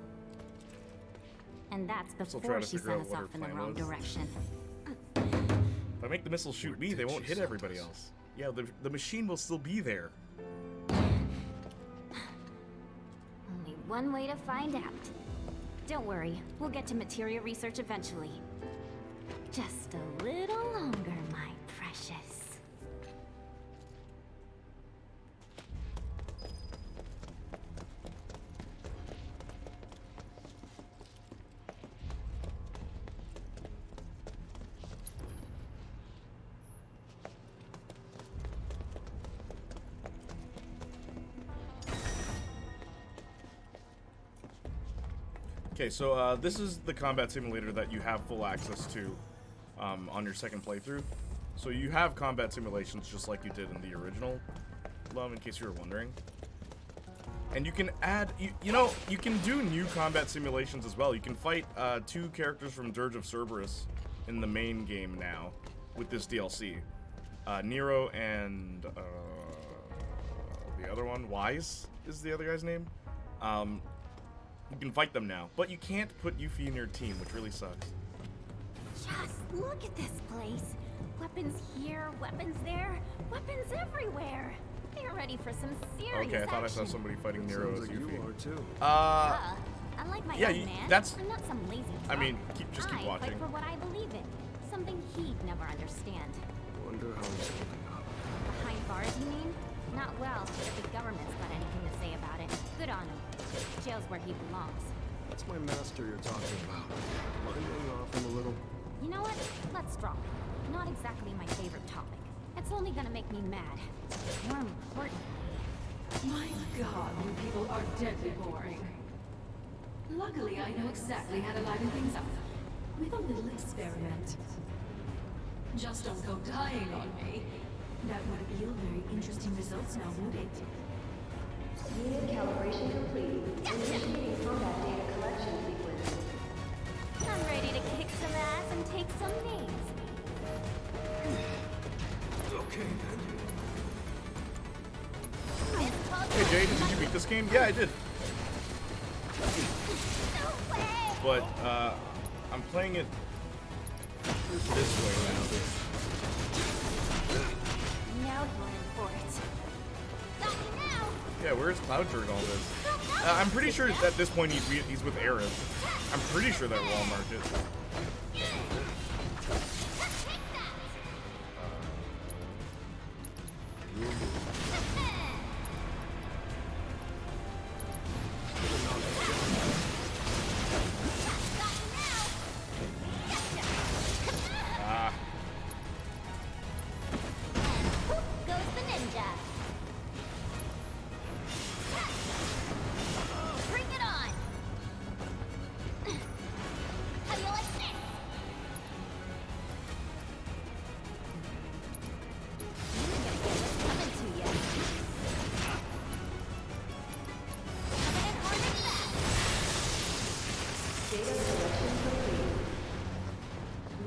S2: And that's
S1: Still
S2: before
S1: trying to
S2: she
S1: figure
S2: sent
S1: out
S2: us
S1: what her
S2: off in the
S1: plan
S2: wrong
S1: was.
S2: direction.
S1: If I make the missile shoot me, they won't hit everybody else. Yeah, the machine will still be there.
S2: Only one way to find out. Don't worry, we'll get to materia research eventually. Just a little longer, my precious.
S1: Okay, so this is the combat simulator that you have full access to on your second playthrough. So you have combat simulations just like you did in the original, in case you were wondering. And you can add, you know, you can do new combat simulations as well. You can fight 2 characters from Dirge of Cerberus in the main game now with this DLC. Nero and the other one, Wise is the other guy's name. You can fight them now, but you can't put Yuffie in your team, which really sucks.
S2: Just look at this place. Weapons here, weapons there, weapons everywhere. They're ready for some serious
S1: Okay, I thought I saw
S2: action.
S1: somebody fighting Nero as
S3: Sounds like
S1: Yuffie.
S3: you are too.
S2: Unlike my
S1: yeah,
S2: own man,
S1: that's.
S2: I'm not some lazy
S1: I mean,
S2: drunk.
S1: just keep
S2: I
S1: watching.
S2: fight for what I believe in. Something he'd never understand.
S3: Wonder how he's holding up.
S2: Behind bars, you mean? Not well, if the government's got anything to say about it. Good on him. Jail's where he belongs.
S3: That's my master you're talking about. Mind laying off him a little?
S2: You know what? Let's drop it. Not exactly my favorite topic. It's only gonna make me mad. More importantly...
S13: My God, you people are deadly boring. Luckily, I know exactly how to liven things up. With a little experiment. Just don't go dying on me. That would yield very interesting results now, would it?
S6: Unit calibration complete. Initiating combat data collection sequence.
S2: I'm ready to kick some ass and take some names.
S3: Okay,
S1: Hey Jay, did you beat this game? Yeah, I did. But I'm playing it this way now.
S2: Now you're in for it. Got you now.
S1: Yeah, where's Cloud during all this? I'm pretty sure at this point he's with Aerith. I'm pretty sure that wall market.
S2: Goes the ninja. Bring it on. How do you like this? You're gonna get what's coming to you. Coming in hard and fast.
S6: Data collection complete.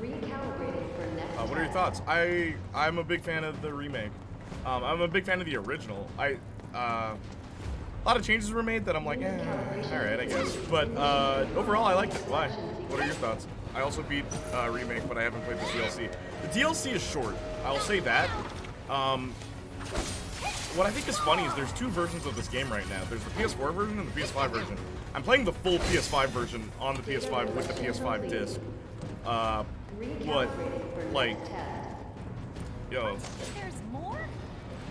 S6: Recalibrating for next
S1: What are your thoughts? I'm a big fan of the remake. I'm a big fan of the original. A lot of changes were made that I'm like, all right, I guess. But overall, I liked it. Why? What are your thoughts? I also beat remake, but I haven't played the DLC. The DLC is short. I'll say that. What I think is funny is there's two versions of this game right now. There's the PS4 version and the PS5 version. I'm playing the full PS5 version on the PS5 with the PS5 disc. What, like, yo,
S2: There's more?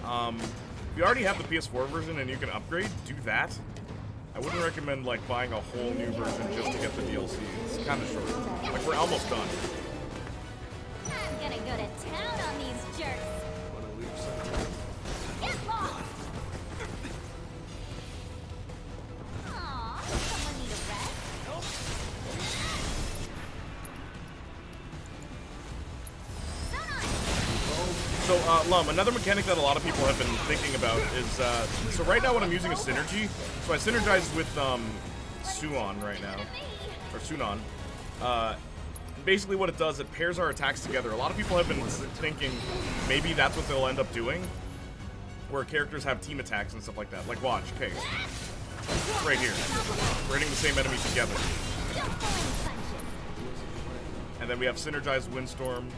S1: if you already have the PS4 version and you can upgrade, do that. I wouldn't recommend, like, buying a whole new version just to get the DLC. It's kind of short. Like, we're almost done.
S2: I'm gonna go to town on these jerks. Get lost! Aw, someone need a rest?
S1: So, Lum, another mechanic that a lot of people have been thinking about is, so right now when I'm using a synergy, so I synergize with, Suon right now, or Sunon. Basically what it does, it pairs our attacks together. A lot of people have been thinking maybe that's what they'll end up doing, where characters have team attacks and stuff like that. Like, watch, okay, right here. We're hitting the same enemy together. And then we have synergized Windstorm.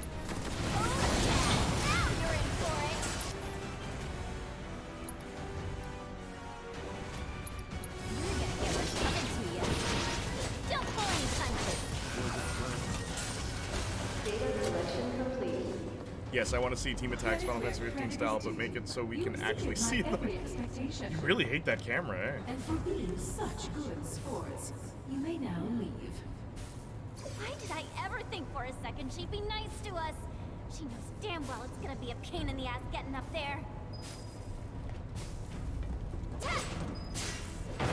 S1: Yes, I want to see team attacks Final Fantasy 15 style, but make it so we can actually see them. You really hate that camera, eh?
S13: And for being such good sports, you may now leave.
S2: Why did I ever think for a second she'd be nice to us? She knows damn well it's gonna be a pain in the ass getting up there. There we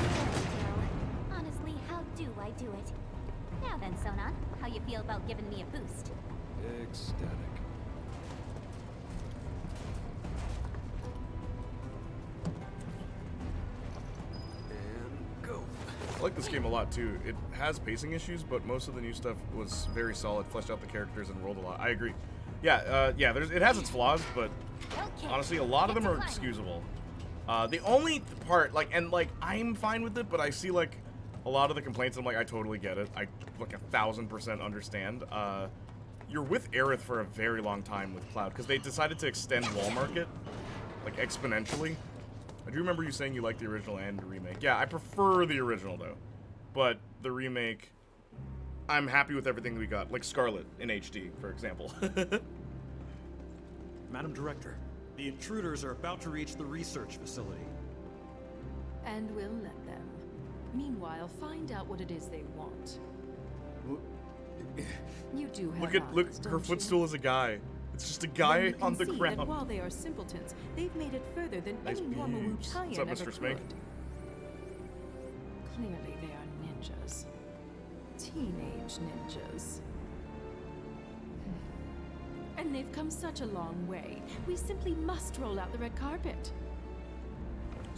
S2: go. Honestly, how do I do it? Now then, Sonon, how you feel about giving me a boost?
S3: Ecstatic.
S1: I like this game a lot too. It has pacing issues, but most of the new stuff was very solid, fleshed out the characters and rolled a lot. I agree. Yeah, it has its flaws, but honestly, a lot of them are excusable. The only part, I'm fine with it, but I see, like, a lot of the complaints, I'm like, I totally get it. I, like, 1000% understand. You're with Aerith for a very long time with Cloud, because they decided to extend Wall Market, like, exponentially. I do remember you saying you liked the original and the remake. Yeah, I prefer the original, though. But the remake, I'm happy with everything we got. Like Scarlet in HD, for example.
S17: Madam Director, the intruders are about to reach the research facility.
S13: And we'll let them. Meanwhile, find out what it is they want. You do have
S1: Look,
S13: eyes,
S1: her
S13: don't you?
S1: footstool is a guy. It's just a guy
S13: You
S1: on the
S13: can see
S1: ground.
S13: that while they are simpletons, they've made it further than
S1: Nice
S13: any normal
S1: beams.
S13: Wu-Taiyan
S1: What's up,
S13: ever
S1: Mr. Smink?
S13: could. Clearly, they are ninjas. Teenage ninjas. And they've come such a long way. We simply must roll out the red carpet.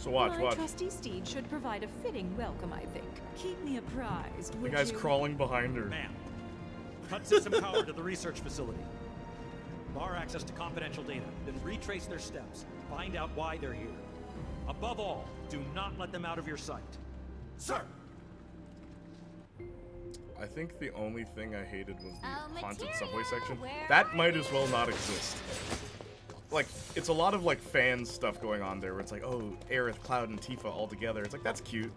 S1: So watch.
S13: My trusty steed should provide a fitting welcome, I think. Keep me apprised,
S1: The
S13: would
S1: guy's
S13: you?
S1: crawling behind her.
S17: Ma'am, cut system power to the research facility. Bar access to confidential data, then retrace their steps. Find out why they're here. Above all, do not let them out of your sight. Sir!
S1: I think the only thing I hated was the haunted
S2: Materia,
S1: subway section.
S2: where
S1: That might as well not exist. Like, it's a lot of, like, fan stuff going on there where it's like, oh, Aerith, Cloud, and Tifa all together. It's like, that's cute.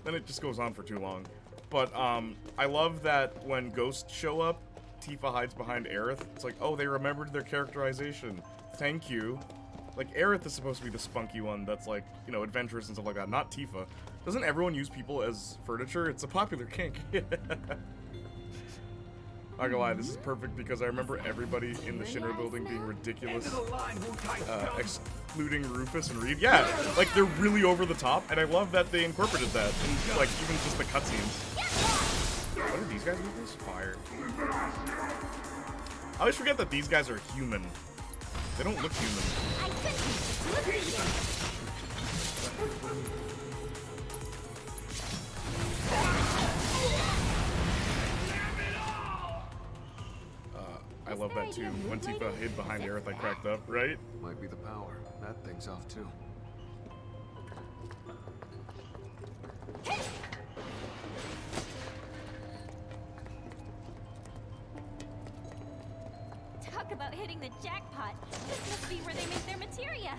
S1: Then it just goes on for too long. But, I love that when ghosts show up, Tifa hides behind Aerith. It's like, oh, they remembered their characterization. Thank you. Like, Aerith is supposed to be the spunky one that's, like, you know, adventurous and stuff like that, not Tifa. Doesn't everyone use people as furniture? It's a popular kink. Not gonna lie, this is perfect because I remember everybody in the Shinra building being ridiculous, excluding Rufus and Reed. Yeah, like they're really over the top, and I love that they incorporated that in, like, even just the cutscenes. What are these guys with this? Fire. I always forget that these guys are human. They don't look human. I love that too. When Tifa hid behind Aerith, I cracked up, right?
S3: Might be the power. That thing's off too.
S2: Talk about hitting the jackpot. This must be where they make their materia.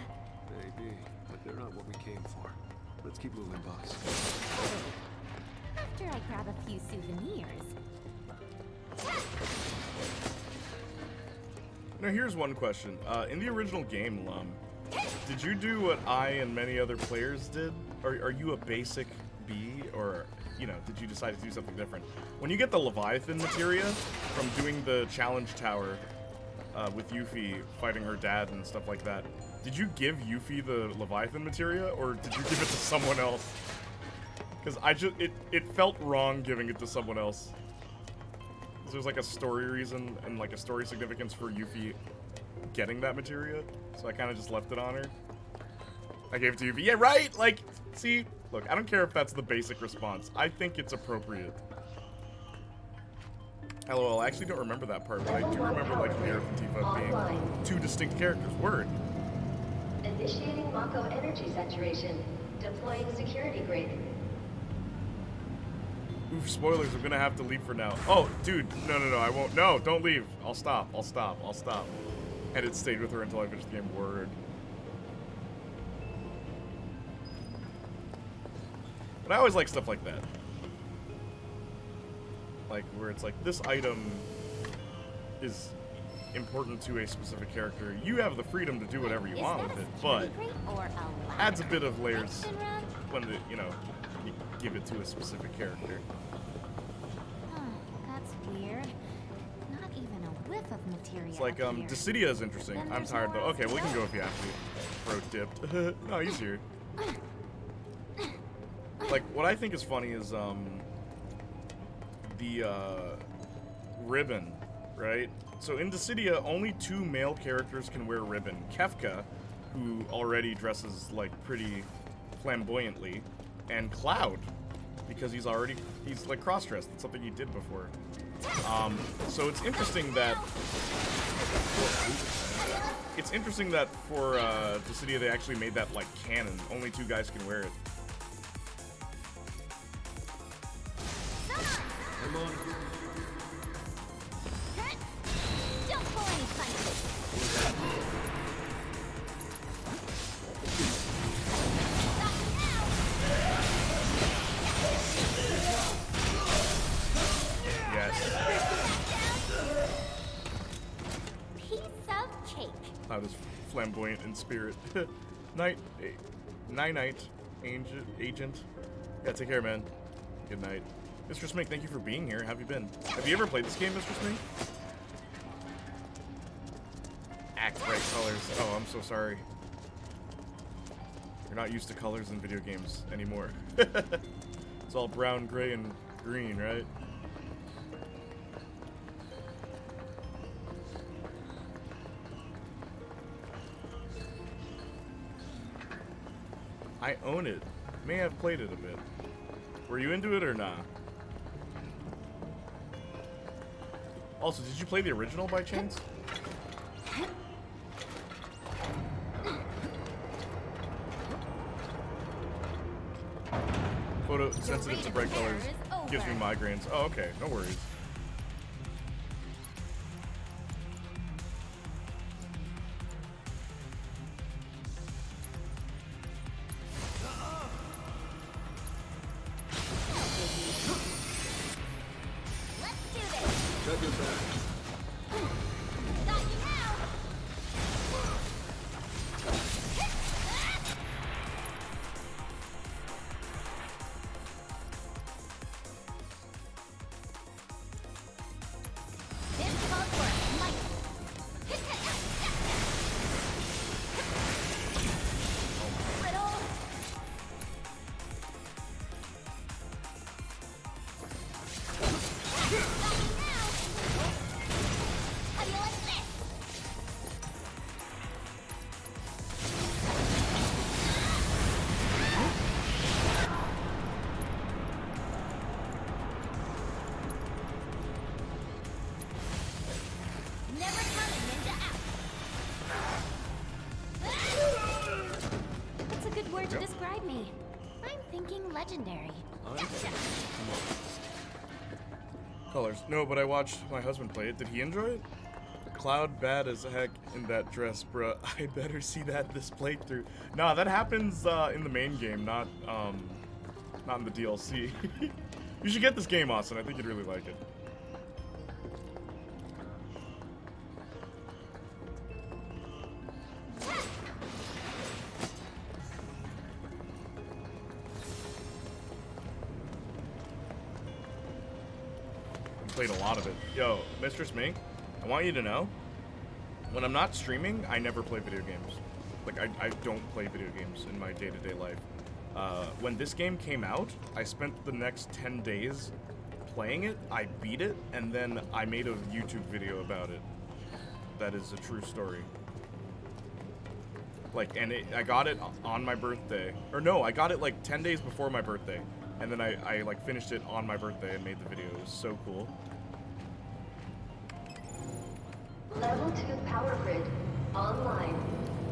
S3: Maybe, but they're not what we came for. Let's keep moving, boss.
S2: After I grab a few souvenirs.
S1: Now here's one question. In the original game, Lum, did you do what I and many other players did? Or are you a basic B? Or, you know, did you decide to do something different? When you get the Leviathan materia from doing the challenge tower with Yuffie fighting her dad and stuff like that, did you give Yuffie the Leviathan materia or did you give it to someone else? Because it felt wrong giving it to someone else. There's like a story reason and like a story significance for Yuffie getting that materia, so I kind of just left it on her. I gave it to Yuffie. Yeah, right? Like, see? Look, I don't care if that's the basic response. I think it's appropriate. LOL, I actually don't remember that part, but I do remember like Aerith and Tifa being two distinct characters. Word.
S6: Initiating Mako energy saturation. Deploying security grid.
S1: Oof, spoilers, I'm gonna have to leave for now. Oh, dude, no, I won't. No, don't leave. I'll stop. And it stayed with her until I finished the game. Word. But I always like stuff like that. Like, where it's like, this item is important to a specific character. You have the freedom to do whatever you want with it, but adds a bit of layers when the, you know, you give it to a specific character.
S2: That's weird. Not even a whiff of materia.
S1: It's like, Dissidia is interesting. I'm tired though. Okay, well, we can go if you have to. Bro dipped. No, he's here. Like, what I think is funny is, the, ribbon, right? So in Dissidia, only 2 male characters can wear ribbon. Kefka, who already dresses, like, pretty flamboyantly, and Cloud, because he's like cross-dressed. That's something he did before. So it's interesting that for Dissidia they actually made that like canon. Only 2 guys can wear it.
S2: Don't pull any punches. Piece of cake.
S1: Cloud is flamboyant in spirit. Night, agent. Yeah, take care, man. Good night. Mr. Smink, thank you for being here. How have you been? Have you ever played this game, Mr. Smink? Act bright colors. Oh, I'm so sorry. You're not used to colors in video games anymore. It's all brown, gray, and green, right? I own it. May have played it a bit. Were you into it or nah? Also, did you play the original by chance? Photosensitive to bright colors. Gives me migraines. Oh, okay. No worries.
S2: To describe me. I'm thinking legendary.
S1: Colors. No, but I watched my husband play it. Did he enjoy it? Cloud bad as heck in that dress, bruh. I better see that this playthrough. Nah, that happens in the main game, not in the DLC. You should get this game, Austin. I think you'd really like it. Played a lot of it. Yo, Mistress Mink, I want you to know, when I'm not streaming, I never play video games. Like, I don't play video games in my day-to-day life. When this game came out, I spent the next 10 days playing it, I beat it, and then I made a YouTube video about it. That is a true story. Like, and I got it on my birthday. Or no, I got it like 10 days before my birthday. And then I like finished it on my birthday and made the video. It was so cool.
S6: Level 2 power grid online.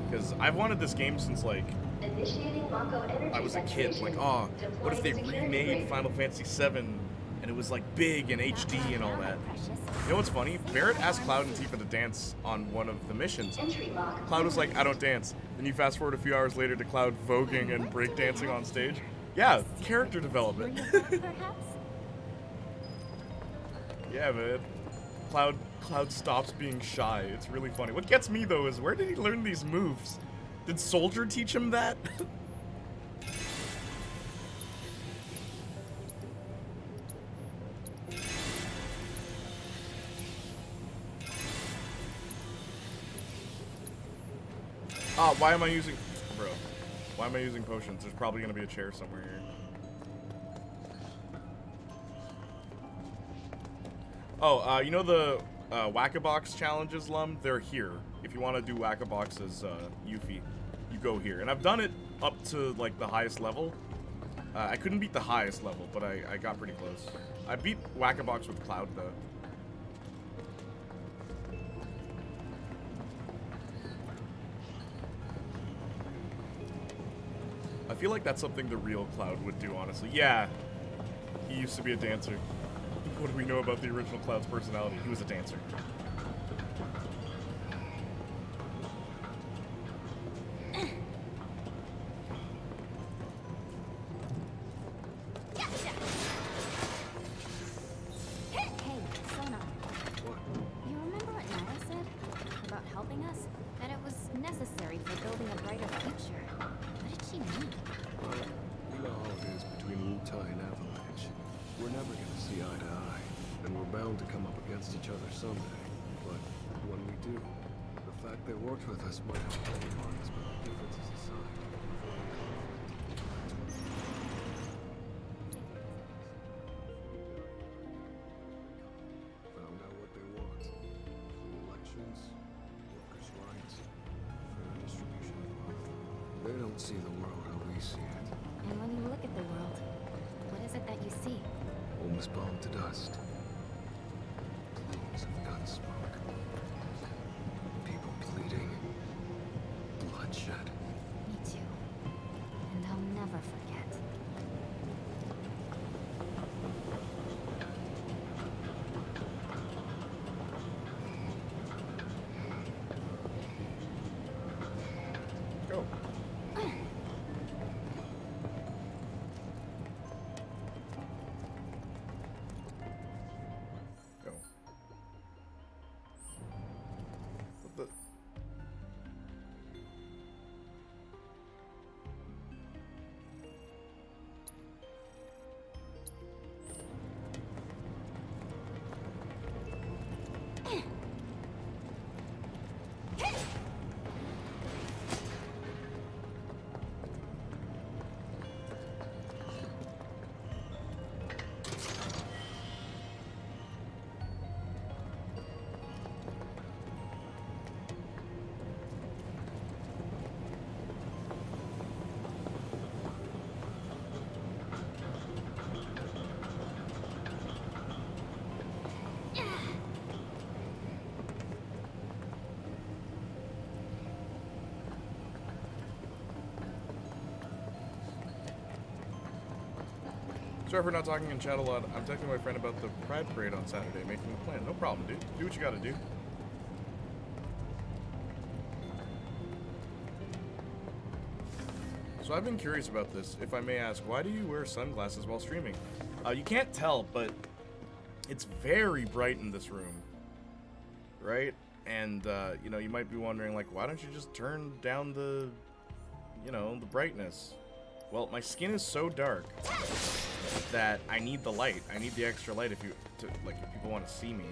S1: Because I've wanted this game since like
S6: Initiating Mako energy
S1: I was a kid. Like, oh, what if they remade Final Fantasy VII and it was like big and HD and all that? You know what's funny? Barrett asked Cloud and Tifa to dance on one of the missions. Cloud was like, I don't dance. Then you fast forward a few hours later to Cloud voguing and breakdancing on stage. Yeah, character development. Yeah, man. Cloud stops being shy. It's really funny. What gets me though is where did he learn these moves? Did Soldier teach him that? Why am I using... Bro. Why am I using potions? There's probably going to be a chair somewhere here. Oh, you know the Whack-a-Box challenges, Lum? They're here. If you want to do Whack-a-Box as Yuffie, you go here. And I've done it up to, like, the highest level. I couldn't beat the highest level, but I got pretty close. I beat Whack-a-Box with Cloud, though. I feel like that's something the real Cloud would do, honestly. Yeah, he used to be a dancer. What do we know about the original Cloud's personality? He was a dancer.
S2: Hey, Sona. What? You remember what Naya said about helping us? That it was necessary for building a brighter future. What did she mean?
S3: Well, you know how it is between Wutai and Avalanche. We're never gonna see eye to eye, and we're bound to come up against each other someday. But when we do, the fact they worked with us might have played on us, but differences aside. Found out what they want. Free elections, workers' rights, fair distribution of wealth. They don't see the world how we we see it.
S2: And when you look at the world, what is it that you see?
S3: Homes bombed to dust. Plumes of gun smoke. People bleeding. Bloodshed.
S2: Me too. And I'll never forget.
S1: Go. Go. What the? Sorry for not talking in chat a lot. I'm texting my friend about the Pride Parade on Saturday, making a plan. No problem, dude. Do what you gotta do. So I've been curious about this. If I may ask, why do you wear sunglasses while streaming? You can't tell, but it's very bright in this room, right? And, you know, you might be wondering, like, why don't you just turn down the, you know, the brightness? Well, my skin is so dark that I need the light. I need the extra light if people want to see me.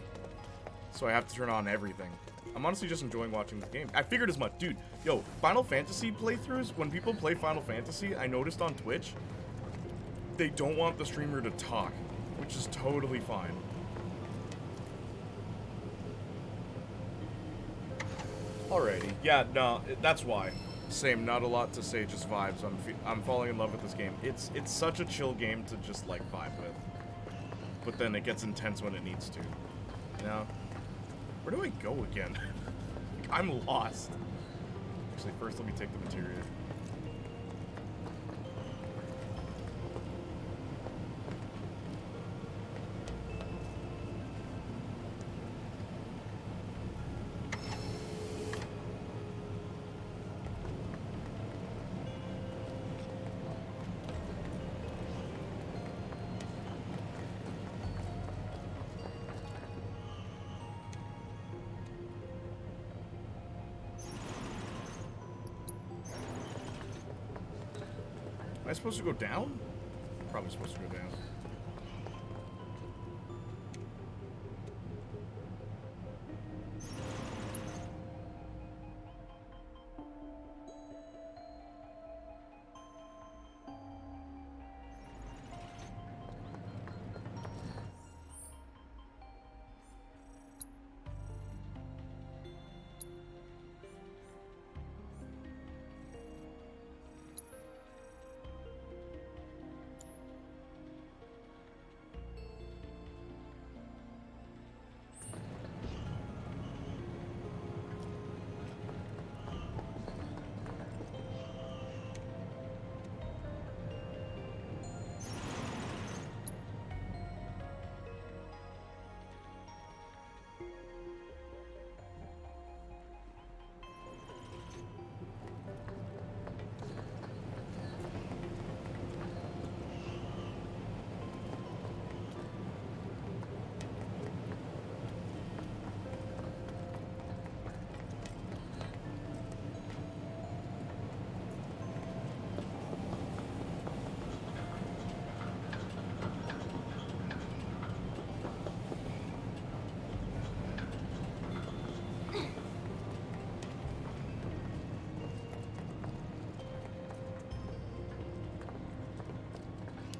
S1: So I have to turn on everything. I'm honestly just enjoying watching this game. I figured as much. Dude, yo, Final Fantasy playthroughs, when people play Final Fantasy, I noticed on Twitch, they don't want the streamer to talk, which is totally fine. Alrighty. Yeah, no, that's why. Same, not a lot to say, just vibes. I'm falling in love with this game. It's such a chill game to just like vibe with. But then it gets intense when it needs to. You know? Where do I go again? Like, I'm lost. Actually, first let me take the materia. Am I supposed to go down? Probably supposed to go down.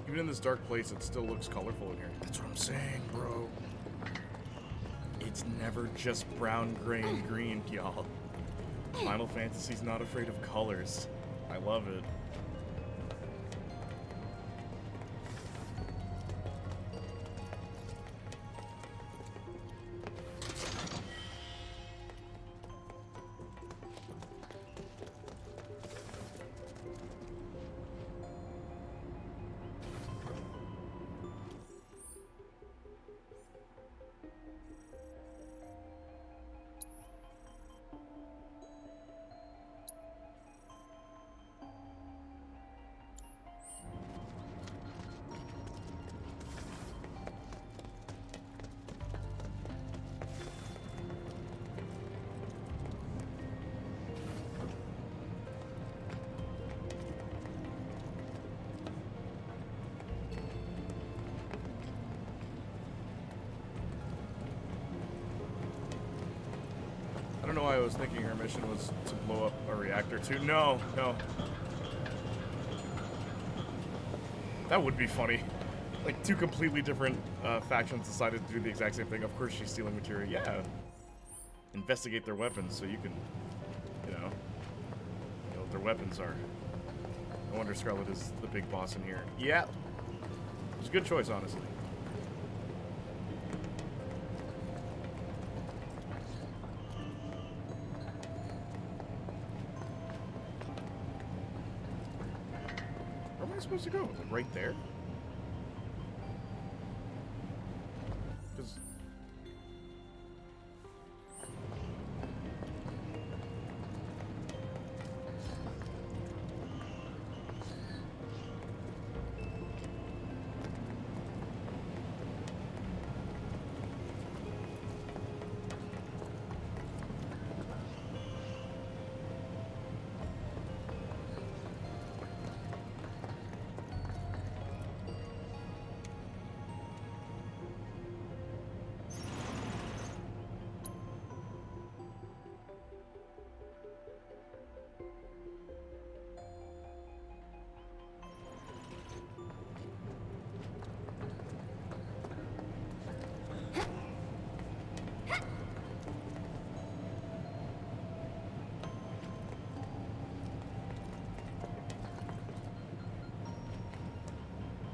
S1: Even in this dark place, it still looks colorful in here. That's what I'm saying, bro. It's never just brown, gray, and green, y'all. Final Fantasy's not afraid of colors. I love it. don't know why I was thinking her mission was to blow up a reactor too. No, no. That would be funny. Like, two completely different factions decided to do the exact same thing. Of course she's stealing material. Yeah. Investigate their weapons so you can, you know what their weapons are. No wonder Scarlet is the big boss in here. Yeah. It's a good choice, honestly. Where am I supposed to go? Like right there?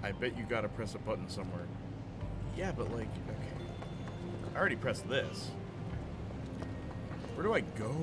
S1: I bet you gotta press a button somewhere. Yeah, but like, okay. I already pressed this. Where do I go?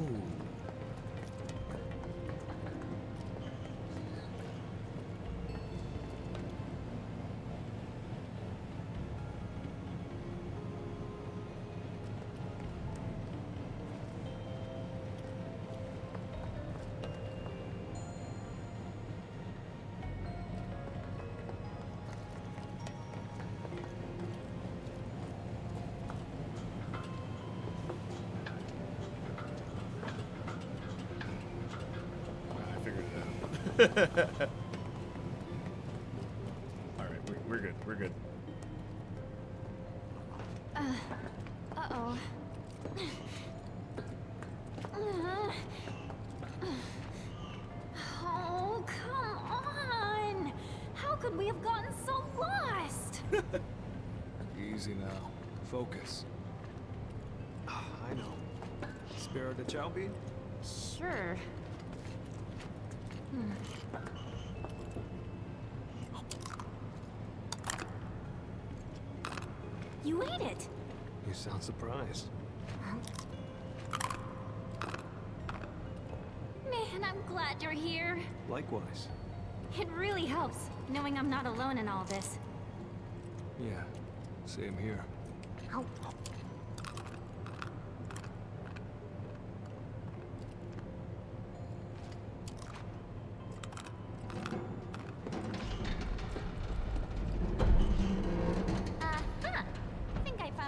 S1: Alright, we're good, we're good.
S2: Uh-oh. Oh, come on! How could we have gotten so lost?
S3: Easy now. Focus. I know. Spare the chow bean?
S2: Sure. You ate it!
S3: You sound surprised.
S2: Man, I'm glad you're here.
S3: Likewise.
S2: It really helps, knowing I'm not alone in all this.
S3: Yeah, same here.
S2: Ow.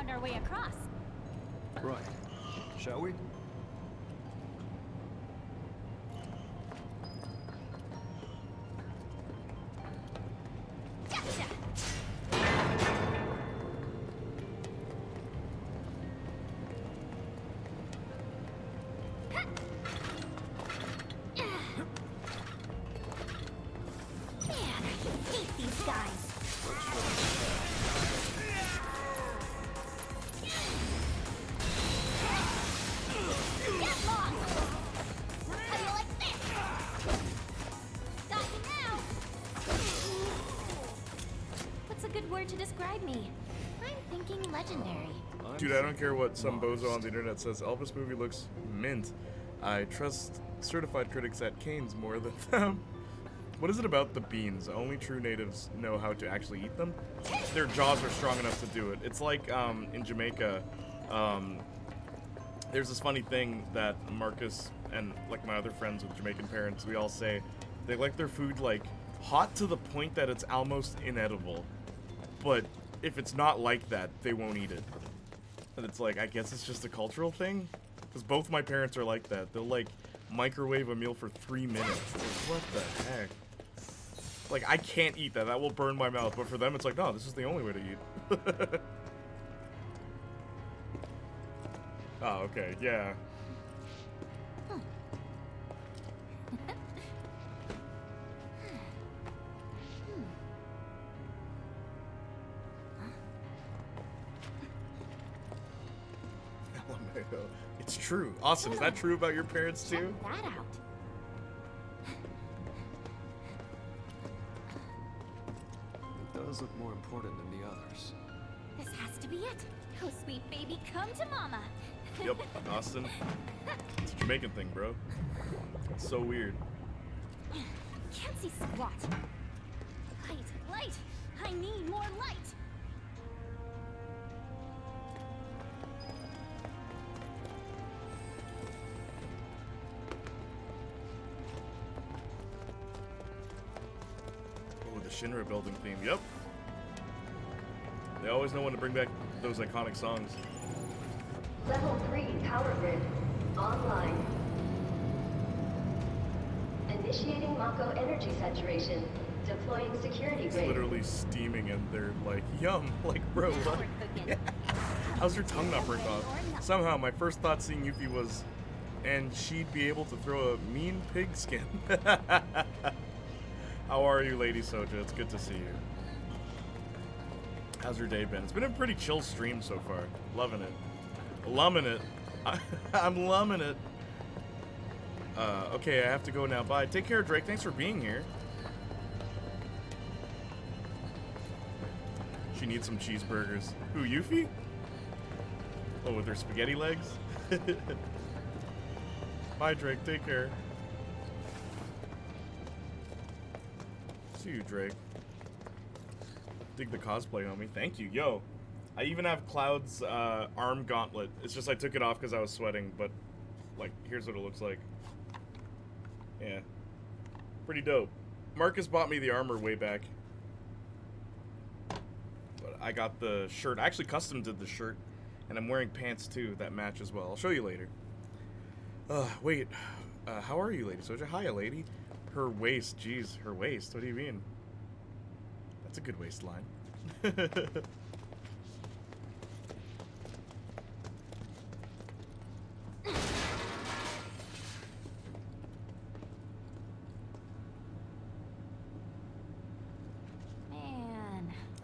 S2: Our way across.
S3: Right. Shall we?
S2: Gotcha. Man, I hate these guys. To describe me. I'm thinking legendary.
S1: Dude, I don't care what some bozo on the internet says. Elvis movie looks mint. I trust certified critics at Canes more than them. What is it about the beans? Only true natives know how to actually eat them. Their jaws are strong enough to do it. It's like in Jamaica, there's this funny thing that Marcus and like my other friends with Jamaican parents, we all say they like their food like hot to the point that it's almost inedible. But if it's not like that, they won't eat it. And it's like, I guess it's just a cultural thing? Because both my parents are like that. They'll, like, microwave a meal for 3 minutes. Like, what the heck? Like, I can't eat that. That will burn my mouth. But for them, it's like, no, this is the only way to eat. Oh, okay, yeah. It's true. Awesome. Is that true about your parents too?
S2: Check that out.
S3: It does look more important than the others.
S2: This has to be it. Oh, sweet baby, come to mama.
S1: Yep, Austin. It's a Jamaican thing, bro. It's so weird.
S2: Can't see squat. Light, light. I need more light.
S1: Oh, the Shinra building theme. Yep. They always know when to bring back those iconic songs.
S6: Level 3 power grid online. Initiating Mako energy saturation. Deploying security
S1: It's
S6: grid.
S1: literally steaming and they're like, yum. Like, bro, what? How's your tongue not burnt off? Somehow, my first thought seeing Yuffie was, and she'd be able to throw a mean pig skin. How are you, Lady Soja? It's good to see you. How's your day been? It's been a pretty chill stream so far. Loving it. Lumming it. I'm lumming it. Okay, I have to go now. Bye. Take care, Drake. Thanks for being here. She needs some cheeseburgers. Who, Yuffie? Oh, with her spaghetti legs? Bye, Drake. Take care. See you, Drake. Dig the cosplay, homie. Thank you. Yo, I even have Cloud's arm gauntlet. It's just I took it off because I was sweating, but, like, here's what it looks like. Yeah. Pretty dope. Marcus bought me the armor way back. But I got the shirt. I actually custom did the shirt. And I'm wearing pants, too, that match as well. I'll show you later. Wait. How are you, Lady Soja? Hiya, lady. Her waist. Jeez, her waist. What do you mean? That's a good waistline.
S2: Man.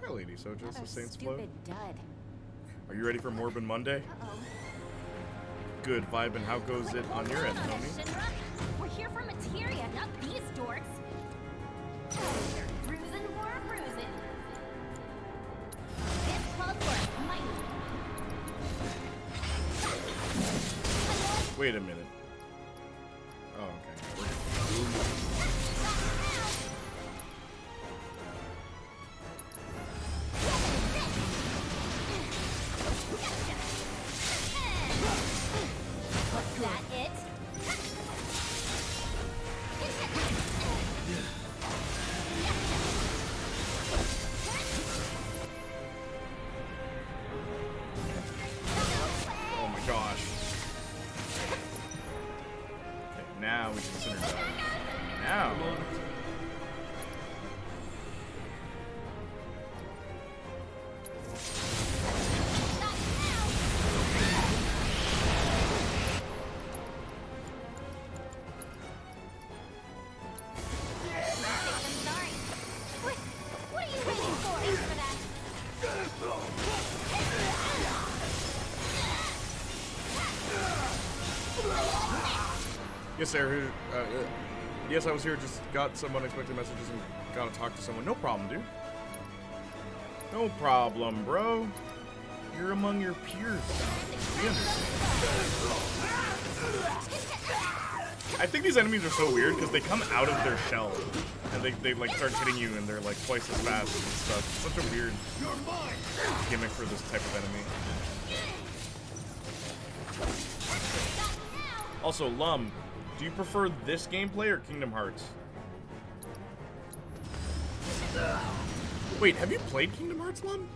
S1: Hi, Lady Soja. It's the Saints Flow.
S2: Stupid dud.
S1: Are you ready for Morbin Monday? Good vibe, and how goes it on your end, homie?
S2: Shinra? We're here for materia, not these dorks. Bruising for a bruising. This calls for a mighty.
S1: Wait a minute. Oh, okay.
S2: Was that it?
S1: Oh my gosh. Okay, now we consider that. Now.
S2: What are you waiting for? Thanks for that.
S1: Yes, sir. Yes, I was here. Just got some unexpected messages and gotta talk to someone. No problem, dude. No problem, bro. You're among your peers. We understand. I think these enemies are so weird because they come out of their shell and they like start hitting you and they're like twice as fast and stuff. It's such a weird gimmick for this type of enemy. Also, Lum, do you prefer this gameplay or Kingdom Hearts? Wait, have you played Kingdom Hearts, Lum?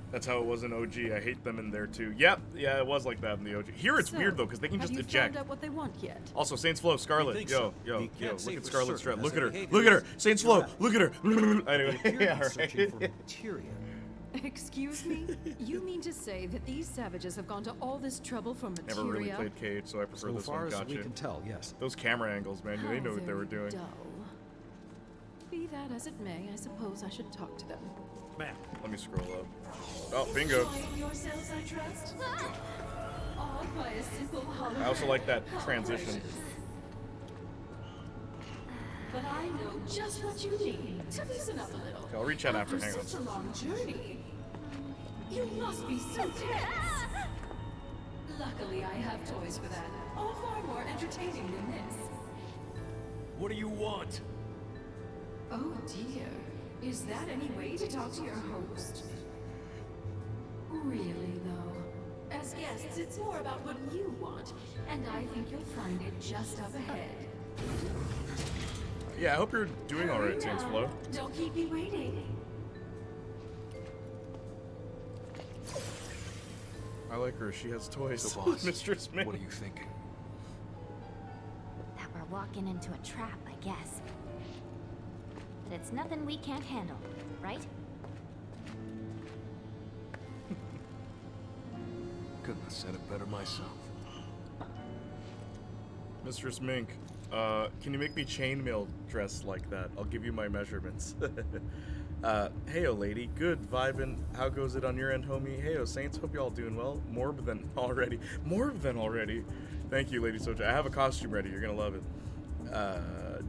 S1: That's how it was in OG. I hate them in there too. Yep, yeah, it was like that in the OG. Here it's weird though, because they can just eject.
S13: Have you found out what they want yet?
S1: Also, Saints Flow, Scarlet.
S17: think
S1: Yo,
S17: so.
S1: yo,
S17: We
S1: yo,
S17: can't say
S1: look at
S17: for
S1: Scarlet
S17: certain
S1: Strap.
S17: as
S1: Look at her.
S17: behavior
S1: Look at her.
S17: is
S1: Saints Flow,
S17: correct.
S1: look at her. Anyway, yeah,
S17: searching for
S1: right.
S17: materia.
S13: Excuse me? You mean to say that these savages have gone to all this trouble for materia?
S1: Never really played Cage, so I prefer
S17: So
S1: this
S17: far
S1: one.
S17: as
S1: Gotcha.
S17: we can tell, yes.
S1: Those camera angles, man, they know what they were doing.
S13: Dull. Be that as it may, I suppose I should talk to them.
S17: Ma'am.
S1: Let me scroll up. Oh, bingo.
S13: Enjoying yourselves, I trust? Awed by a simple hologram.
S1: I also like that transition.
S13: But I know just what you need to loosen up a little.
S1: Okay, I'll reach out after. Hang on.
S13: Such a long journey. You must be so tense. Luckily, I have toys for that. All far more entertaining than this.
S21: What do you want?
S13: Oh dear. Is that any way to talk to your host? Really, though. As guests, it's more about what you want, and I think you'll find it just up ahead.
S1: Yeah, I hope you're doing all right, Saints Flow.
S13: Don't keep me waiting.
S1: I like her. She has toys.
S3: So, boss,
S1: Mistress Ming.
S3: what are you thinking?
S2: That we're walking into a trap, I guess. But it's nothing we can't handle, right?
S3: Couldn't have said it better myself.
S1: Mistress Mink, can you make me chainmail dressed like that? I'll give you my measurements. Heyo, lady. Good, vibin'. How goes it on your end, homie? Heyo, Saints. Hope y'all doing well. Morb than already. Morb than already. Thank you, Lady Soja. I have a costume ready. You're gonna love it.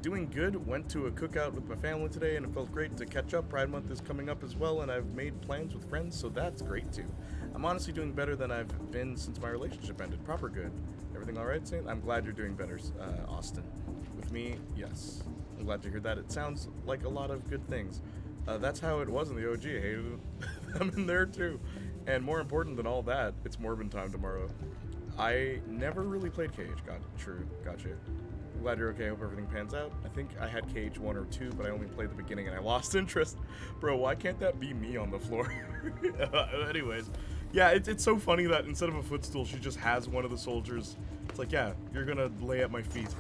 S1: Doing good. Went to a cookout with my family today, and it felt great to catch up. Pride Month is coming up as well, and I've made plans with friends, so that's great too. I'm honestly doing better than I've been since my relationship ended. Proper good. Everything all right, Saint? I'm glad you're doing better, Austin. With me, yes. I'm glad to hear that. It sounds like a lot of good things. That's how it was in the OG. I hated it. I'm in there too. And more important than all that, it's Morbin time tomorrow. I never really played Cage. Gotcha. I'm glad you're okay. I hope everything pans out. I think I had Cage 1 or 2, but I only played the beginning and I lost interest. Bro, why can't that be me on the floor? Anyways, yeah, it's so funny that instead of a footstool, she just has one of the soldiers. It's like, yeah, you're gonna lay at my feet.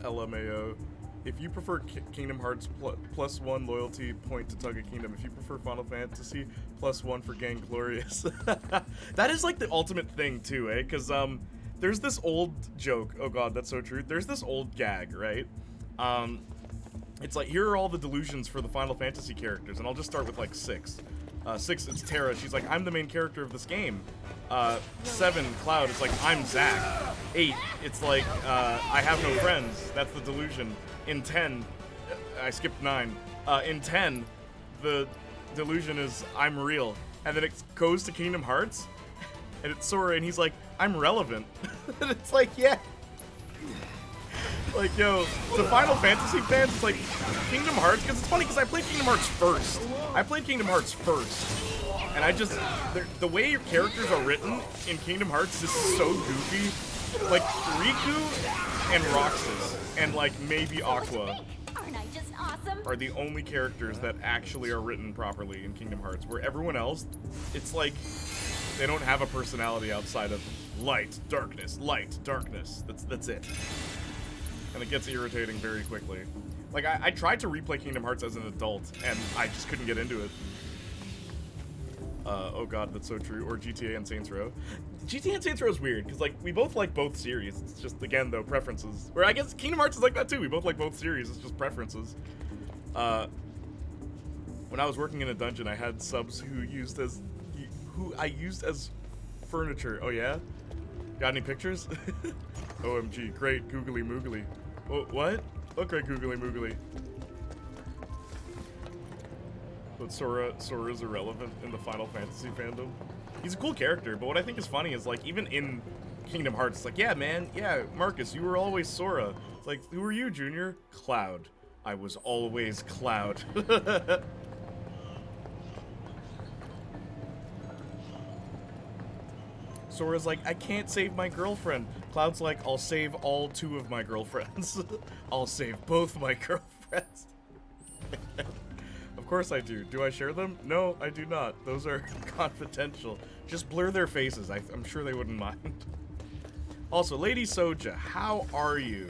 S1: LMAO. If you prefer Kingdom Hearts, +1 loyalty point to Tug of Kingdom. If you prefer Final Fantasy, +1 for Gang Glorious. That is like the ultimate thing too, eh? Because there's this old joke. Oh god, that's so true. There's this old gag, right? It's like, here are all the delusions for the Final Fantasy characters, and I'll just start with like 6. 6, it's Terra. She's like, I'm the main character of this game. 7, Cloud. It's like, I'm Zack. 8, it's like, I have no friends. That's the delusion. In 10, I skipped 9. In 10, the delusion is I'm real. And then it goes to Kingdom Hearts, and it's Sora, and he's like, I'm relevant. And it's like, yeah. Like, yo, to Final Fantasy fans, it's like, Kingdom Hearts, because it's funny, because I played Kingdom Hearts first. And I just, the way your characters are written in Kingdom Hearts is so goofy. Like, Riku and Roxas, and like maybe Aqua,
S2: Aren't I just awesome?
S1: are the only characters that actually are written properly in Kingdom Hearts, where everyone else, it's like, they don't have a personality outside of light, darkness, that's it. And it gets irritating very quickly. Like, I tried to replay Kingdom Hearts as an adult, and I just couldn't get into it. Oh god, that's so true. Or GTA and Saints Row. GTA and Saints Row is weird, because, like, we both like both series. It's just, again, though, preferences. Where I guess Kingdom Hearts is like that, too. We both like both series. It's just preferences. When I was working in a dungeon, I had subs who I used as furniture. Oh, yeah? Got any pictures? OMG, great googly moogly. Oh, what? Okay, googly moogly. But Sora's irrelevant in the Final Fantasy fandom. He's a cool character, but what I think is funny is, like, even in Kingdom Hearts, it's like, yeah, man, yeah, Marcus, you were always Sora. It's like, who are you, Junior? Cloud. I was always Cloud. Sora's like, I can't save my girlfriend. Cloud's like, I'll save all 2 of my girlfriends. I'll save both my girlfriends. Of course I do. Do I share them? No, I do not. Those are confidential. Just blur their faces. I'm sure they wouldn't mind. Also, Lady Soja, how are you?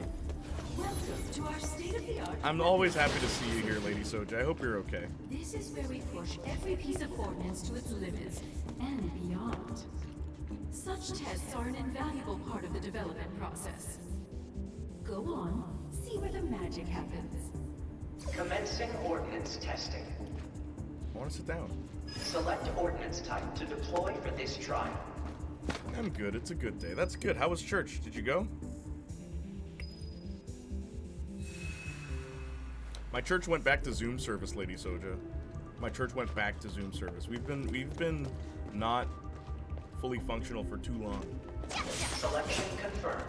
S13: Welcome to our state-of-the-art.
S1: I'm always happy to see you here, Lady Soja. I hope you're okay.
S13: This is where we push every piece of ordnance to its limits and beyond. Such tests are an invaluable part of the development process. Go on, see where the magic happens.
S11: Commencing ordnance testing.
S1: I want to sit down.
S11: Select ordnance type to deploy for this trial.
S1: I'm good. It's a good day. That's good. How was church? Did you go? My church went back to Zoom service, Lady Soja. My church went back to Zoom service. We've been not fully functional for too long.
S11: Selection confirmed.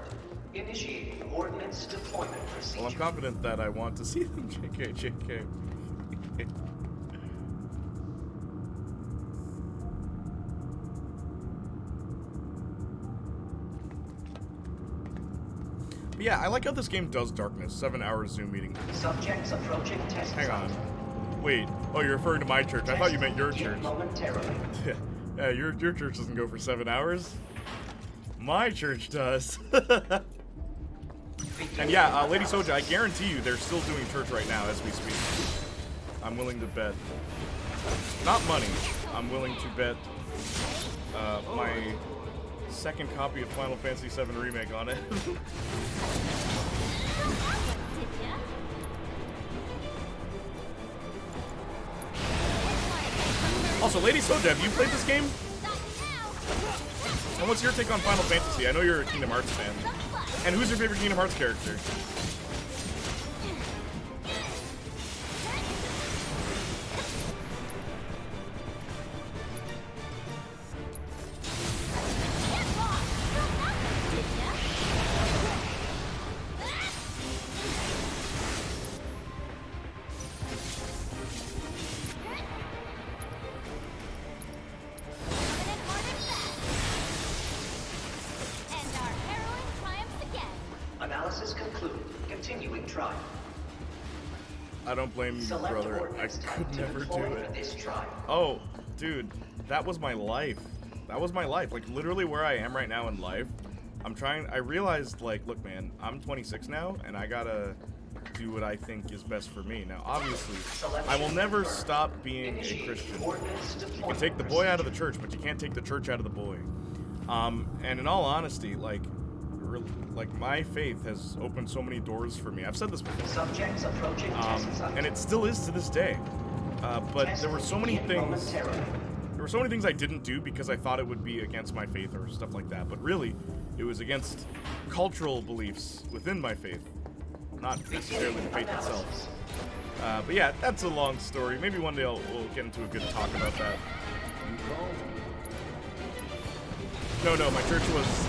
S11: Initiating ordnance deployment procedure.
S1: Well, I'm confident that I want to see them. JK. But yeah, I like how this game does darkness. 7-hour Zoom meeting.
S11: Subjects approaching test
S1: Hang
S11: site.
S1: on. Wait. Oh, you're referring to my church. I thought you meant your church.
S11: Momentarily.
S1: Yeah, your church doesn't go for 7 hours. My church does. And yeah, Lady Soja, I guarantee you they're still doing church right now as we speak. I'm willing to bet. Not money. I'm willing to bet my second copy of Final Fantasy VII Remake on it. Also, Lady Soja, have you played this game? And what's your take on Final Fantasy? I know you're a Kingdom Hearts fan. And who's your favorite Kingdom Hearts character?
S11: Analysis concluded. Continuing trial.
S1: I don't blame you,
S11: Select
S1: brother. I
S11: ordnance type
S1: could
S11: to
S1: never do
S11: deploy for
S1: it.
S11: this trial.
S1: Oh, dude, that was my life. That was my life. Like, literally where I am right now in life. I realized, like, look, man, I'm 26 now, and I gotta do what I think is best for me. Now, obviously, I will never stop being a Christian. You can take the boy out of the church, but you can't take the church out of the boy. And in all honesty, like my faith has opened so many doors for me. I've said this before.
S11: Subjects approaching test site.
S1: And it still is to this day. But there were so many things. There were so many things I didn't do because I thought it would be against my faith or stuff like that. But really, it was against cultural beliefs within my faith, not necessarily the faith itself. But yeah, that's a long story. Maybe one day we'll get into a good talk about that. No, my church was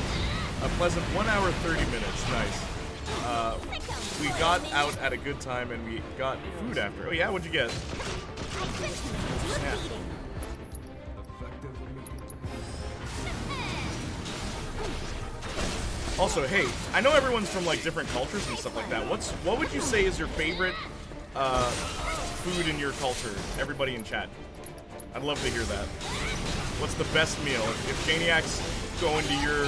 S1: a pleasant 1 hour 30 minutes. Nice. We got out at a good time and we got food after. Oh yeah, what'd you get? Yeah. Also, hey, I know everyone's from like different cultures and stuff like that. What would you say is your favorite food in your culture? Everybody in chat. I'd love to hear that. What's the best meal? If Playniac's going to your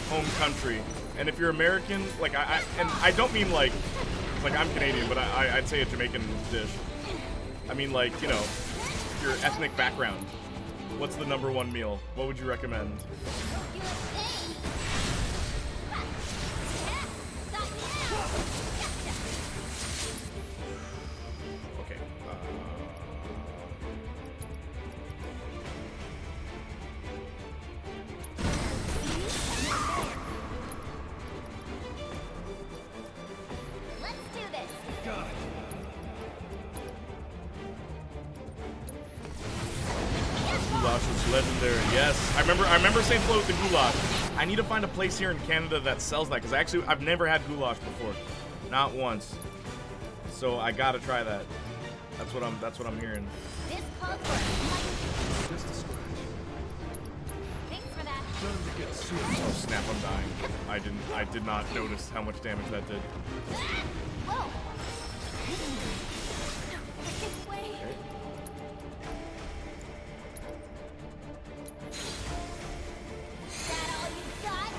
S1: home country, and if you're American, like I don't mean like I'm Canadian, but I'd say a Jamaican dish. I mean like, you know, your ethnic background. What's the #1 meal? What would you recommend? Okay.
S2: Let's do this.
S1: Goulash was legendary. Yes, I remember saying flow with the goulash. I need to find a place here in Canada that sells that because I've never had goulash before, not once. So I gotta try that. That's what I'm hearing.
S2: This calls for
S3: Just a scratch.
S2: Thanks for that.
S1: Oh snap! I'm dying. I did not notice how much damage that did.
S2: Whoa. Wait.
S1: Okay.
S2: Is that all you got?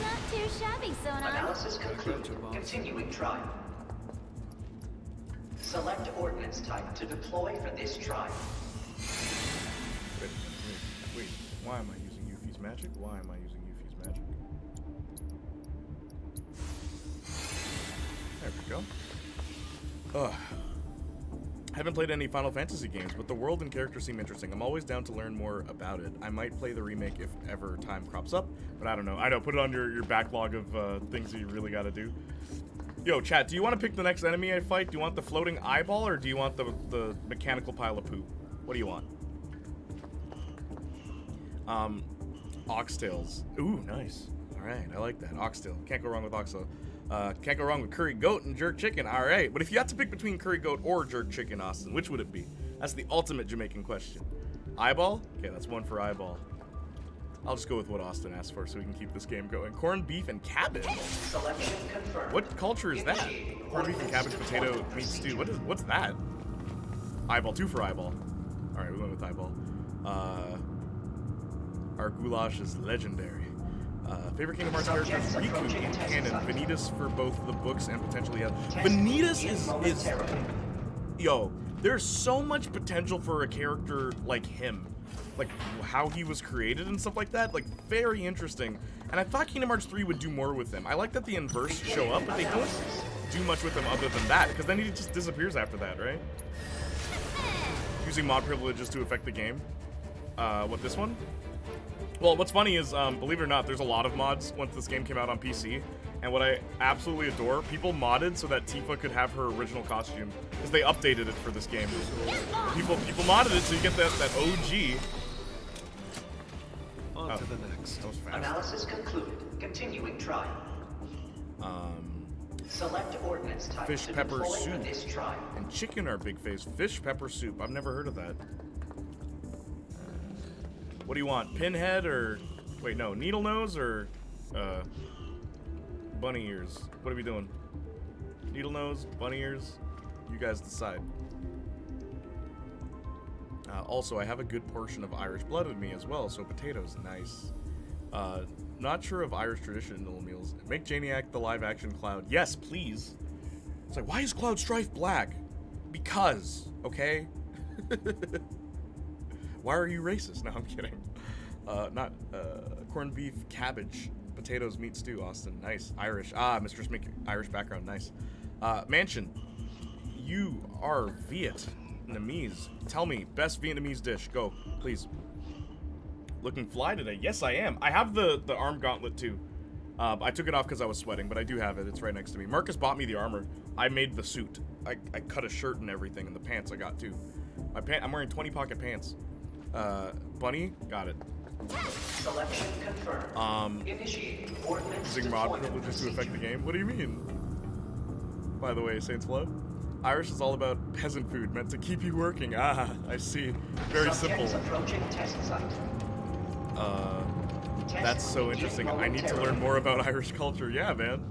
S2: Not too shabby, Sonon.
S11: Analysis concluded. Continuing trial. Select ordnance type to deploy for this trial.
S1: Wait. Why am I using Yuffie's magic? Why am I using Yuffie's magic? There we go. Ugh. I haven't played any Final Fantasy games, but the world and characters seem interesting. I'm always down to learn more about it. I might play the remake if ever time crops up, but I don't know. I know, put it on your backlog of things that you really gotta do. Yo, chat, do you want to pick the next enemy I fight? Do you want the floating eyeball, or do you want the mechanical pile of poo? What do you want? Oxtails. Ooh, nice. Alright, I like that. Oxtail. Can't go wrong with oxtail. Can't go wrong with curry goat and jerk chicken. All right, but if you had to pick between curry goat or jerk chicken, Austin, which would it be? That's the ultimate Jamaican question. Eyeball? Okay, that's one for eyeball. I'll just go with what Austin asked for so we can keep this game going. Corned beef and cabbage.
S11: Selection confirmed.
S1: What culture is that? Corned beef and cabbage, potato, meat stew. What's that? Eyeball. Two for eyeball. All right, we went with eyeball. Our goulash is legendary. Favorite Kingdom Hearts characters, Riku in canon, Vanitas for both the books and potentially Vanitas is yo, there's so much potential for a character like him. Like how he was created and stuff like that, like very interesting. And I thought Kingdom Hearts 3 would do more with him. I like that the inverse show up, but they don't do much with him other than that, because then he just disappears after that, right? Using mod privileges to affect the game. What, this one? Well, what's funny is, believe it or not, there's a lot of mods once this game came out on PC, and what I absolutely adore, people modded so that Tifa could have her original costume, because they updated it for this game. People modded it so you get that OG.
S3: On to the next.
S1: That was fast.
S11: Analysis concluded. Continuing trial. Select ordnance type
S1: Fish
S11: to
S1: pepper
S11: deploy
S1: soup
S11: for this trial.
S1: and chicken are big phase. Fish pepper soup. I've never heard of that. What do you want? Pinhead or wait? No, needle nose or bunny ears. What are we doing? Needle nose, bunny ears. You guys decide. Also, I have a good portion of Irish blood in me as well, so potatoes, nice. Not sure of Irish traditional meals. Make Janiac the live-action Cloud. Yes, please. It's like, why is Cloud Strife black? Because, okay? Why are you racist? No, I'm kidding. Corned beef, cabbage, potatoes, meat stew, Austin. Nice. Irish. Ah, Mistress Mick, Irish background. Nice. Mansion, you are Vietnamese. Tell me, best Vietnamese dish. Go, please. Looking fly today. Yes, I am. I have the arm gauntlet too. I took it off because I was sweating, but I do have it. It's right next to me. Marcus bought me the armor. I made the suit. I cut a shirt and everything, and the pants I got too. I'm wearing 20 pocket pants. Bunny, got it.
S11: Selection confirmed. Initiating ordnance
S1: using mod privileges to affect the game. What do you mean? By the way, Saints Flow, Irish is all about peasant food meant to keep you working. Ah, I see. Very simple.
S11: Approaching test site.
S1: That's so interesting. I need to learn more about Irish culture. Yeah, man.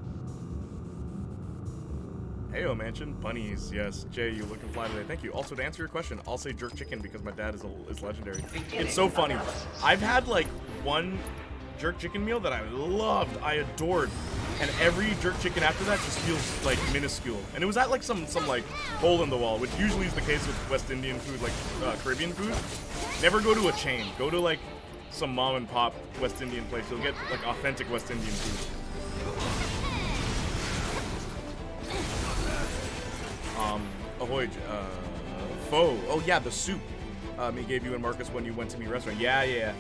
S1: Heyo, Mansion. Bunnies, yes. Jay, you looking fly today. Thank you. Also, to answer your question, I'll say jerk chicken because my dad is legendary. It's so funny. I've had like one jerk chicken meal that I loved, I adored, and every jerk chicken after that just feels like minuscule. And it was at like some like hole in the wall, which usually is the case with West Indian food, like Caribbean food. Never go to a chain. Go to like some mom and pop West Indian place. You'll get like authentic West Indian food. Ahoy, pho. Oh yeah, the soup he gave you and Marcus when you went to meet restaurant. Yeah.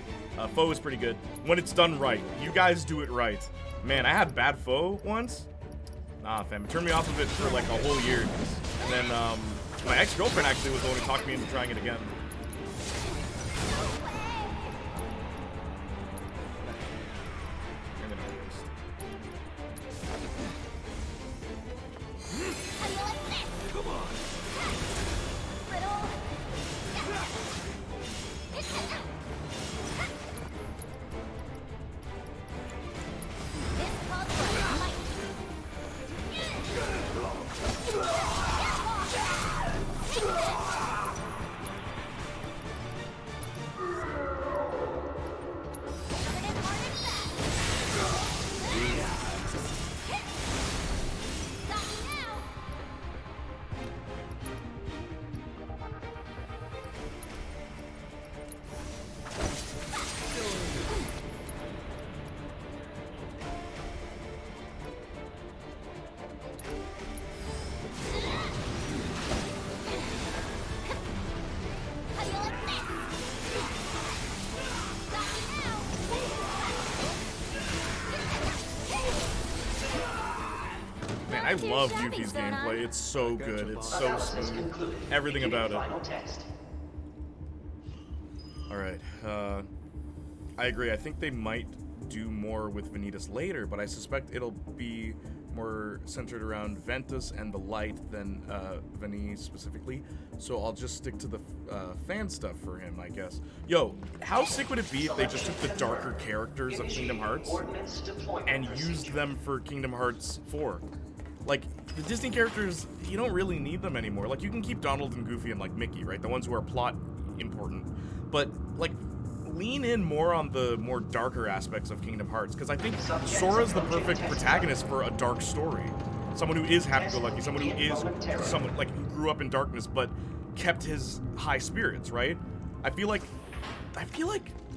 S1: Pho is pretty good when it's done right. You guys do it right. Man, I had bad pho once. Nah, fam, it turned me off of it for like a whole year. And then my ex-girlfriend actually was the one who talked me into trying it again. I love Yuffie's gameplay. It's so good. It's so smooth. Everything about it. Alright, I agree. I think they might do more with Vanitas later, but I suspect it'll be more centered around Ventus and the light than Vani specifically. So I'll just stick to the fan stuff for him, I guess. Yo, how sick would it be if they just took the darker characters of Kingdom Hearts and used them for Kingdom Hearts 4? Like, the Disney characters, you don't really need them anymore. Like, you can keep Donald and Goofy and, like, Mickey, right? The ones who are plot important. But, like, lean in more on the more darker aspects of Kingdom Hearts, because I think Sora's the perfect protagonist for a dark story. Someone who is happy-go-lucky, someone who is someone, like, who grew up in darkness but kept his high spirits, right? I feel like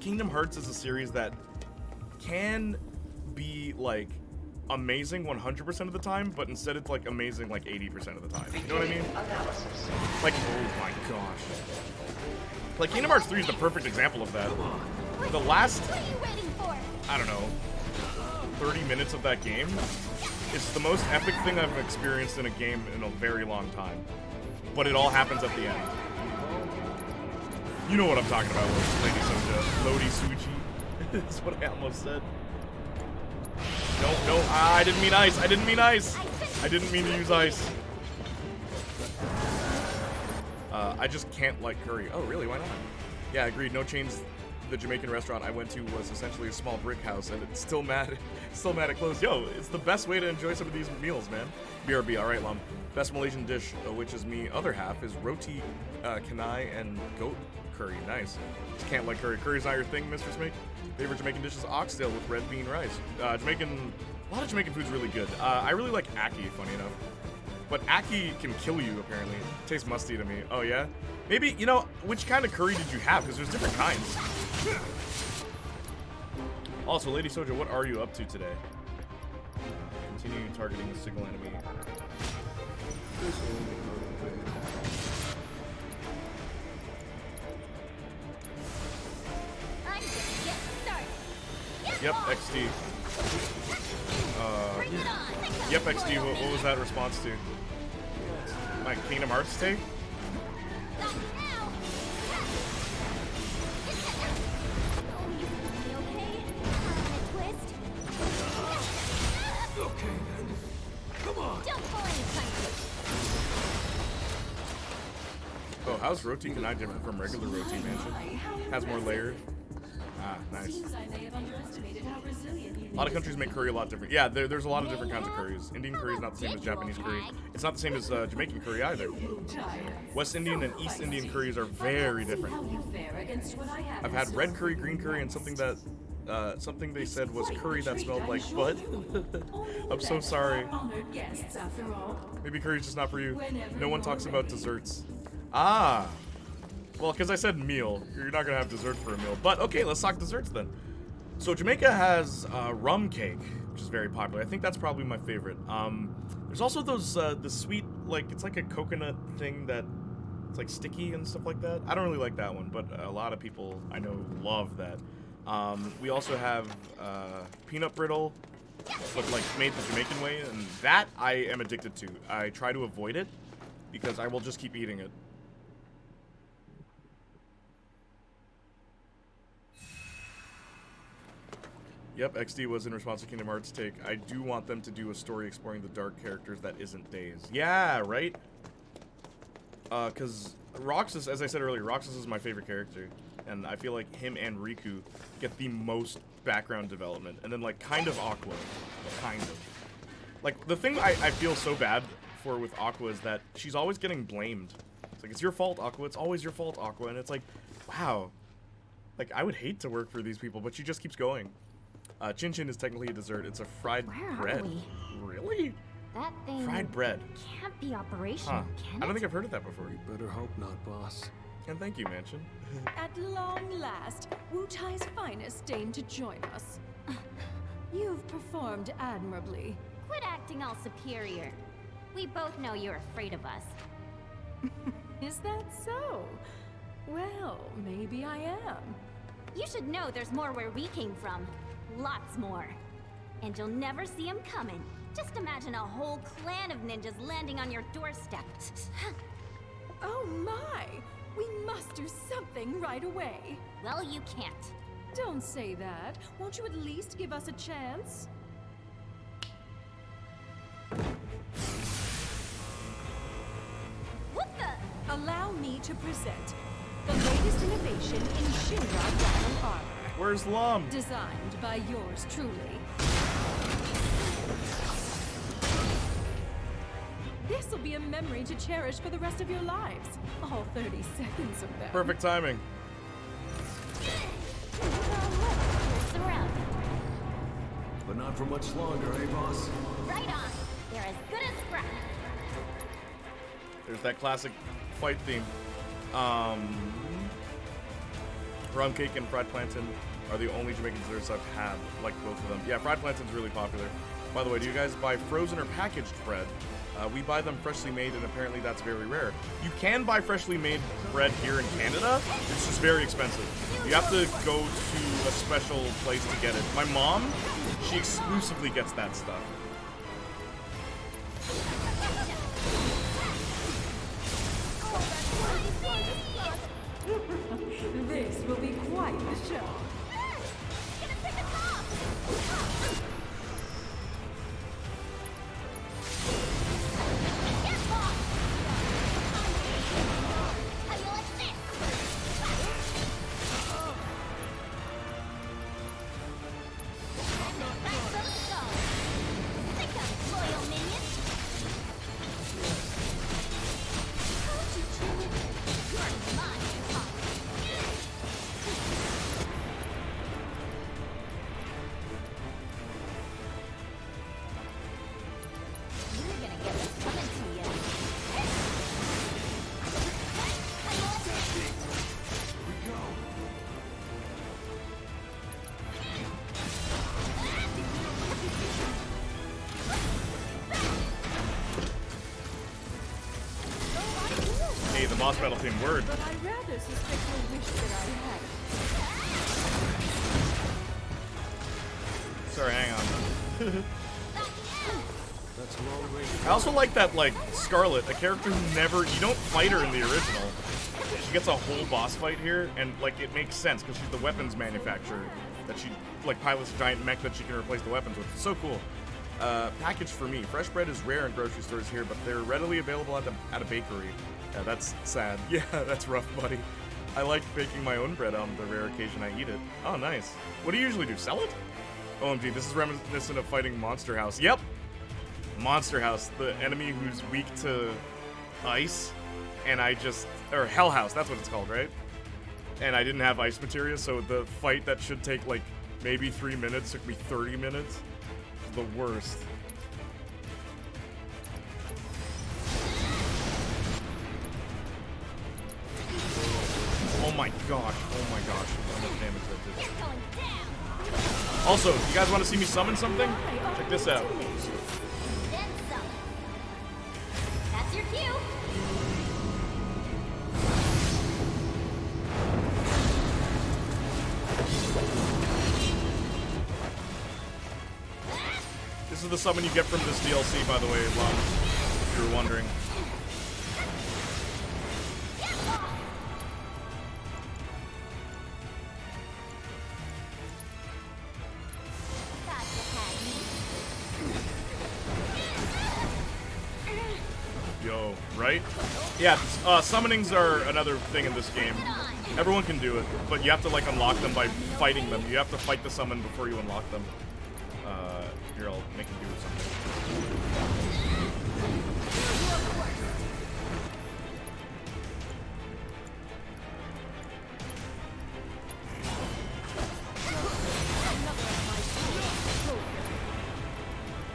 S1: Kingdom Hearts is a series that can be, like, amazing 100% of the time, but instead it's, like, amazing, like, 80% of the time. You know what I mean? Like, oh my gosh. Like, Kingdom Hearts 3 is the perfect example of that. The last, I don't know, 30 minutes of that game is the most epic thing I've experienced in a game in a very long time. But it all happens at the end. You know what I'm talking about, Lady Soja. Lodi Suji. That's what I almost said. No, I didn't mean ice. I didn't mean ice. I didn't mean to use ice. I just can't like curry. Oh, really? Why not? Yeah, agreed. No chains. The Jamaican restaurant I went to was essentially a small brick house, and it's still mad it closed. Yo, it's the best way to enjoy some of these meals, man. BRB, all right, Lum. Best Malaysian dish, which is me, other half, is roti canai and goat curry. Nice. Just can't like curry. Curry's not your thing, Mr. Smake. Favorite Jamaican dish is oxtail with red bean rice. A lot of Jamaican food's really good. I really like ackee, funny enough. But ackee can kill you, apparently. It tastes musty to me. Oh, yeah? Maybe, you know, which kind of curry did you have? Because there's different kinds. Also, Lady Soja, what are you up to today? Continue targeting the signal enemy. Yep, XD. Yep, XD, what was that response to? My Kingdom Hearts take?
S3: Okay, then. Come on.
S1: Oh, how's Roti Canai different from regular Roti Mansion? Has more layers. Ah, nice. A lot of countries make curry a lot different. Yeah, there's a lot of different kinds of curries. Indian curry is not the same as Japanese curry. It's not the same as Jamaican curry either. West Indian and East Indian curries are very different. I've had red curry, green curry, and something they said was curry that smelled like butt. I'm so sorry. Maybe curry's just not for you. No one talks about desserts. Ah. Well, because I said meal. You're not going to have dessert for a meal. But, okay, let's talk desserts then. So, Jamaica has rum cake, which is very popular. I think that's probably my favorite. There's also those, the sweet, like, it's like a coconut thing that it's, like, sticky and stuff like that. I don't really like that one, but a lot of people I know love that. We also have peanut brittle, but, like, made the Jamaican way, and that I am addicted to. I try to avoid it because I will just keep eating it. Yep, XD was in response to Kingdom Hearts take. I do want them to do a story exploring the dark characters that isn't Days. Yeah, right? Because Roxas, as I said earlier, Roxas is my favorite character. And I feel like him and Riku get the most background development. And then, like, kind of Aqua. Kind of. Like, the thing I feel so bad for with Aqua is that she's always getting blamed. It's like, it's your fault, Aqua. It's always your fault, Aqua. And it's like, wow. Like, I would hate to work for these people, but she just keeps going. Chin Chin is technically a dessert. It's a fried bread.
S2: Where are we?
S1: Really?
S2: That thing
S1: Fried bread.
S2: can't be operational, can
S1: I don't
S2: it?
S1: think I've heard of that before.
S3: You better hope not, boss.
S1: And thank you, Mansion.
S13: At long last, Wutai's finest deigned to join us. You've performed admirably.
S2: Quit acting all superior. We both know you're afraid of us.
S13: Is that so? Well, maybe I am.
S2: You should know there's more where we came from. Lots more. And you'll never see him coming. Just imagine a whole clan of ninjas landing on your doorstep.
S13: Oh my! We must do something right away.
S2: Well, you can't.
S13: Don't say that. Won't you at least give us a chance?
S2: What the?
S13: Allow me to present the latest innovation in Shinra Diamond armor.
S1: Where's Lum?
S13: Designed by yours truly. This'll be a memory to cherish for the rest of your lives. All 30 seconds of them.
S1: Perfect timing.
S3: But not for much longer, eh, boss?
S2: Right on. They're as good as scrap.
S1: There's that classic fight theme. Rum cake and fried plantain are the only Jamaican desserts I've had, like both of them. Yeah, fried plantain's really popular. By the way, do you guys buy frozen or packaged bread? We buy them freshly made, and apparently that's very rare. You can buy freshly made bread here in Canada. It's just very expensive. You have to go to a special place to get it. My mom, she exclusively gets that stuff.
S13: This will be quite the show.
S1: Hey, the boss battle team, word.
S13: But I rather suspect you wish that I had.
S1: Sorry, hang on.
S3: That's long range.
S1: I also like that, like, Scarlet, a character who never, you don't fight her in the original. She gets a whole boss fight here, and, like, it makes sense, because she's the weapons manufacturer, that she, like, pilots a giant mech that she can replace the weapons with. It's so cool. Package for me. Fresh bread is rare in grocery stores here, but they're readily available at a bakery. Yeah, that's sad. Yeah, that's rough, buddy. I like baking my own bread on the rare occasion I eat it. Oh, nice. What do you usually do, sell it? OMG, this is reminiscent of fighting Monster House. Yep! Monster House, the enemy who's weak to ice, and or Hell House, that's what it's called, right? And I didn't have ice materia, so the fight that should take, like, maybe 3 minutes took me 30 minutes. It's the worst. Oh my gosh, how much damage that did. Also, you guys want to see me summon something? Check this out.
S2: That's your cue.
S1: This is the summon you get from this DLC, by the way, Lum, if you were wondering. Yo, right? Yeah, summonings are another thing in this game. Everyone can do it, but you have to, like, unlock them by fighting them. You have to fight the summon before you unlock them. Here, I'll make him do something.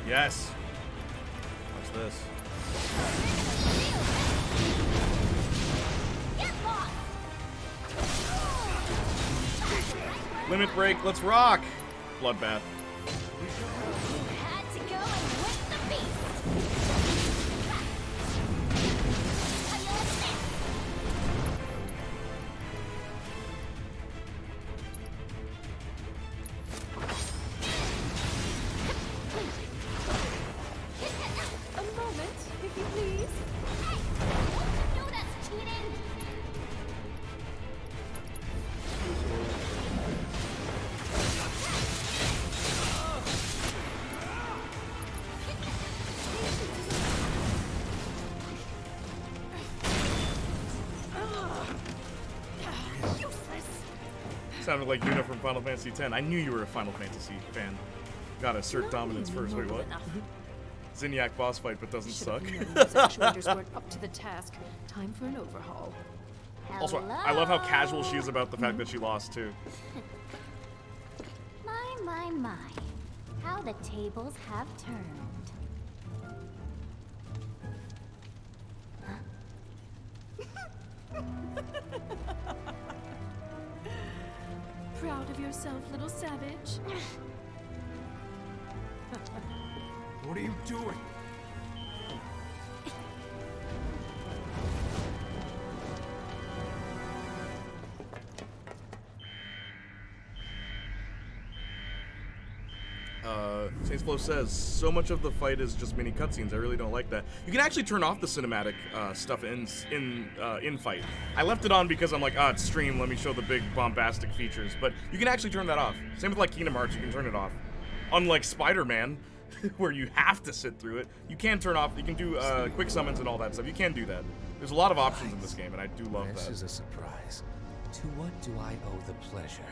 S1: Yes. What's this? Limit break, let's rock! Bloodbath. Sounded like Yuna from Final Fantasy X. I knew you were a Final Fantasy fan. Gotta assert dominance first. Wait, what? Zinyak boss fight, but doesn't suck.
S13: Those actuators weren't up to the task. Time for an overhaul.
S1: Also, I love how casual she is about the fact that she lost too.
S2: My. How the tables have turned.
S13: Proud of yourself, little savage?
S21: What are you doing?
S1: Saints Flow says, so much of the fight is just mini cutscenes. I really don't like that. You can actually turn off the cinematic stuff in fight. I left it on because I'm like, it's stream, let me show the big bombastic features. But you can actually turn that off. Same with like Kingdom Hearts, you can turn it off. Unlike Spider-Man, where you have to sit through it, you can turn off, you can do quick summons and all that stuff. You can do that. There's a lot of options in this game, and I do love that.
S15: This is a surprise. To what do I owe the pleasure?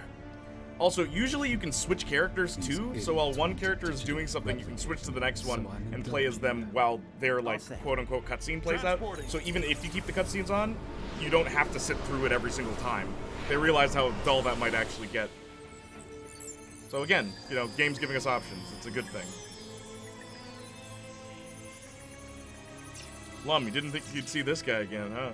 S1: Also, usually you can switch characters too, so while one character is doing something, you can switch to the next one and play as them while their, like, quote-unquote cutscene plays out. So even if you keep the cutscenes on, you don't have to sit through it every single time. They realize how dull that might actually get. So again, you know, game's giving us options. It's a good thing. Lum, you didn't think you'd see this guy again, huh?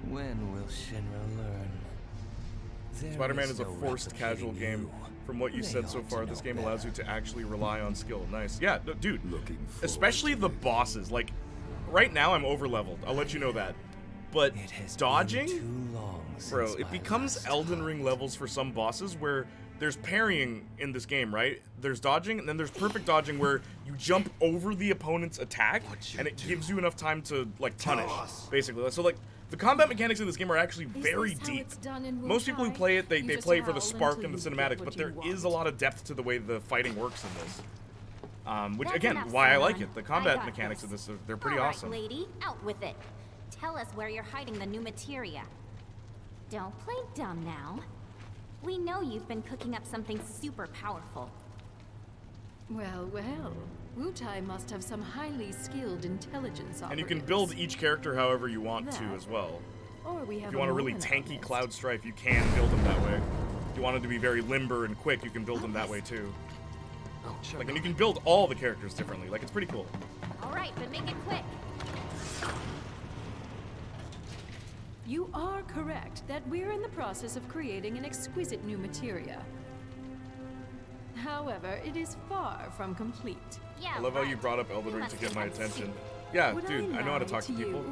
S15: When will Shinra learn?
S1: Spider-Man is a forced casual game. From what you said so far, this game allows you to actually rely on skill. Nice. Yeah, dude. Especially the bosses. Like, right now I'm over-leveled. I'll let you know that. But dodging, bro, it becomes Elden Ring levels for some bosses where there's parrying in this game, right? There's dodging, and then there's perfect dodging where you jump over the opponent's attack, and it gives you enough time to, like, punish, basically. So, like, the combat mechanics in this game are actually very deep. Most people who play it, they play it for the spark and the cinematics, but there is a lot of depth to the way the fighting works in this. Which, again, why I like it. The combat mechanics of this, they're pretty awesome.
S2: All right, lady, out with it. Tell us where you're hiding the new materia. Don't play dumb now. We know you've been cooking up something super powerful.
S13: Well, Wutai must have some highly skilled intelligence operatives.
S1: And you can build each character however you want to as well.
S13: Or we have
S1: if you want a really tanky Cloud Strife, you can build them that way. If you want them to be very limber and quick, you can build them that way too. Like, and you can build all the characters differently. Like, it's pretty cool.
S2: All right, but make it quick.
S13: You are correct that we're in the process of creating an exquisite new materia. However, it is far from complete.
S2: Yeah,
S1: I love how you brought up Elden Ring to get my attention. Yeah, dude, I know how to talk to people.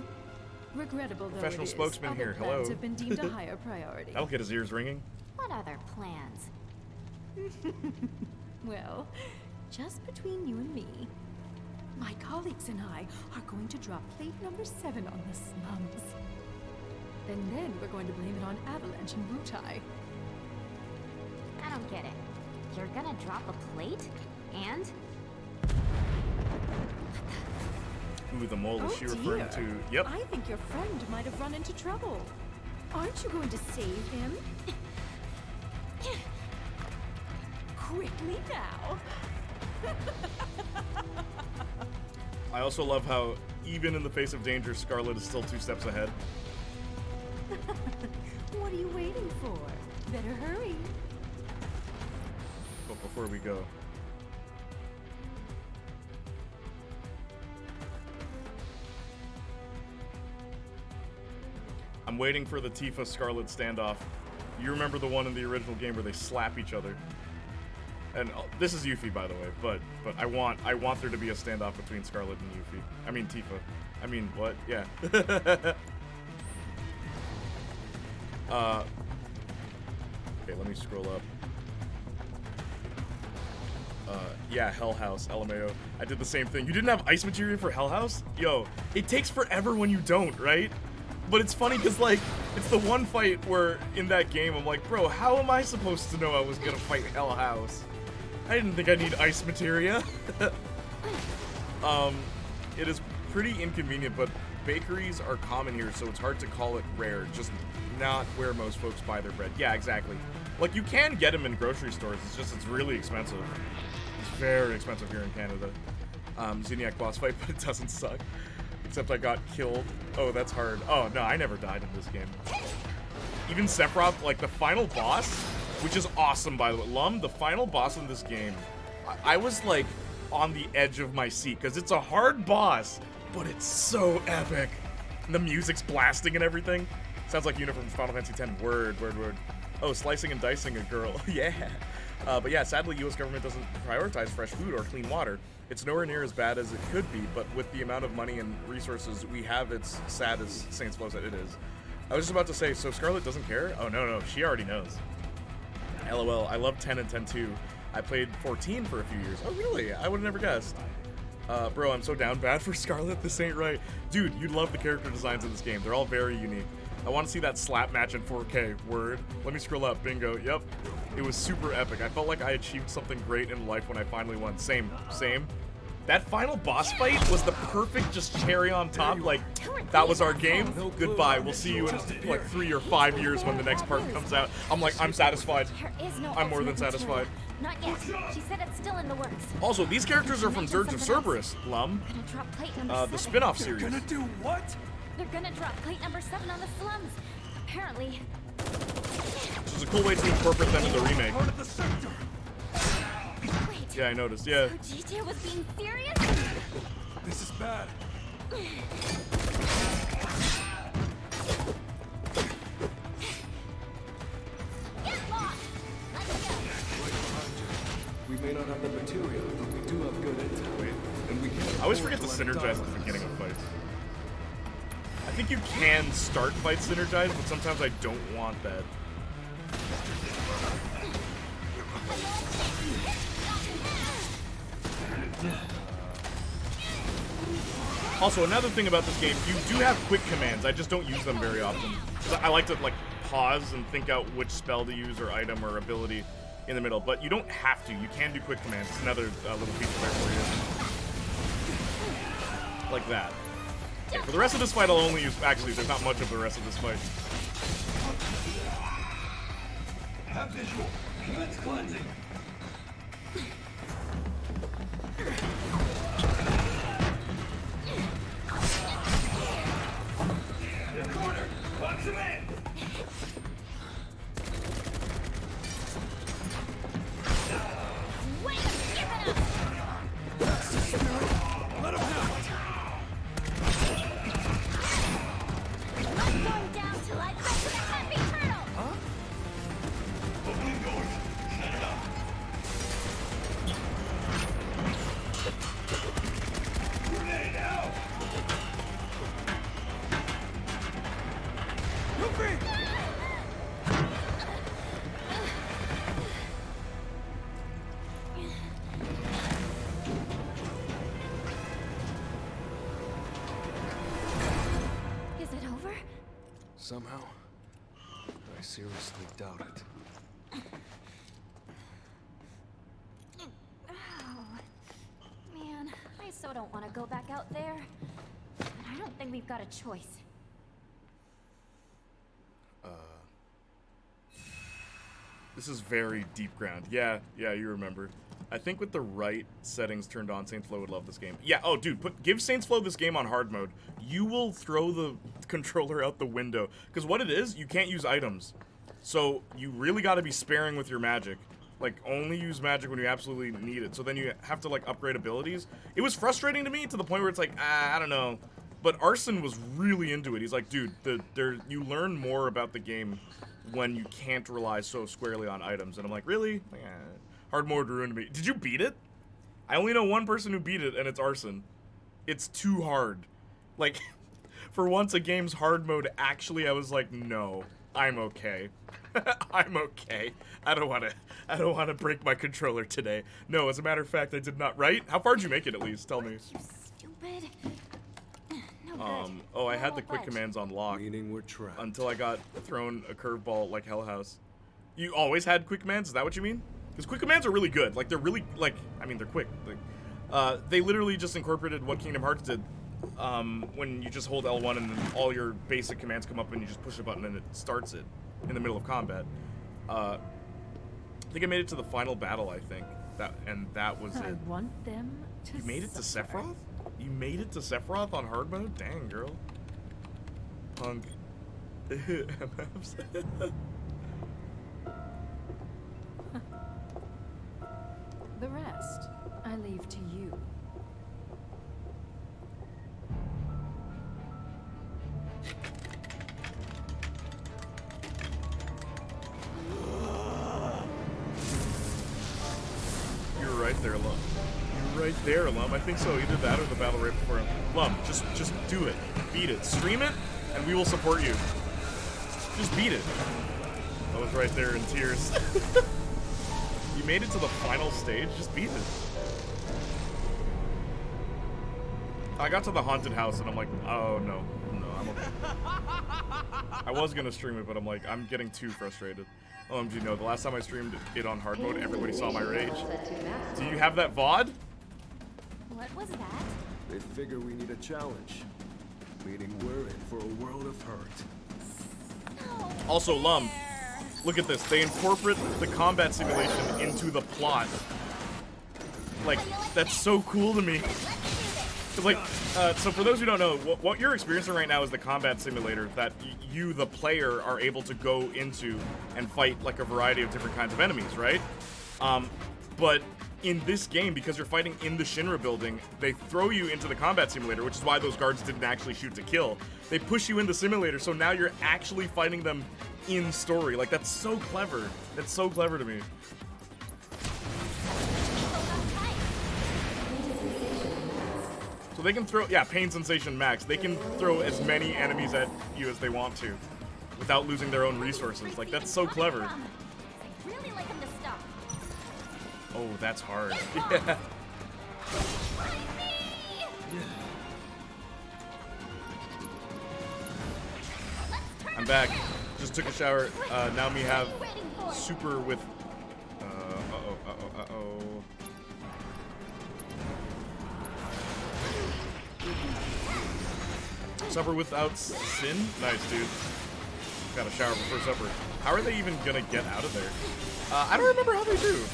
S13: Regrettable though
S1: Professional
S13: it is,
S1: spokesman
S13: other
S1: here,
S13: plans
S1: hello.
S13: have been deemed a higher priority.
S1: That'll get his ears ringing.
S2: What other plans?
S13: Well, just between you and me, my colleagues and I are going to drop plate number 7 on the slums. And then we're going to blame it on Avalanche and Wutai.
S2: I don't get it. You're gonna drop a plate? And?
S1: Who the mole is she referring to? Yep.
S13: I think your friend might have run into trouble. Aren't you going to save him? Quickly now.
S1: I also love how, even in the face of danger, Scarlet is still 2 steps ahead.
S13: What are you waiting for? Better hurry.
S1: But before we go, I'm waiting for the Tifa Scarlet standoff. You remember the one in the original game where they slap each other? And this is Yuffie, by the way, but I want there to be a standoff between Scarlet and Yuffie. I mean Tifa. I mean what? Yeah. Okay, let me scroll up. Yeah, Hell House, LMAO. I did the same thing. You didn't have ice materia for Hell House? Yo, it takes forever when you don't, right? But it's funny because, like, it's the one fight where in that game I'm like, bro, how am I supposed to know I was gonna fight Hell House? I didn't think I need ice materia. It is pretty inconvenient, but bakeries are common here, so it's hard to call it rare. Just not where most folks buy their bread. Yeah, exactly. Like, you can get them in grocery stores. It's just, it's really expensive. It's very expensive here in Canada. Zinniac boss fight, but it doesn't suck. Except I got killed. Oh, that's hard. Oh, no, I never died in this game. Even Sephiroth, like, the final boss, which is awesome, by the way. Lum, the final boss in this game, I was, like, on the edge of my seat, because it's a hard boss, but it's so epic. And the music's blasting and everything. Sounds like Unit from Final Fantasy X. Word. Oh, slicing and dicing a girl. Yeah. But yeah, sadly, U.S. government doesn't prioritize fresh food or clean water. It's nowhere near as bad as it could be, but with the amount of money and resources we have, it's sad as Saints Flow said it is. I was just about to say, so Scarlet doesn't care? Oh, no, she already knows. LOL, I love 10 and 10-2. I played 14 for a few years. Oh, really? I would have never guessed. Bro, I'm so down bad for Scarlet. This ain't right. Dude, you'd love the character designs in this game. They're all very unique. I want to see that slap match in 4K. Word. Let me scroll up. Bingo. Yep. It was super epic. I felt like I achieved something great in life when I finally won. Same. That final boss fight was the perfect just cherry on top. Like, that was our game. Goodbye. We'll see you in like 3 or 5 years when the next part comes out. I'm like, I'm satisfied. I'm more than satisfied.
S2: Not yet. She said it's still in the works.
S1: Also, these characters are from Dirge of Cerberus, Lum. The spin-off series.
S21: Gonna do what?
S2: They're gonna drop plate number 7 on the slums. Apparently.
S1: Which is a cool way to incorporate them in the remake.
S2: Wait.
S1: Yeah, I noticed. Yeah.
S2: So GJ was being serious?
S21: This is bad.
S2: Get lost! Let's go.
S3: We may not have the material, but we do have good intel. And we can.
S1: I always forget to synergize at the beginning of fights. I think you can start fights synergized, but sometimes I don't want that. Also, another thing about this game, you do have quick commands. I just don't use them very often. I like to like pause and think out which spell to use or item or ability in the middle, but you don't have to. You can do quick commands. It's another little feature there for you. Like that. Okay, for the rest of this fight, I'll only use... Actually, there's not much of the rest of this fight.
S12: Have visual. Let's cleansing. Corner. Box him in.
S2: Wait, give it up.
S21: Let him have it.
S2: I'm going down till I get to the happy turtle.
S21: Huh?
S12: Opening doors. Set it up. Grenade out.
S21: Yuffie!
S2: Is it over?
S3: Somehow, I seriously doubt it.
S2: Oh, man, I so don't want to go back out there. I don't think we've got a choice.
S1: This is very deep ground. Yeah, you remember. I think with the right settings turned on, Saints Flow would love this game. Yeah, oh, dude, give Saints Flow this game on hard mode. You will throw the controller out the window. Because what it is, you can't use items. So you really got to be sparing with your magic. Like, only use magic when you absolutely need it. So then you have to, like, upgrade abilities. It was frustrating to me to the point where it's like, I don't know. But Arson was really into it. He's like, dude, you learn more about the game when you can't rely so squarely on items. And I'm like, really? Hard mode ruined me. Did you beat it? I only know one person who beat it, and it's Arson. It's too hard. Like, for once a game's hard mode, actually I was like, no, I'm okay. I'm okay. I don't want to break my controller today. No, as a matter of fact, I did not. Right? How far did you make it at least? Tell me.
S2: You stupid.
S1: Oh, I had the quick commands on lock.
S3: Meaning we're trapped.
S1: Until I got thrown a curveball like Hell House. You always had quick commands? Is that what you mean? Because quick commands are really good. Like, they're really, like, I mean, they're quick. Like, they literally just incorporated what Kingdom Hearts did when you just hold L1 and then all your basic commands come up and you just push a button and it starts it in the middle of combat. I think I made it to the final battle, I think. That was
S13: I
S1: it.
S13: want them to
S1: You made it to
S13: suffer.
S1: Sephiroth? You made it to Sephiroth on hard mode? Dang, girl. Punk. MFs.
S13: The rest, I leave to you.
S1: You're right there, Lum. You're right there, Lum. I think so. Either that or the battle right before him. Lum, just do it. Beat it. Stream it, and we will support you. Just beat it. I was right there in tears. You made it to the final stage? Just beat it. I got to the haunted house, and I'm like, oh, no. No, I'm okay. I was gonna stream it, but I'm like, I'm getting too frustrated. OMG, no. The last time I streamed it on hard mode, everybody saw my rage. Do you have that VOD?
S2: What was that?
S3: They figure we need a challenge, meaning we're in for a world of hurt.
S1: Also, Lum, look at this. They incorporate the combat simulation into the plot. Like, that's so cool to me. Like, so for those who don't know, what you're experiencing right now is the combat simulator that you, the player, are able to go into and fight like a variety of different kinds of enemies, right? But in this game, because you're fighting in the Shinra building, they throw you into the combat simulator, which is why those guards didn't actually shoot to kill. They push you in the simulator, so now you're actually fighting them in story. Like, that's so clever. That's so clever to me. So they can throw, yeah, pain sensation max. They can throw as many enemies at you as they want to without losing their own resources. Like, that's so clever.
S2: Really like him to stop.
S1: Oh, that's hard. Yeah. I'm back. Just took a shower. Now me have super with. Supper without sin? Nice, dude. Got a shower before supper. How are they even gonna get out of there? I don't remember how they do.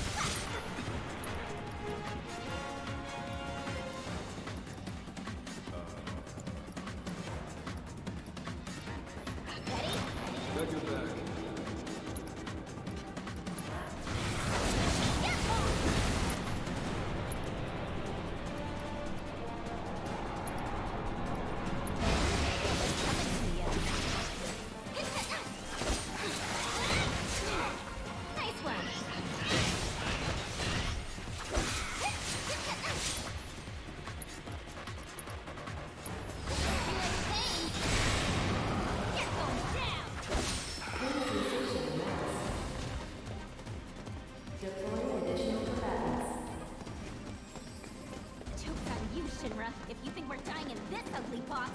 S2: If you think we're dying in this ugly box.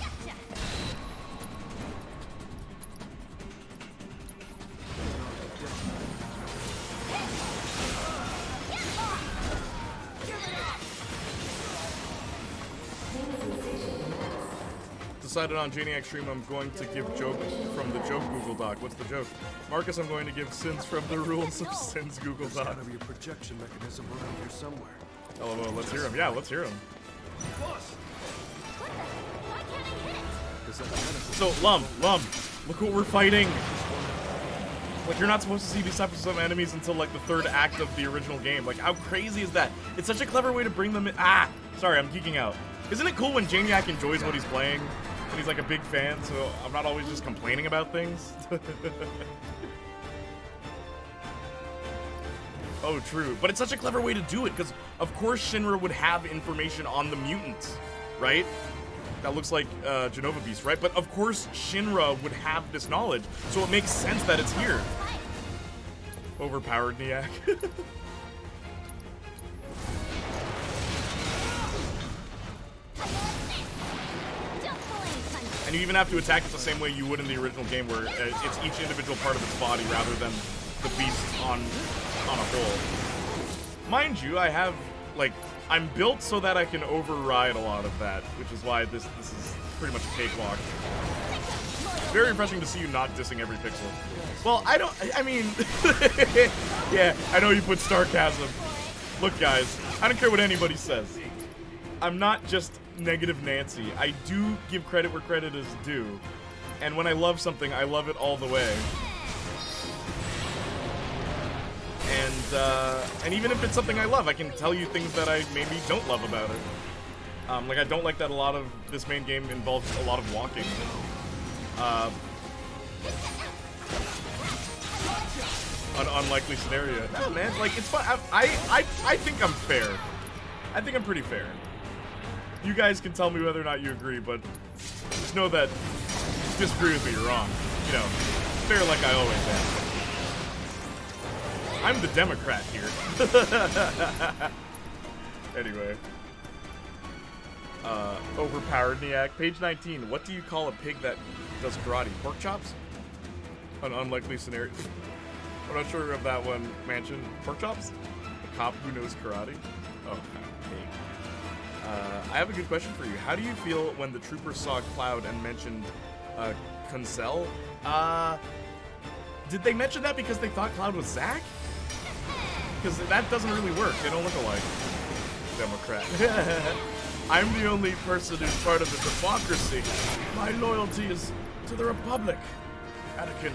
S2: Gotcha.
S1: Decided on Playniac stream I'm going to give joke from the joke Google Doc. What's the joke? Marcus, I'm going to give sins from the rules of sins Google Doc.
S3: There's gotta be a projection mechanism around here somewhere.
S1: Oh, well, let's hear him. Yeah, let's hear him. So, Lum, look what we're fighting. Like, you're not supposed to see these types of enemies until, like, the third act of the original game. Like, how crazy is that? It's such a clever way to bring them in. Ah! Sorry, I'm geeking out. Isn't it cool when Playniac enjoys what he's playing? And he's, like, a big fan, so I'm not always just complaining about things. Oh, true. But it's such a clever way to do it, because, of course, Shinra would have information on the mutants, right? That looks like Genova Beast, right? But of course, Shinra would have this knowledge, so it makes sense that it's here. Overpowered Niak. And you even have to attack it the same way you would in the original game, where it's each individual part of its body rather than the beast on a whole. Mind you, I have, like, I'm built so that I can override a lot of that, which is why this is pretty much a cakewalk. Very refreshing to see you not dissing every pixel. Well, I mean, yeah, I know you put sarcasm. Look, guys, I don't care what anybody says. I'm not just negative Nancy. I do give credit where credit is due. And when I love something, I love it all the way. And even if it's something I love, I can tell you things that I maybe don't love about it. Like, I don't like that a lot of this main game involves a lot of walking. An unlikely scenario. No, man, like, it's fun. I think I'm fair. I think I'm pretty fair. You guys can tell me whether or not you agree, but just know that if you disagree with me, you're wrong. You know, fair like I always am. I'm the Democrat here. Anyway. Overpowered Niac. Page 19. What do you call a pig that does karate? Pork chops? An unlikely scenario. I'm not sure of that one, Mansion. Pork chops? A cop who knows karate? Oh, pig. I have a good question for you. How do you feel when the troopers saw Cloud and mentioned Kunsel? Did they mention that because they thought Cloud was Zack? Because that doesn't really work. They don't look alike. Democrat. I'm the only person who's part of the democracy. My loyalty is to the Republic. Anakin.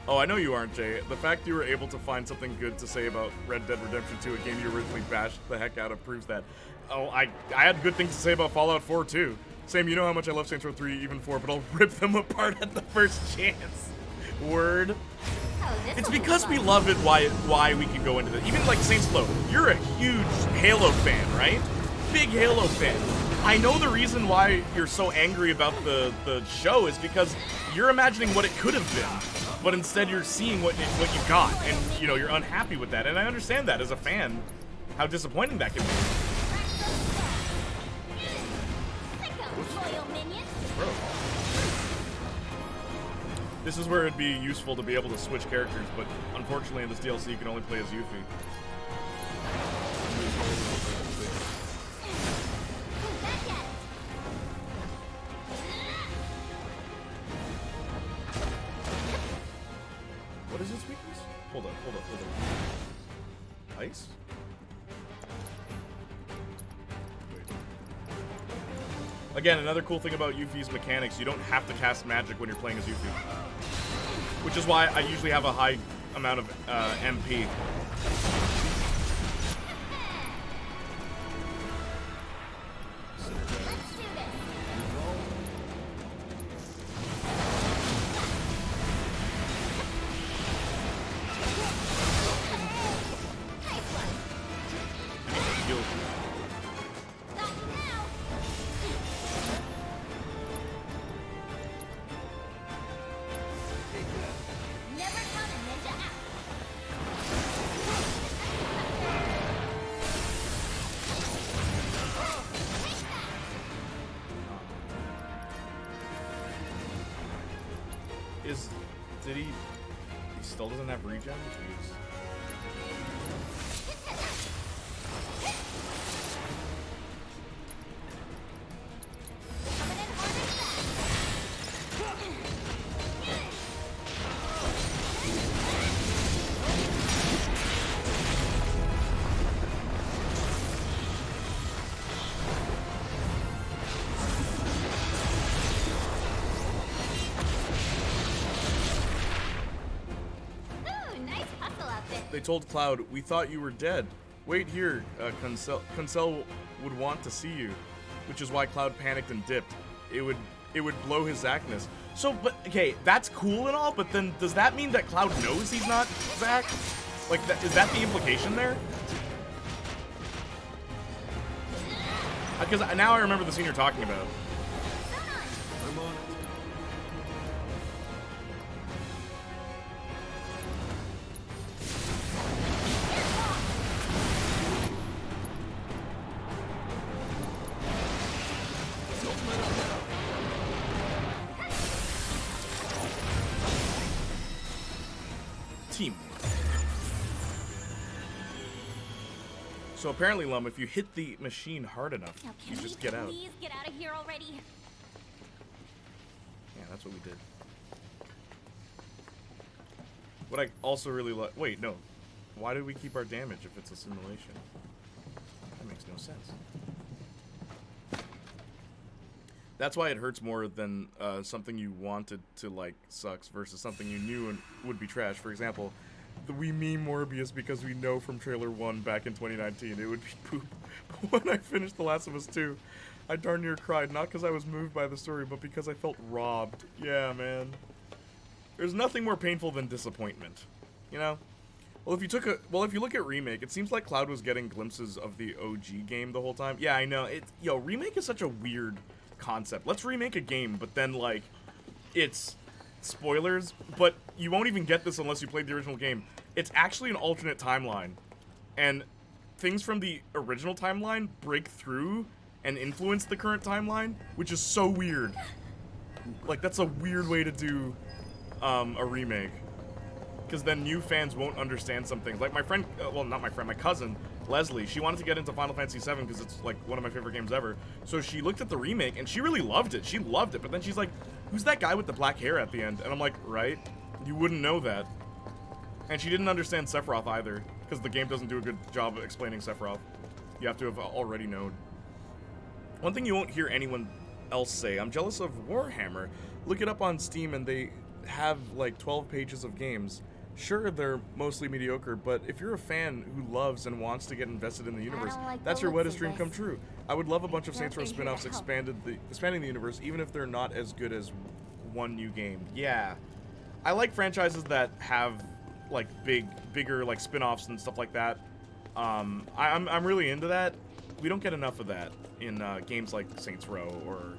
S1: Oh, I know you aren't, Jay. The fact you were able to find something good to say about Red Dead Redemption 2, a game you originally bashed the heck out of, proves that. Oh, I had good things to say about Fallout 4, too. Same, you know how much I love Saints Row 3, even 4, but I'll rip them apart at the first chance. Word. It's because we love it why we can go into this. Even like Saints Row, you're a huge Halo fan, right? Big Halo fan. I know the reason why you're so angry about the show is because you're imagining what it could have been, but instead you're seeing what you got, and you know you're unhappy with that. And I understand that as a fan, how disappointing that can be. Bro. This is where it'd be useful to be able to switch characters, but unfortunately in this DLC you can only play as Yuffie. What is its weakness? Hold up. Ice? Again, another cool thing about Yuffie's mechanics, you don't have to cast magic when you're playing as Yuffie. Which is why I usually have a high amount of MP. He still doesn't have regen? Jeez. They told Cloud, "We thought you were dead. Wait here, Kunsel would want to see you," which is why Cloud panicked and dipped. It would blow his Zackness. So, but okay, that's cool and all, but then does that mean that Cloud knows he's not Zack? Like, is that the implication there? Because now I remember the scene you're talking about.
S3: I'm on it.
S1: Teamwork. So apparently, Lum, if you hit the machine hard enough,
S2: Now,
S1: you
S2: can
S1: just
S2: we
S1: get out.
S2: please get out of here already?
S1: Yeah, that's what we did. What I also really like... Wait, no. Why do we keep our damage if it's a simulation? That makes no sense. That's why it hurts more than something you wanted to like sucks versus something you knew and would be trash. For example, we meme Morbius because we know from trailer 1 back in 2019 it would be poop. But when I finished The Last of Us 2, I darn near cried, not because I was moved by the story, but because I felt robbed. Yeah, man. There's nothing more painful than disappointment, you know? Well, if you look at Remake, it seems like Cloud was getting glimpses of the OG game the whole time. Yeah, I know. Remake is such a weird concept. Let's remake a game, but then, like, it's spoilers, but you won't even get this unless you played the original game. It's actually an alternate timeline, and things from the original timeline break through and influence the current timeline, which is so weird. Like, that's a weird way to do a remake, because then new fans won't understand some things. Like my friend, well, not my friend, my cousin, Leslie, she wanted to get into Final Fantasy VII because it's like one of my favorite games ever. So she looked at the remake and she really loved it. She loved it, but then she's like, who's that guy with the black hair at the end? And I'm like, right? You wouldn't know that. And she didn't understand Sephiroth either, because the game doesn't do a good job of explaining Sephiroth. You have to have already known. One thing you won't hear anyone else say, I'm jealous of Warhammer. Look it up on Steam and they have like 12 pages of games. Sure, they're mostly mediocre, but if you're a fan who loves and wants to get invested in the universe, that's your wettest dream come true. I would love a bunch of Saints Row spin-offs expanding the universe, even if they're not as good as one new game. Yeah. I like franchises that have like bigger like spin-offs and stuff like that. I'm really into that. We don't get enough of that in games like Saints Row or...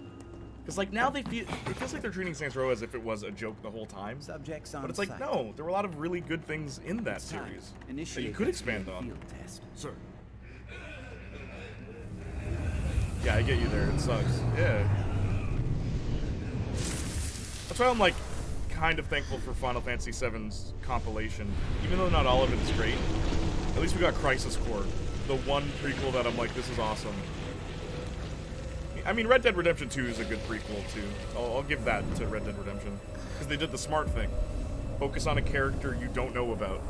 S1: Because, like, now it feels like they're treating Saints Row as if it was a joke the whole time.
S10: Subjects on
S1: but it's like,
S10: site.
S1: no, there were a lot of really good things in that series that you could expand on.
S3: Sir.
S1: Yeah, I get you there. It sucks. Yeah. That's why I'm, like, kind of thankful for Final Fantasy VII's compilation. Even though not all of it is great, at least we got Crisis Core. The one prequel that I'm like, this is awesome. I mean, Red Dead Redemption 2 is a good prequel, too. I'll give that to Red Dead Redemption. Because they did the smart thing. Focus on a character you don't know about.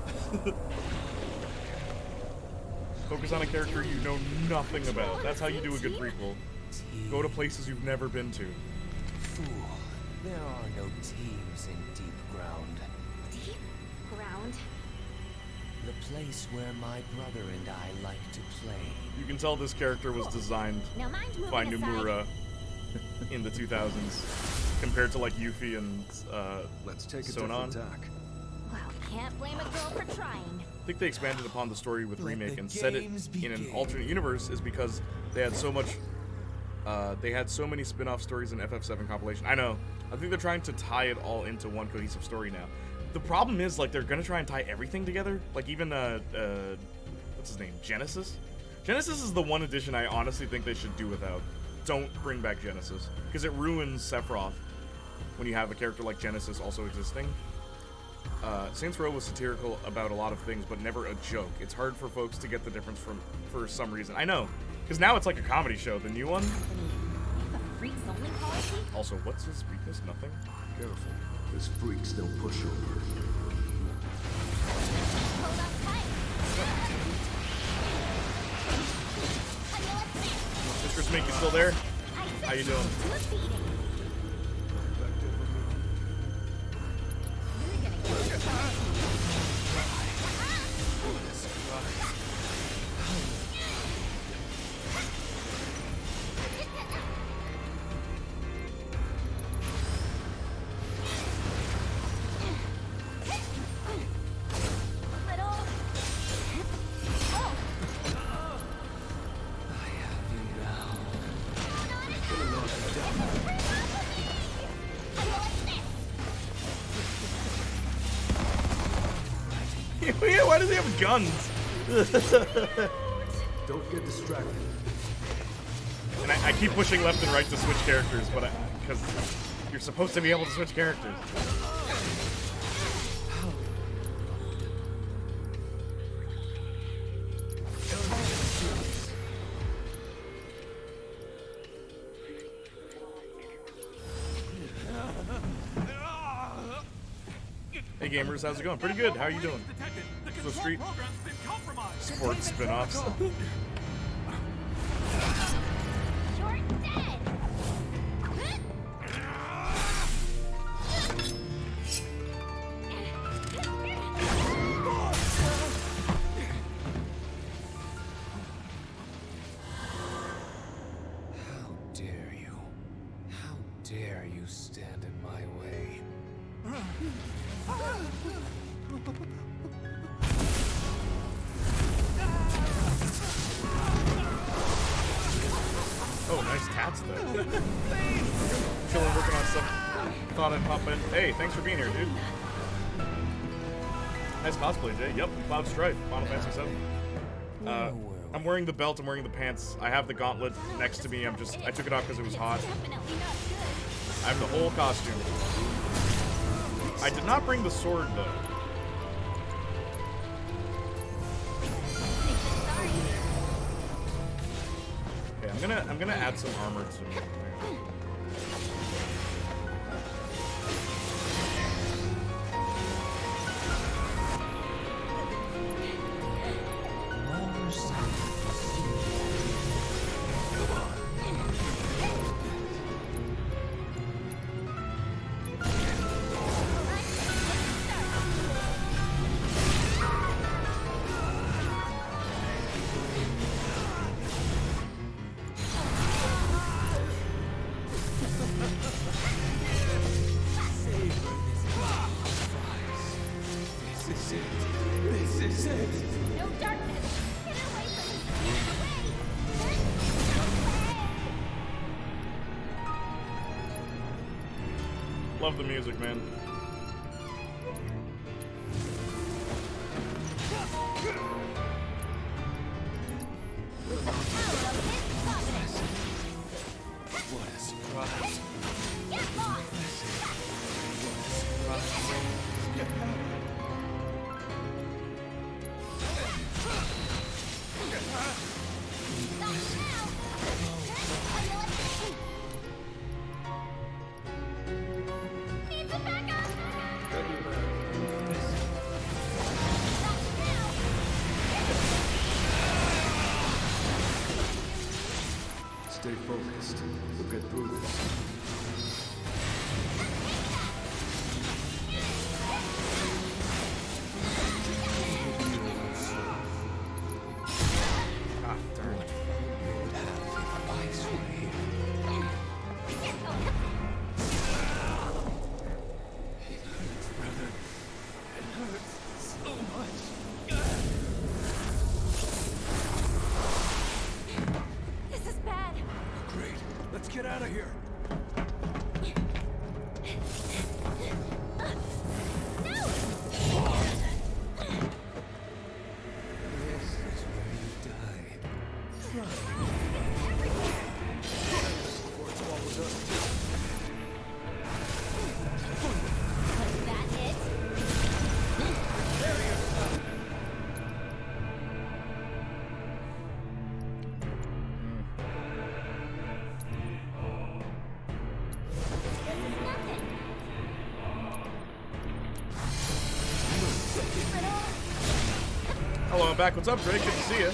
S1: Focus on a character you know nothing about. That's how you do a good prequel. Go to places you've never been to.
S15: Fool, there are no teams in Deep Ground.
S2: Deep Ground?
S15: The place where my brother and I like to play.
S1: You can tell this character was designed by Nomura in the 2000s, compared to like Yuffie and
S3: Let's take a
S1: Sonon.
S3: different tack.
S2: Well, can't blame a girl for trying.
S1: I think they expanded upon the story with Remake and set it in an alternate universe is because they had so much, they had so many spin-off stories in FF7 compilation. I know. I think they're trying to tie it all into one cohesive story now. The problem is, like, they're gonna try and tie everything together. Like, even, what's his name? Genesis? Genesis is the one edition I honestly think they should do without. Don't bring back Genesis. Because it ruins Sephiroth when you have a character like Genesis also existing. Saints Row was satirical about a lot of things, but never a joke. It's hard for folks to get the difference for some reason. I know. Because now it's like a comedy show. The new one?
S2: Freaks only policy?
S1: Also, what's his weakness? Nothing?
S3: Careful. This freak's no pushover.
S2: Hold on tight.
S1: Mistress Mink, you still there? How you doing? Yeah, why does he have guns?
S3: Don't get distracted.
S1: And I keep pushing left and right to switch characters, but because you're supposed to be able to switch characters. Hey gamers, how's it going? Pretty good. How are you doing? So Street Sports spin-offs.
S2: You're dead!
S15: How dare you? How dare you stand in my way?
S1: Oh, nice tats though. Chilling, working on stuff. Thought I'd pop in. Hey, thanks for being here, dude. Nice cosplay, Jay. Yep, Cloud Strife, Final Fantasy VII. I'm wearing the belt. I'm wearing the pants. I have the gauntlet next to me. I took it off because it was hot. I have the whole costume. I did not bring the sword though. Okay, I'm gonna add some armor to me. Love the music, man.
S15: What a surprise.
S3: Stay focused. We'll get through this.
S1: Ah, darn it.
S2: This is bad.
S3: Great. Let's get out of here.
S1: Hello, I'm back. What's up, Drake? Good to see you.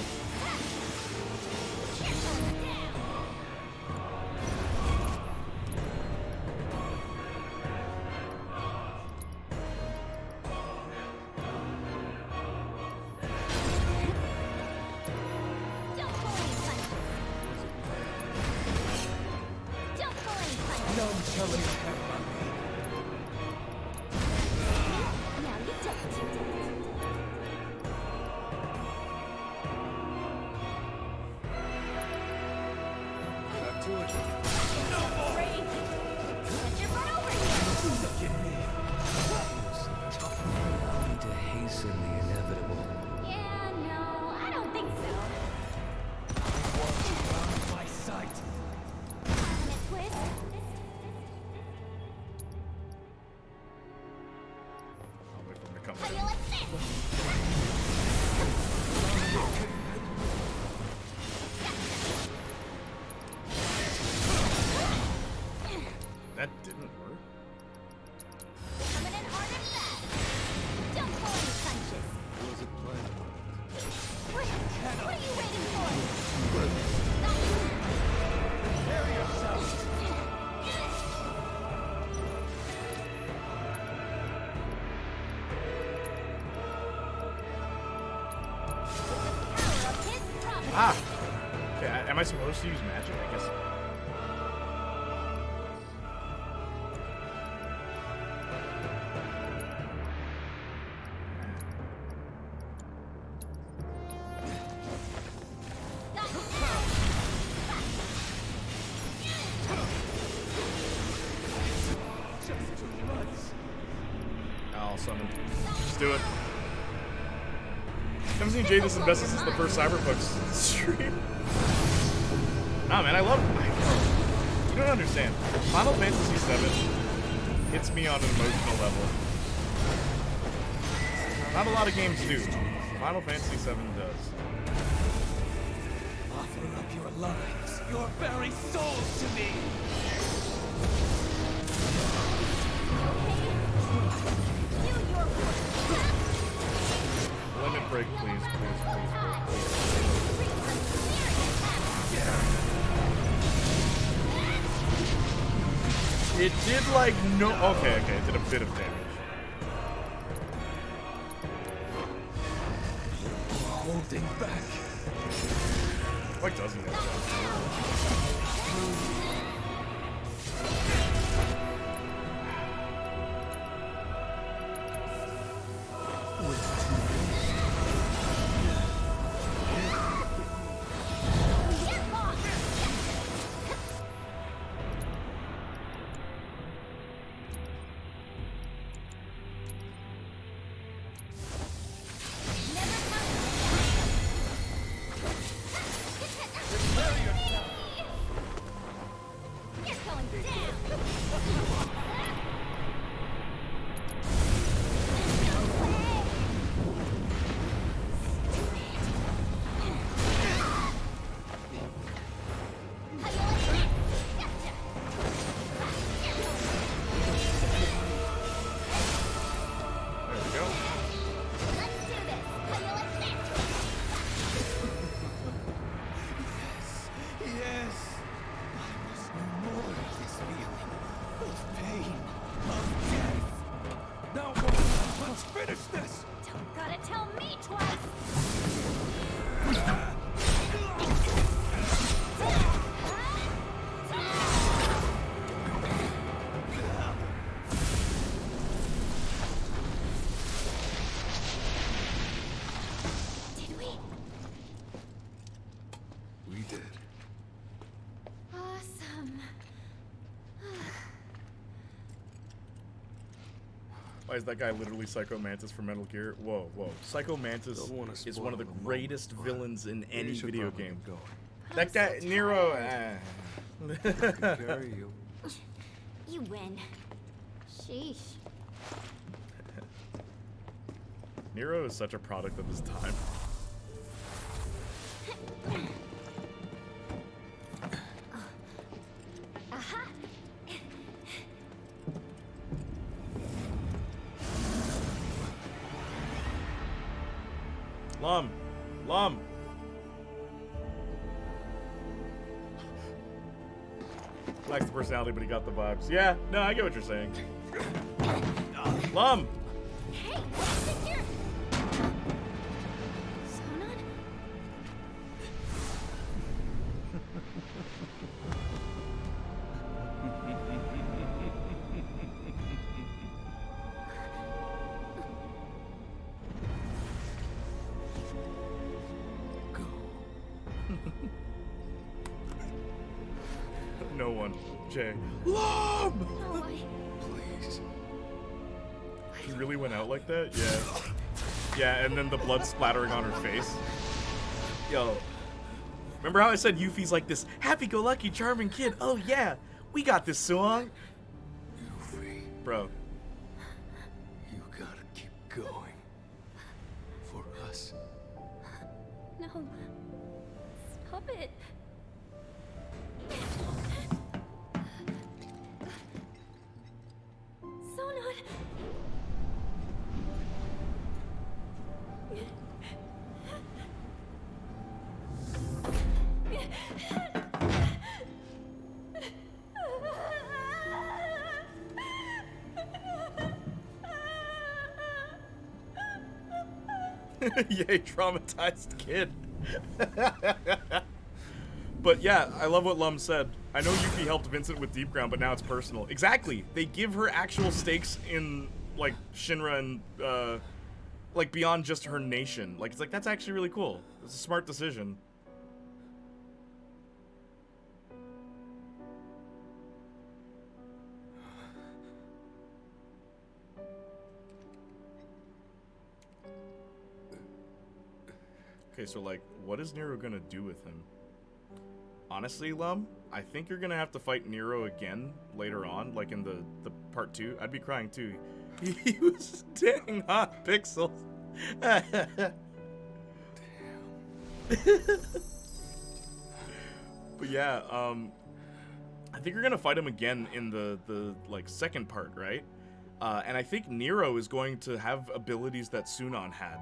S15: Need to hasten the inevitable.
S2: Yeah, no, I don't think so.
S7: My sight.
S2: Having a twist?
S1: I'll wait for him to come.
S2: How do you like this?
S1: That didn't work.
S2: Coming in hard and fast.
S1: Ah! Okay, am I supposed to use magic? I guess. I'll summon. Just do it. I haven't seen Jadis invest since the first Cyberpunk stream. Nah, man, I love it. You don't understand. Final Fantasy VII hits me on an emotional level. Not a lot of games do. Final Fantasy VII does.
S7: Offer up your lives, your very souls to me.
S1: Limit break, please, please, please, please. It did like no. Okay, it did a bit of damage.
S7: Holding back.
S1: Why doesn't it? Why is that guy literally Psycho Mantis from Metal Gear? Whoa, whoa. Psycho Mantis is one of the greatest villains in any video game. That guy, Nero.
S3: Carry you.
S2: You win. Sheesh.
S1: Nero is such a product of his time.
S2: Aha!
S1: Lum. Lacks the personality, but he got the vibes. Yeah, no, I get what you're saying. Lum.
S2: Hey, what's in here? Sonon?
S1: No one. Jay. Lum!
S2: No,
S3: Please.
S1: He really went out like that? Yeah. Yeah, and then the blood splattering on her face. Yo. Remember how I said Yuffie's like this happy-go-lucky, charming kid? Oh yeah, we got this song.
S3: Yuffie.
S1: Bro.
S3: You gotta keep going. For us.
S2: No. Stop it. Sonon.
S1: Yay, traumatized kid. But yeah, I love what Lum said. I know Yuffie helped Vincent with Deep Ground, but now it's personal. Exactly. They give her actual stakes in, like, Shinra and, like, beyond just her nation. Like, it's like, that's actually really cool. It's a smart decision. Okay, so, like, what is Nero gonna do with him? Honestly, Lum, I think you're gonna have to fight Nero again later on, like in the part 2. I'd be crying too. He was dang hot pixels. But yeah, I think you're gonna fight him again in the like second part, right? And I think Nero is going to have abilities that Sunon had.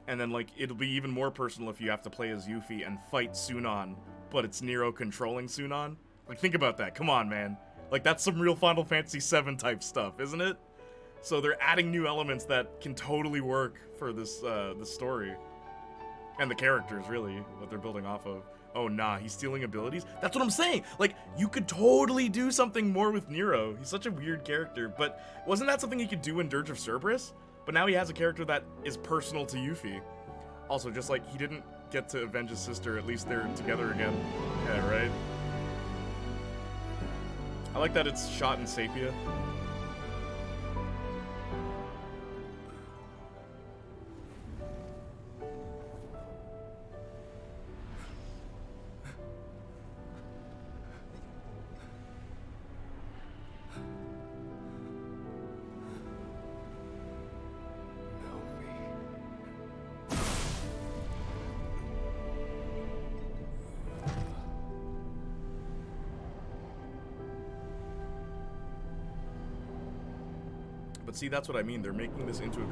S1: And then, like, it'll be even more personal if you have to play as Yuffie and fight Sunon, but it's Nero controlling Sunon. Like, think about that. Come on, man. Like, that's some real Final Fantasy VII type stuff, isn't it? So they're adding new elements that can totally work for this, this story. And the characters, really, what they're building off of. Oh, nah, he's stealing abilities? That's what I'm saying! Like, you could totally do something more with Nero. He's such a weird character, but wasn't that something he could do in Dirge of Cerberus? But now he has a character that is personal to Yuffie. Also, just like, he didn't get to avenge his sister, at least they're together again. Yeah, right? I like that it's shot in sepia. But see, that's what I mean. They're making this into a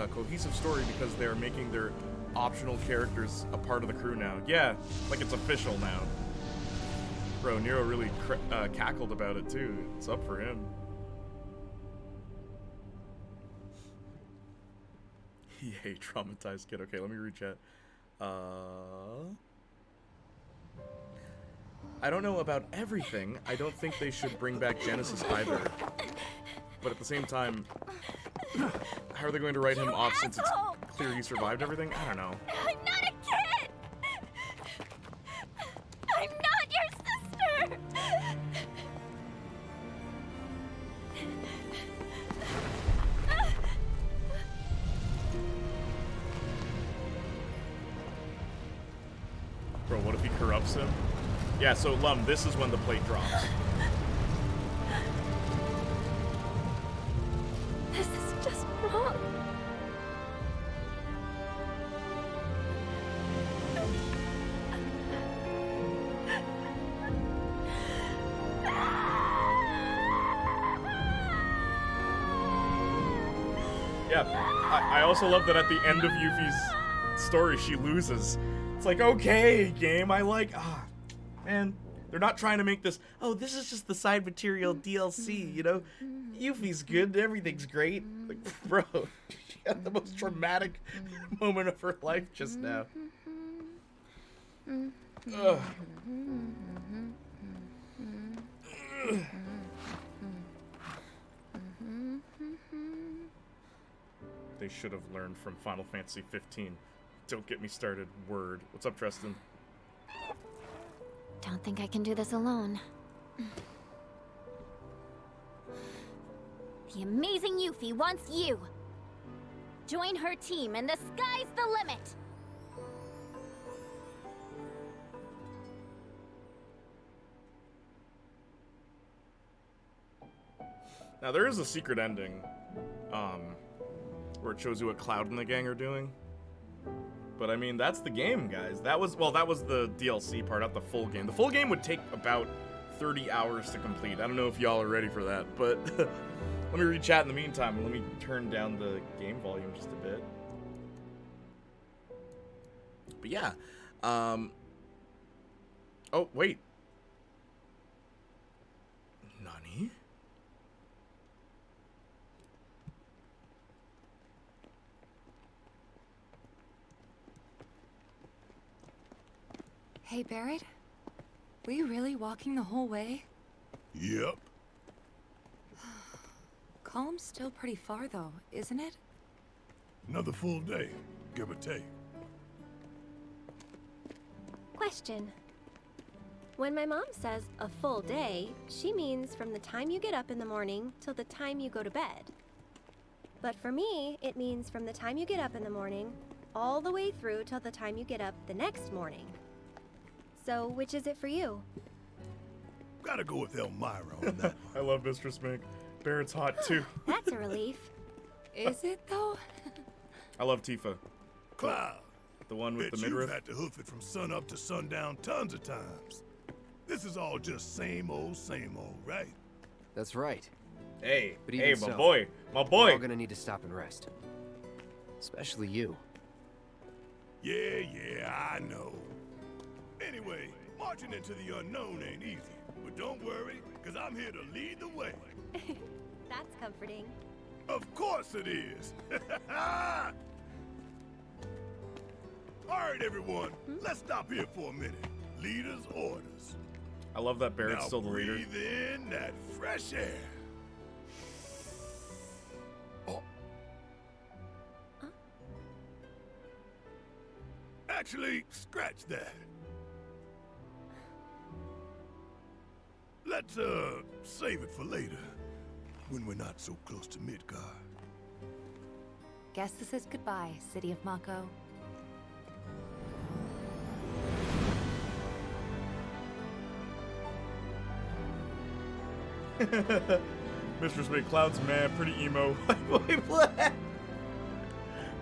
S1: cohesive story because they're making their optional characters a part of the crew now. Yeah, like it's official now. Bro, Nero really cackled about it too. It's up for him. Yay, traumatized kid. Okay, let me read chat. I don't know about everything. I don't think they should bring back Genesis either. But at the same time, how are they going to write him off since it's clear he survived everything? I don't know.
S2: I'm not a kid! I'm not your sister!
S1: Bro, what if he corrupts him? Yeah, so Lum, this is when the plate drops.
S2: This is just wrong.
S1: Yeah, I also love that at the end of Yuffie's story, she loses. It's like, okay, game, I like, man, they're not trying to make this, oh, this is just the side material DLC, you know? Yuffie's good, everything's great. Like, bro, she had the most traumatic moment of her life just now. Ugh. They should have learned from Final Fantasy 15. Don't get me started, word. What's up, Tristan?
S2: Don't think I can do this alone. The amazing Yuffie wants you. Join her team and the sky's the limit.
S1: Now there is a secret ending, where it shows you what Cloud and the gang are doing. But I mean, that's the game, guys. That was the DLC part, not the full game. The full game would take about 30 hours to complete. I don't know if y'all are ready for that, but let me read chat in the meantime, and let me turn down the game volume just a bit. But yeah, oh, wait. Nani?
S16: Hey, Barrett. Were you really walking the whole way?
S12: Yep.
S16: Calm's still pretty far, though, isn't it?
S12: Another full day, give or take.
S22: Question. When my mom says a full day, she means from the time you get up in the morning till the time you go to bed. But for me, it means from the time you get up in the morning all the way through till the time you get up the next morning. So, which is it for you?
S12: Gotta go with Elmira on that.
S1: I love Mistress Mink. Barrett's hot too.
S22: That's a relief.
S16: Is it, though?
S1: I love Tifa.
S12: Cloud.
S1: The one with
S12: Bet
S1: the midriff.
S12: You've had to hoof it from sun up to sundown tons of times. This is all just same old, right?
S15: That's right.
S1: Hey,
S15: But
S1: hey,
S15: even
S1: my
S15: so,
S1: boy, my boy.
S15: We're all gonna need to stop and rest. Especially you.
S12: Yeah, I know. Anyway, marching into the unknown ain't easy. But don't worry, because I'm here to lead the way.
S22: That's comforting.
S12: Of course it is. All right, everyone. Let's stop here for a minute. Leader's orders.
S1: I love that Barrett's
S12: Now
S1: still the leader.
S12: breathe in that fresh air. Oh. Actually, scratch that. Let's, save it for later. When we're not so close to Midgard.
S16: Guess this is goodbye, City of Mako.
S1: Mistress Mink, Cloud's mad, pretty emo.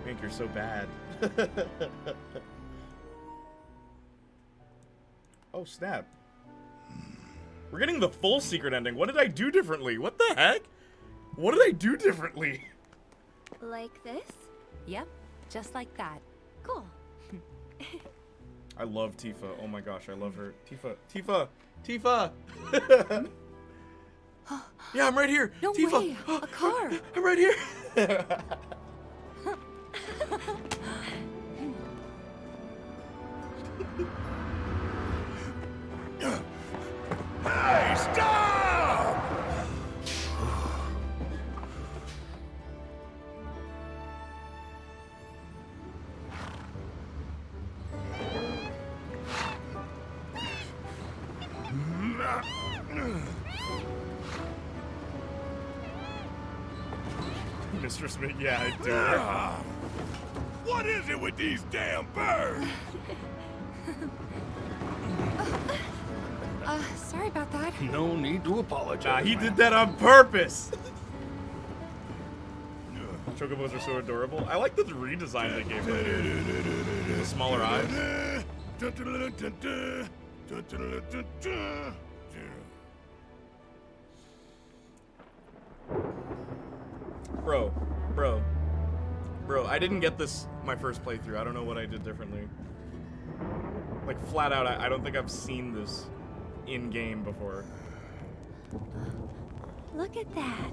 S1: Mink, you're so bad. Oh, snap. We're getting the full secret ending. What did I do differently? What the heck? What did I do differently?
S22: Like this?
S16: Yep, just like that.
S22: Cool.
S1: I love Tifa. Oh my gosh, I love her. Tifa! Yeah, I'm right here.
S16: No
S1: Tifa.
S16: way, a car.
S1: I'm right here.
S12: Hey, stop!
S1: Mistress Mink, yeah, I do.
S12: What is it with these damn birds?
S16: Sorry about that.
S15: No need to apologize.
S1: Nah, he did that on purpose. Chocobos are so adorable. I like the redesign they gave them. The smaller eyes. Bro, I didn't get this my first playthrough. I don't know what I did differently. Like, flat out, I don't think I've seen this in-game before.
S22: Look at that.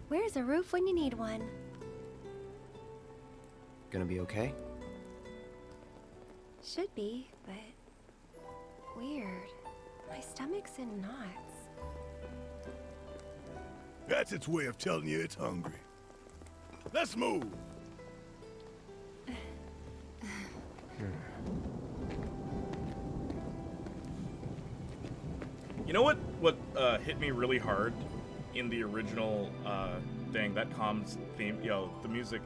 S22: Where's a roof when you need one?
S15: Gonna be okay?
S22: Should be, but weird. My stomach's in knots.
S12: That's its way of telling you it's hungry. Let's move.
S1: You know what hit me really hard in the original, dang, that comms theme, yo, the music.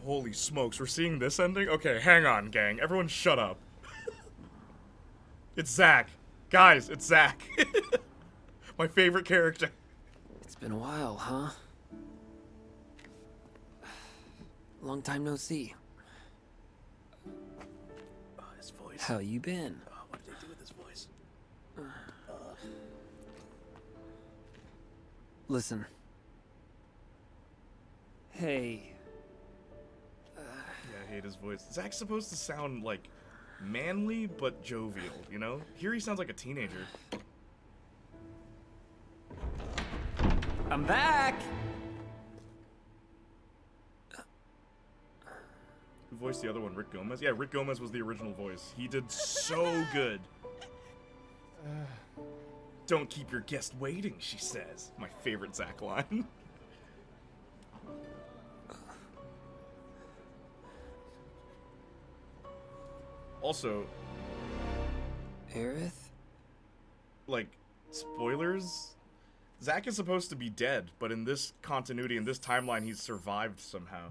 S1: Holy smokes, we're seeing this ending? Okay, hang on, gang. Everyone shut up. It's Zack. Guys, it's Zack. My favorite character.
S15: It's been a while, huh? Long time no see.
S1: Oh, his voice.
S15: How you been?
S1: Oh, what did they do with his voice?
S15: Listen. Hey.
S1: Yeah, I hate his voice. Zack's supposed to sound, like, manly but jovial, you know? Here he sounds like a teenager.
S15: I'm back!
S1: voiced the other one? Rick Gomez? Yeah, Rick Gomez was the original voice. He did so good. Don't keep your guest waiting, she says. My favorite Zack line. Also,
S15: Aerith?
S1: Like, spoilers? Zack is supposed to be dead, but in this continuity, in this timeline, he's survived somehow.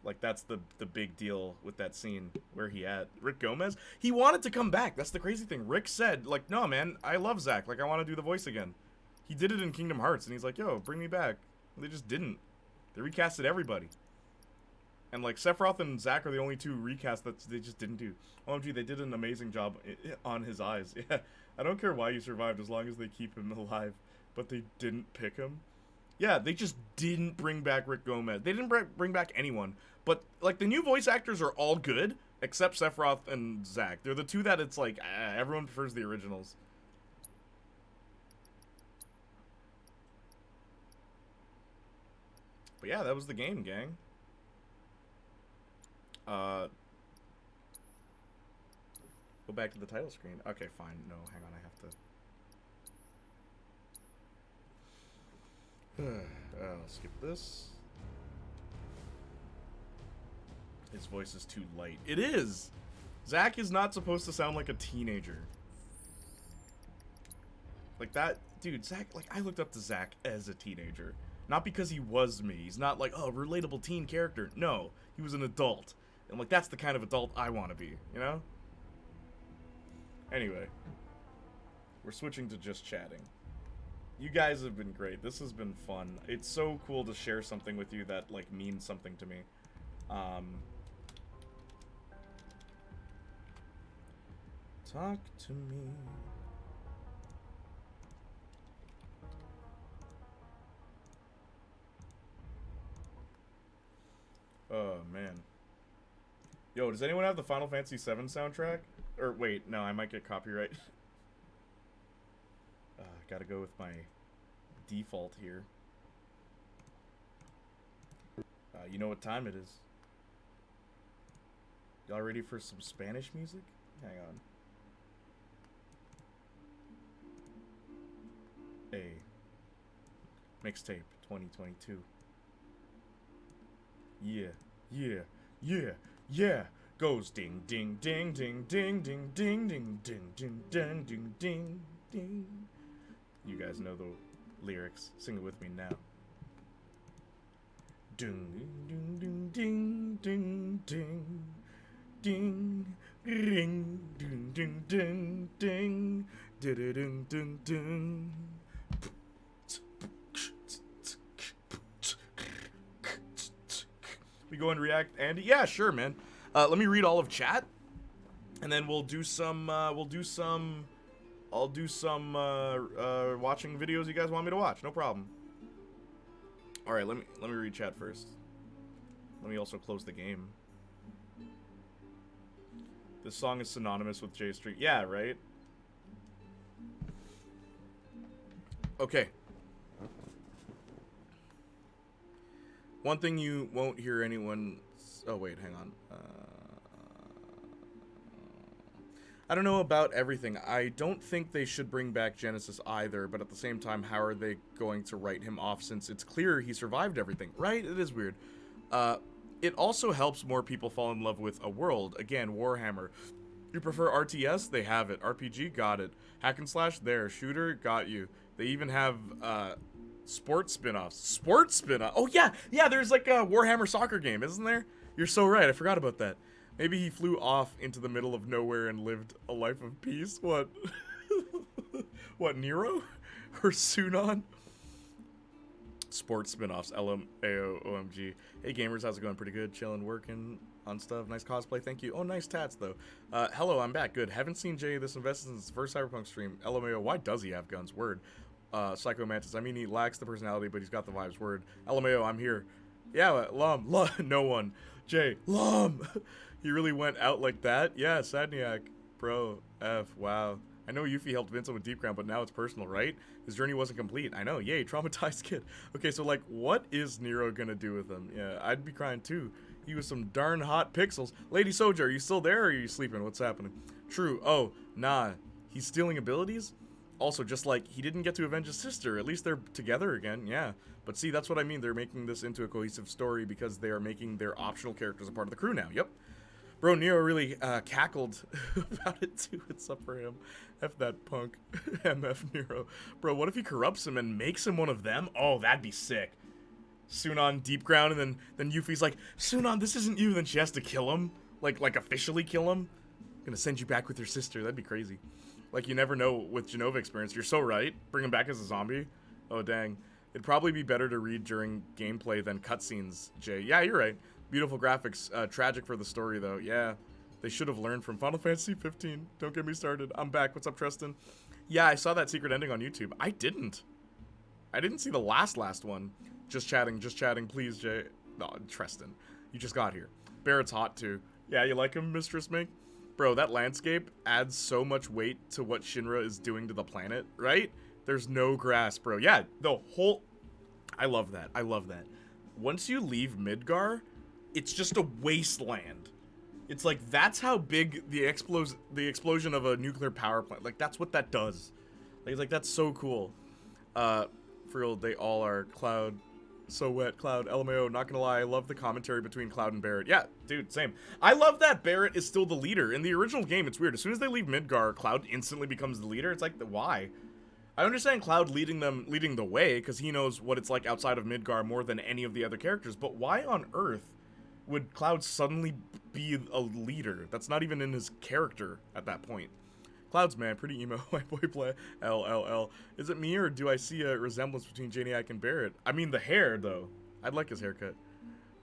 S1: Like, that's the big deal with that scene. Where he at? Rick Gomez? He wanted to come back. That's the crazy thing. Rick said, like, no, man, I love Zack. Like, I want to do the voice again. He did it in Kingdom Hearts, and he's like, yo, bring me back. They just didn't. They recasted everybody. And, like, Sephiroth and Zack are the only two recasts that they just didn't do. OMG, they did an amazing job on his eyes. Yeah, I don't care why he survived as long as they keep him alive. But they didn't pick him. Yeah, they just didn't bring back Rick Gomez. They didn't bring back anyone. But, like, the new voice actors are all good, except Sephiroth and Zack. They're the two that it's like, everyone prefers the originals. But yeah, that was the game, gang. Go back to the title screen. Okay, fine. No, hang on, I have to... I'll skip this. His voice is too light. It is! Zack is not supposed to sound like a teenager. Like that... Dude, Zack... Like, I looked up to Zack as a teenager. Not because he was me. He's not like, oh, relatable teen character. No, he was an adult. And, like, that's the kind of adult I want to be, you know? Anyway. We're switching to just chatting. You guys have been great. This has been fun. It's so cool to share something with you that, like, means something to me. Talk to me. Oh, man. Yo, does anyone have the Final Fantasy VII soundtrack? Or, wait, no, I might get copyright. Gotta go with my default here. You know what time it is. Y'all ready for some Spanish music? Hang on. Hey. Mixtape 2022. Yeah, yeah, yeah, yeah. Goes ding, ding, ding, ding, ding, ding, ding, ding, ding, ding, ding, ding, ding, ding. You guys know the lyrics. Sing it with me now. Ding, ding, ding, ding, ding, ding, ding, ring, ding, ding, ding, ding, ding, ding, ding, ding. We go and react, Andy? Yeah, sure, man. Let me read all of chat, and then we'll do some. I'll do some watching videos you guys want me to watch. No problem. All right, let me read chat first. Let me also close the game. This song is synonymous with J Street. Yeah, right. Okay. One thing you won't hear anyone... Oh, wait, hang on. I don't know about everything. I don't think they should bring back Genesis either, but at the same time, how are they going to write him off since it's clear he survived everything, right? It is weird. It also helps more people fall in love with a world. Again, Warhammer. You prefer RTS? They have it. RPG? Got it. Hack and slash? There. Shooter? Got you. They even have, sports spin-offs. Sports spin-off? Oh, yeah! Yeah, there's like a Warhammer soccer game, isn't there? You're so right. I forgot about that. Maybe he flew off into the middle of nowhere and lived a life of peace. What? What, Nero? Or Sunon? Sports spin-offs. LMAO, OMG. Hey, gamers. How's it going? Pretty good. Chilling, working on stuff. Nice cosplay. Thank you. Oh, nice tats, though. Hello, I'm back. Good. Haven't seen Jay this invested since his first Cyberpunk stream. LMAO. Why does he have guns? Word. Psycho Mantis. I mean, he lacks the personality, but he's got the vibes. Word. LMAO. I'm here. Yeah, Lum. No one. Jay. Lum. He really went out like that? Yeah, Sadniak. Bro. F. Wow. I know Yuffie helped Vincent with Deep Ground, but now it's personal, right? His journey wasn't complete. I know. Yay, traumatized kid. Okay, so, like, what is Nero gonna do with him? Yeah, I'd be crying, too. He was some darn hot pixels. Lady Soldier, are you still there or are you sleeping? What's happening? True. Oh, nah. He's stealing abilities? Also, just like, he didn't get to avenge his sister. At least they're together again, yeah. But see, that's what I mean. They're making this into a cohesive story because they are making their optional characters a part of the crew now. Yep. Bro, Nero really cackled about it too. It's up for him. F that punk. MF Nero. Bro, what if he corrupts him and makes him one of them? Oh, that'd be sick. Sunon deep ground, and then Yuffie's like, Sunon, this isn't you. Then she has to kill him. Like officially kill him. Gonna send you back with your sister. That'd be crazy. Like, you never know with Genova experience. You're so right. Bring him back as a zombie. Oh, dang. It'd probably be better to read during gameplay than cutscenes, Jay. Yeah, you're right. Beautiful graphics. Tragic for the story, though. Yeah. They should have learned from Final Fantasy 15. Don't get me started. I'm back. What's up, Tristan? Yeah, I saw that secret ending on YouTube. I didn't see the last one. Just chatting, please, Jay. No, Tristan. You just got here. Barrett's hot, too. Yeah, you like him, Mistress Mink? Bro, that landscape adds so much weight to what Shinra is doing to the planet, right? There's no grass, bro. Yeah, the whole... I love that. I love that. Once you leave Midgar, it's just a wasteland. It's like, that's how big the explosion of a nuclear power plant, like, that's what that does. Like that's so cool. For real, they all are. Cloud, so wet. Cloud, LMAO, not gonna lie, I love the commentary between Cloud and Barrett. Yeah, dude, same. I love that Barrett is still the leader. In the original game, it's weird. As soon as they leave Midgar, Cloud instantly becomes the leader. It's like, why? I understand Cloud leading the way, because he knows what it's like outside of Midgar more than any of the other characters, but why on earth would Cloud suddenly be a leader? That's not even in his character at that point. Cloud's man, pretty emo. My boy play. LLL. Is it me or do I see a resemblance between Janiac and Barrett? I mean the hair though. I'd like his haircut.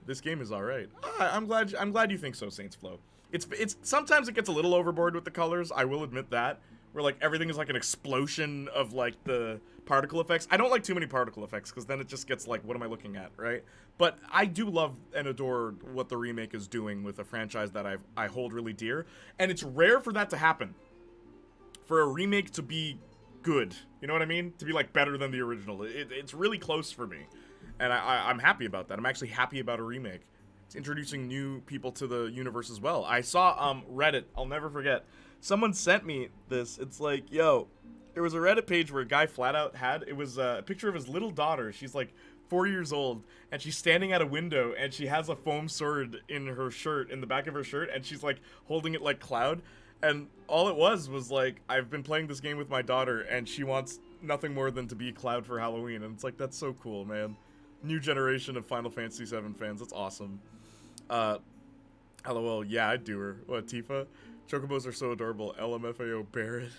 S1: This game is all right. I'm glad you think so, Saints Flow. It's sometimes it gets a little overboard with the colors. I will admit that. Where like everything is like an explosion of like the particle effects. I don't like too many particle effects because then it just gets like, what am I looking at, right? But I do love and adore what the remake is doing with a franchise that I hold really dear. And it's rare for that to happen. For a remake to be good, you know what I mean? To be like better than the original. It's really close for me. And I'm happy about that. I'm actually happy about a remake. It's introducing new people to the universe as well. I saw Reddit, I'll never forget. Someone sent me this. It's like, yo, there was a Reddit page where a guy flat out had, it was a picture of his little daughter. She's like 4 years old, and she's standing at a window, and she has a foam sword in her shirt, in the back of her shirt, and she's like holding it like Cloud. And all it was like, I've been playing this game with my daughter, and she wants nothing more than to be Cloud for Halloween. And it's like, that's so cool, man. New generation of Final Fantasy VII fans. That's awesome. LOL, yeah, I'd do her. What, Tifa? Chocobos are so adorable. LMFAO Barrett.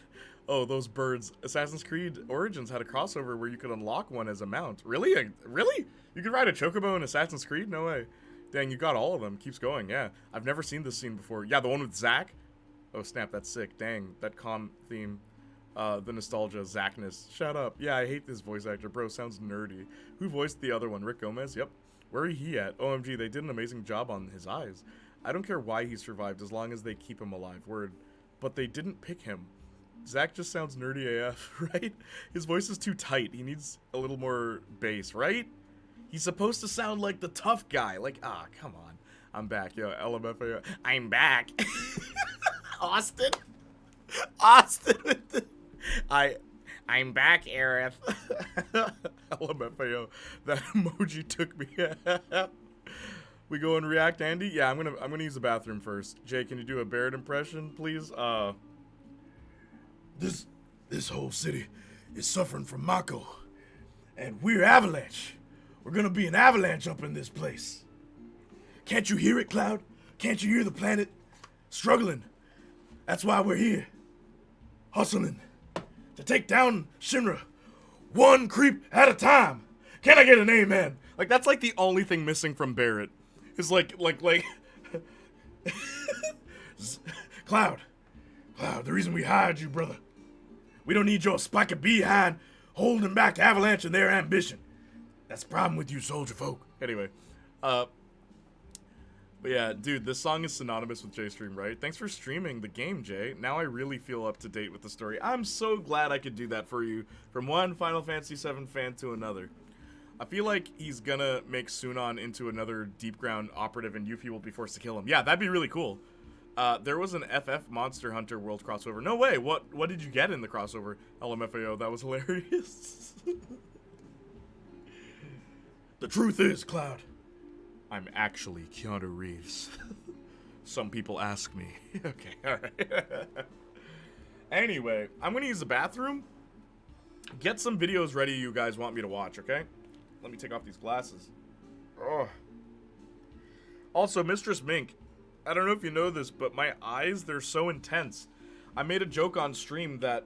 S1: Oh, those birds. Assassin's Creed Origins had a crossover where you could unlock one as a mount. Really? Really? You could ride a Chocobo in Assassin's Creed? No way. Dang, you got all of them. Keeps going, yeah. I've never seen this scene before. Yeah, the one with Zack. Oh, snap, that's sick. Dang, that calm theme. The nostalgia, Zackness. Shut up. Yeah, I hate this voice actor. Bro, sounds nerdy. Who voiced the other one? Rick Gomez? Yep. Where he at? OMG, they did an amazing job on his eyes. I don't care why he survived as long as they keep him alive. Word. But they didn't pick him. Zack just sounds nerdy AF, right? His voice is too tight. He needs a little more bass, right? He's supposed to sound like the tough guy. Like, come on. I'm back. Yo, LMFAO. I'm back. Austin with the... I'm back, Aerith. LMFAO. That emoji took me. We go and react, Andy? Yeah, I'm gonna use the bathroom first. Jay, can you do a Barrett impression, please?
S12: This whole city is suffering from Mako. And we're Avalanche. We're gonna be an avalanche up in this place. Can't you hear it, Cloud? Can't you hear the planet struggling? That's why we're here. Hustling to take down Shinra. One creep at a time. Can I get an amen?
S1: Like, that's like the only thing missing from Barrett. Is like
S12: Cloud, the reason we hired you, brother. We don't need your spiky behind holding back Avalanche and their ambition. That's the problem with you soldier folk.
S1: Anyway, but yeah, dude, this song is synonymous with JStream, right? Thanks for streaming the game, Jay. Now I really feel up to date with the story. I'm so glad I could do that for you, from one Final Fantasy VII fan to another. I feel like he's gonna make Sunon into another deep ground operative and Yuffie will be forced to kill him. Yeah, that'd be really cool. There was an FF Monster Hunter World crossover. No way. What did you get in the crossover? LMFAO. That was hilarious.
S12: The truth is, Cloud,
S1: I'm actually Keanu Reeves. Some people ask me. Okay, alright. Anyway, I'm gonna use the bathroom. Get some videos ready you guys want me to watch, okay? Let me take off these glasses. Oh. Also, Mistress Mink, I don't know if you know this, but my eyes, they're so intense. I made a joke on stream that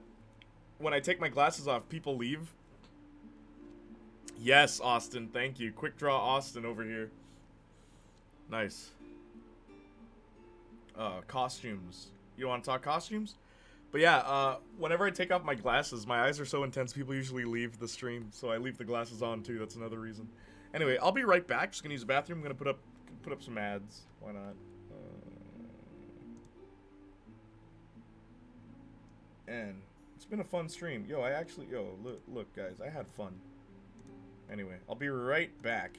S1: when I take my glasses off, people leave. Yes, Austin, thank you. Quick Draw Austin over here. Nice. Costumes. You want to talk costumes? But yeah, whenever I take off my glasses, my eyes are so intense, people usually leave the stream, so I leave the glasses on too. That's another reason. Anyway, I'll be right back. Just gonna use the bathroom. I'm gonna put up some ads. Why not? And it's been a fun stream. Look, guys, I had fun. Anyway, I'll be right back.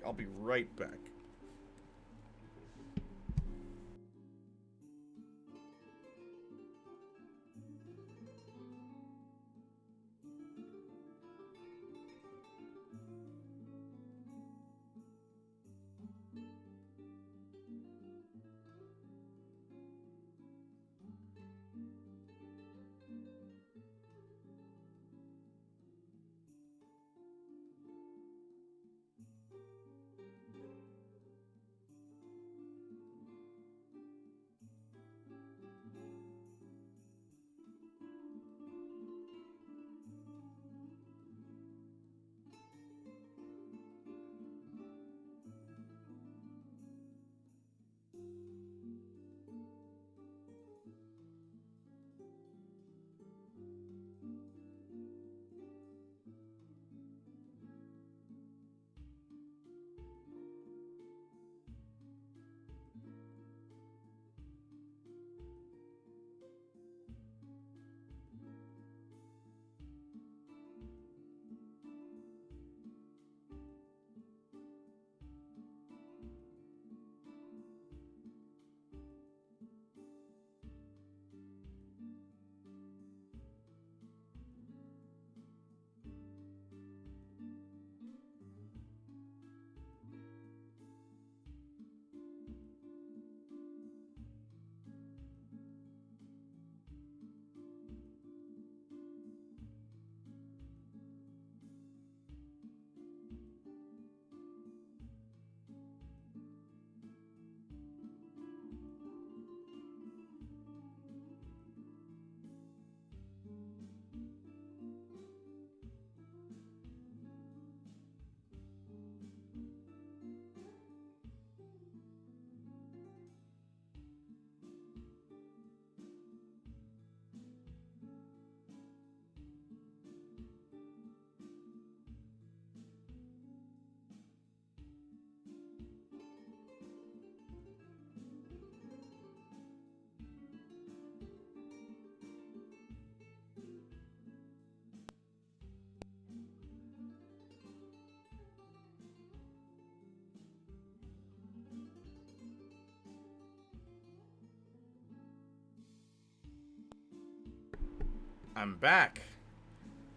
S1: I'm back.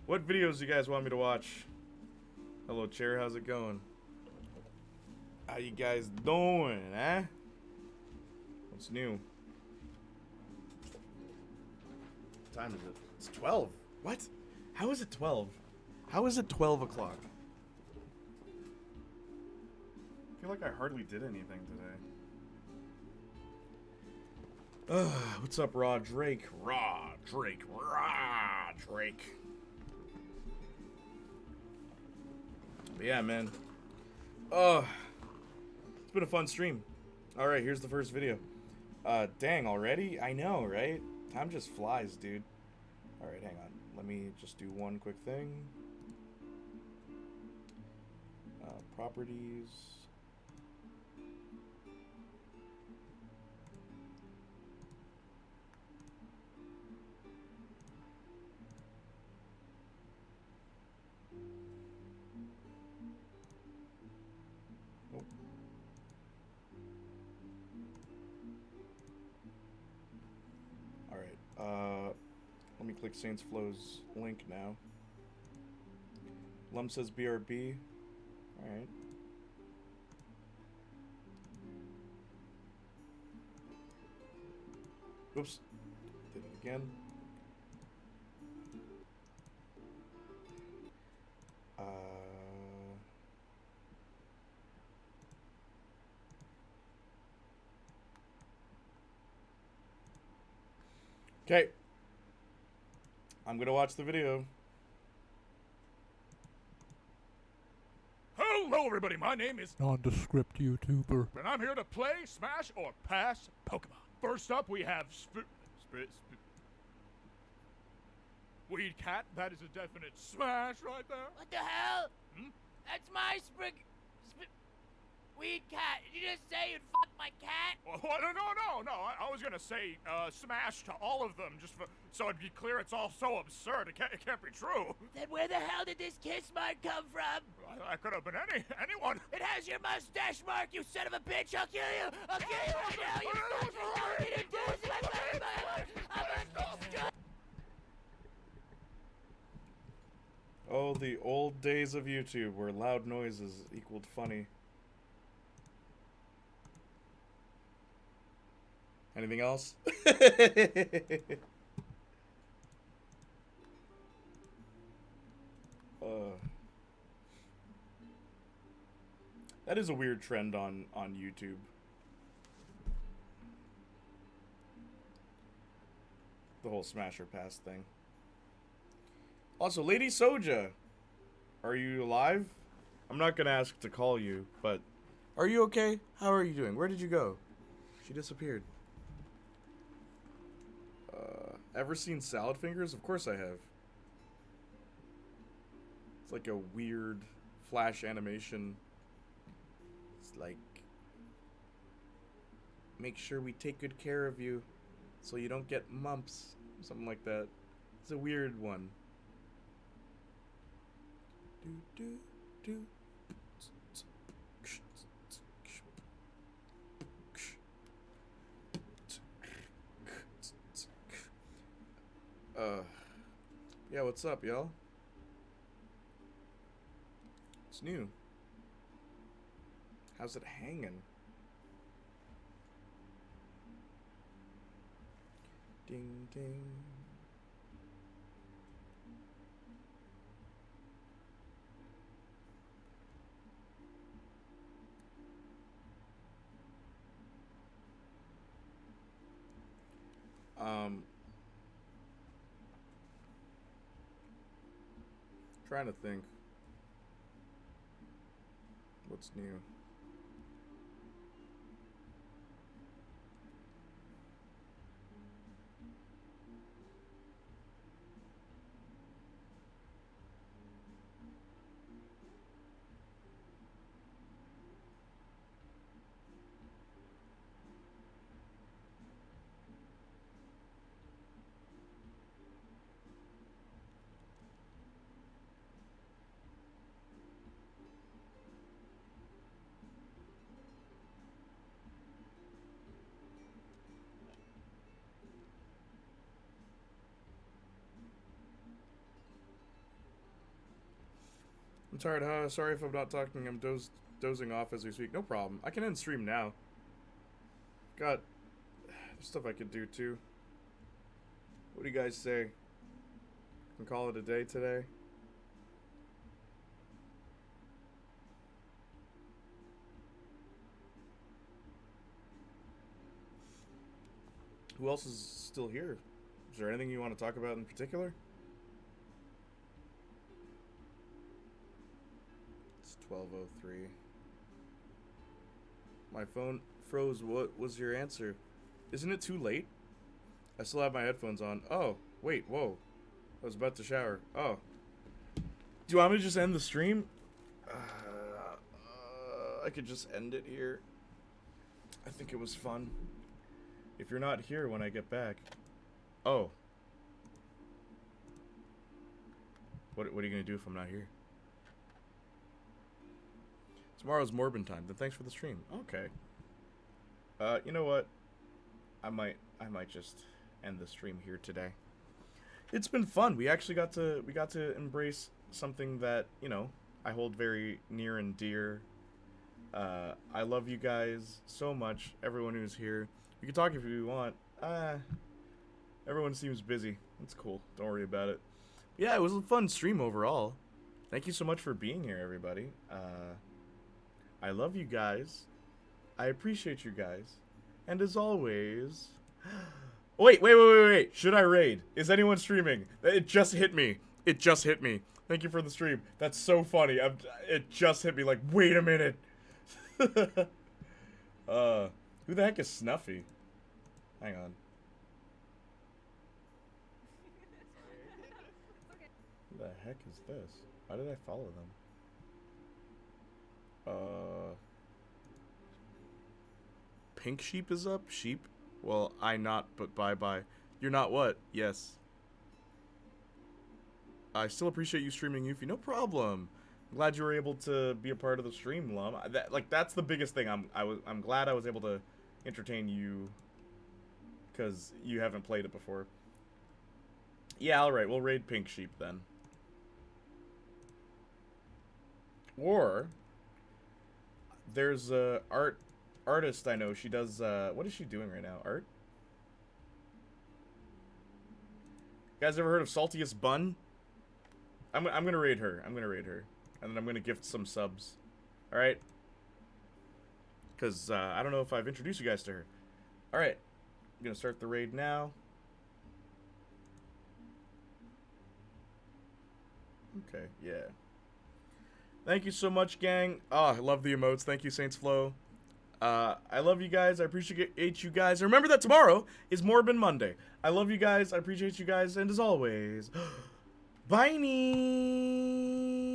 S1: What videos do you guys want me to watch? Hello, Chair. How's it going? How you guys doing, eh? What's new? What time is it? It's 12. What? How is it 12? How is it 12 o'clock? I feel like I hardly did anything today. What's up, Raw Drake? Raw Drake. But yeah, man. It's been a fun stream. Alright, here's the first video. Dang, already? I know, right? Time just flies, dude. Alright, hang on. Let me just do one quick thing. Properties. click Saints Flow's link now. Lum says BRB. Alright. Oops. Did it again. Okay. I'm gonna watch the video.
S5: Hello, everybody. My name is
S18: Nondescript YouTuber.
S5: and I'm here to play, smash, or pass Pokemon. First up, we have Weed Cat. That is a definite smash right there.
S7: What the hell? That's my Weed Cat. Did you just say you'd fuck my cat?
S5: Oh, no. I was gonna say smash to all of them, just so it'd be clear it's all so absurd. It can't be true.
S7: Then where the hell did this kiss mark come from?
S5: I could have been anyone.
S7: It has your mustache mark, you son of a bitch! I'll kill you! I'll kill you right now! You fucking told me to do this!
S1: Oh, the old days of YouTube where loud noises equaled funny. Anything else? That is a weird trend on YouTube. The whole smash or pass thing. Also, Lady Soja, are you alive? I'm not gonna ask to call you, but are you okay? How are you doing? Where did you go? She disappeared. Ever seen Salad Fingers? Of course I have. It's like a weird flash animation. It's like, make sure we take good care of you so you don't get mumps. Something like that. It's a weird one. Yeah, what's up, y'all? It's new. How's it hanging? Ding, ding. Trying to think. What's new? I'm tired, huh? Sorry if I'm not talking. I'm dozing off as we speak. No problem. I can end stream now. Got stuff I could do too. What do you guys say? Can call it a day today? Who else is still here? Is there anything you want to talk about in particular? It's 12:03. My phone froze. What was your answer? Isn't it too late? I still have my headphones on. Oh, wait, whoa. I was about to shower. Oh. Do you want me to just end the stream? I could just end it here. I think it was fun. If you're not here when I get back. Oh. What are you going to do if I'm not here? Tomorrow's Morbin time. Then thanks for the stream. Okay. You know what? I might just end the stream here today. it's been fun. We actually got to embrace something that, you know, I hold very near and dear. I love you guys so much, everyone who's here. You can talk if you want. Everyone seems busy. It's cool. Don't worry about it. Yeah, it was a fun stream overall. Thank you so much for being here, everybody. I love you guys. I appreciate you guys. And as always... Wait. Should I raid? Is anyone streaming? It just hit me. It just hit me. Thank you for the stream. That's so funny. It just hit me like, wait a minute. Who the heck is Snuffy? Hang on. Who the heck is this? Why did I follow them? Pink Sheep is up? Sheep? Well, I not, but bye-bye. You're not what? Yes. I still appreciate you streaming, Yuffie. No problem. I'm glad you were able to be a part of the stream, Lum. That's the biggest thing. I'm glad I was able to entertain you, because you haven't played it before. Yeah, alright, we'll raid Pink Sheep then. Or there's a artist I know. She does what is she doing right now? Art? You guys ever heard of Saltiest Bun? I'm gonna raid her. I'm gonna raid her, and then I'm gonna gift some subs. All right. Cause I don't know if I've introduced you guys to her. All right. I'm gonna start the raid now. Okay. Yeah. Thank you so much, gang. Oh, I love the emotes. Thank you, Saints Flow. I love you guys. I appreciate you guys. Remember that tomorrow is Morbin Monday. I love you guys. I appreciate you guys. And as always, bye-nie.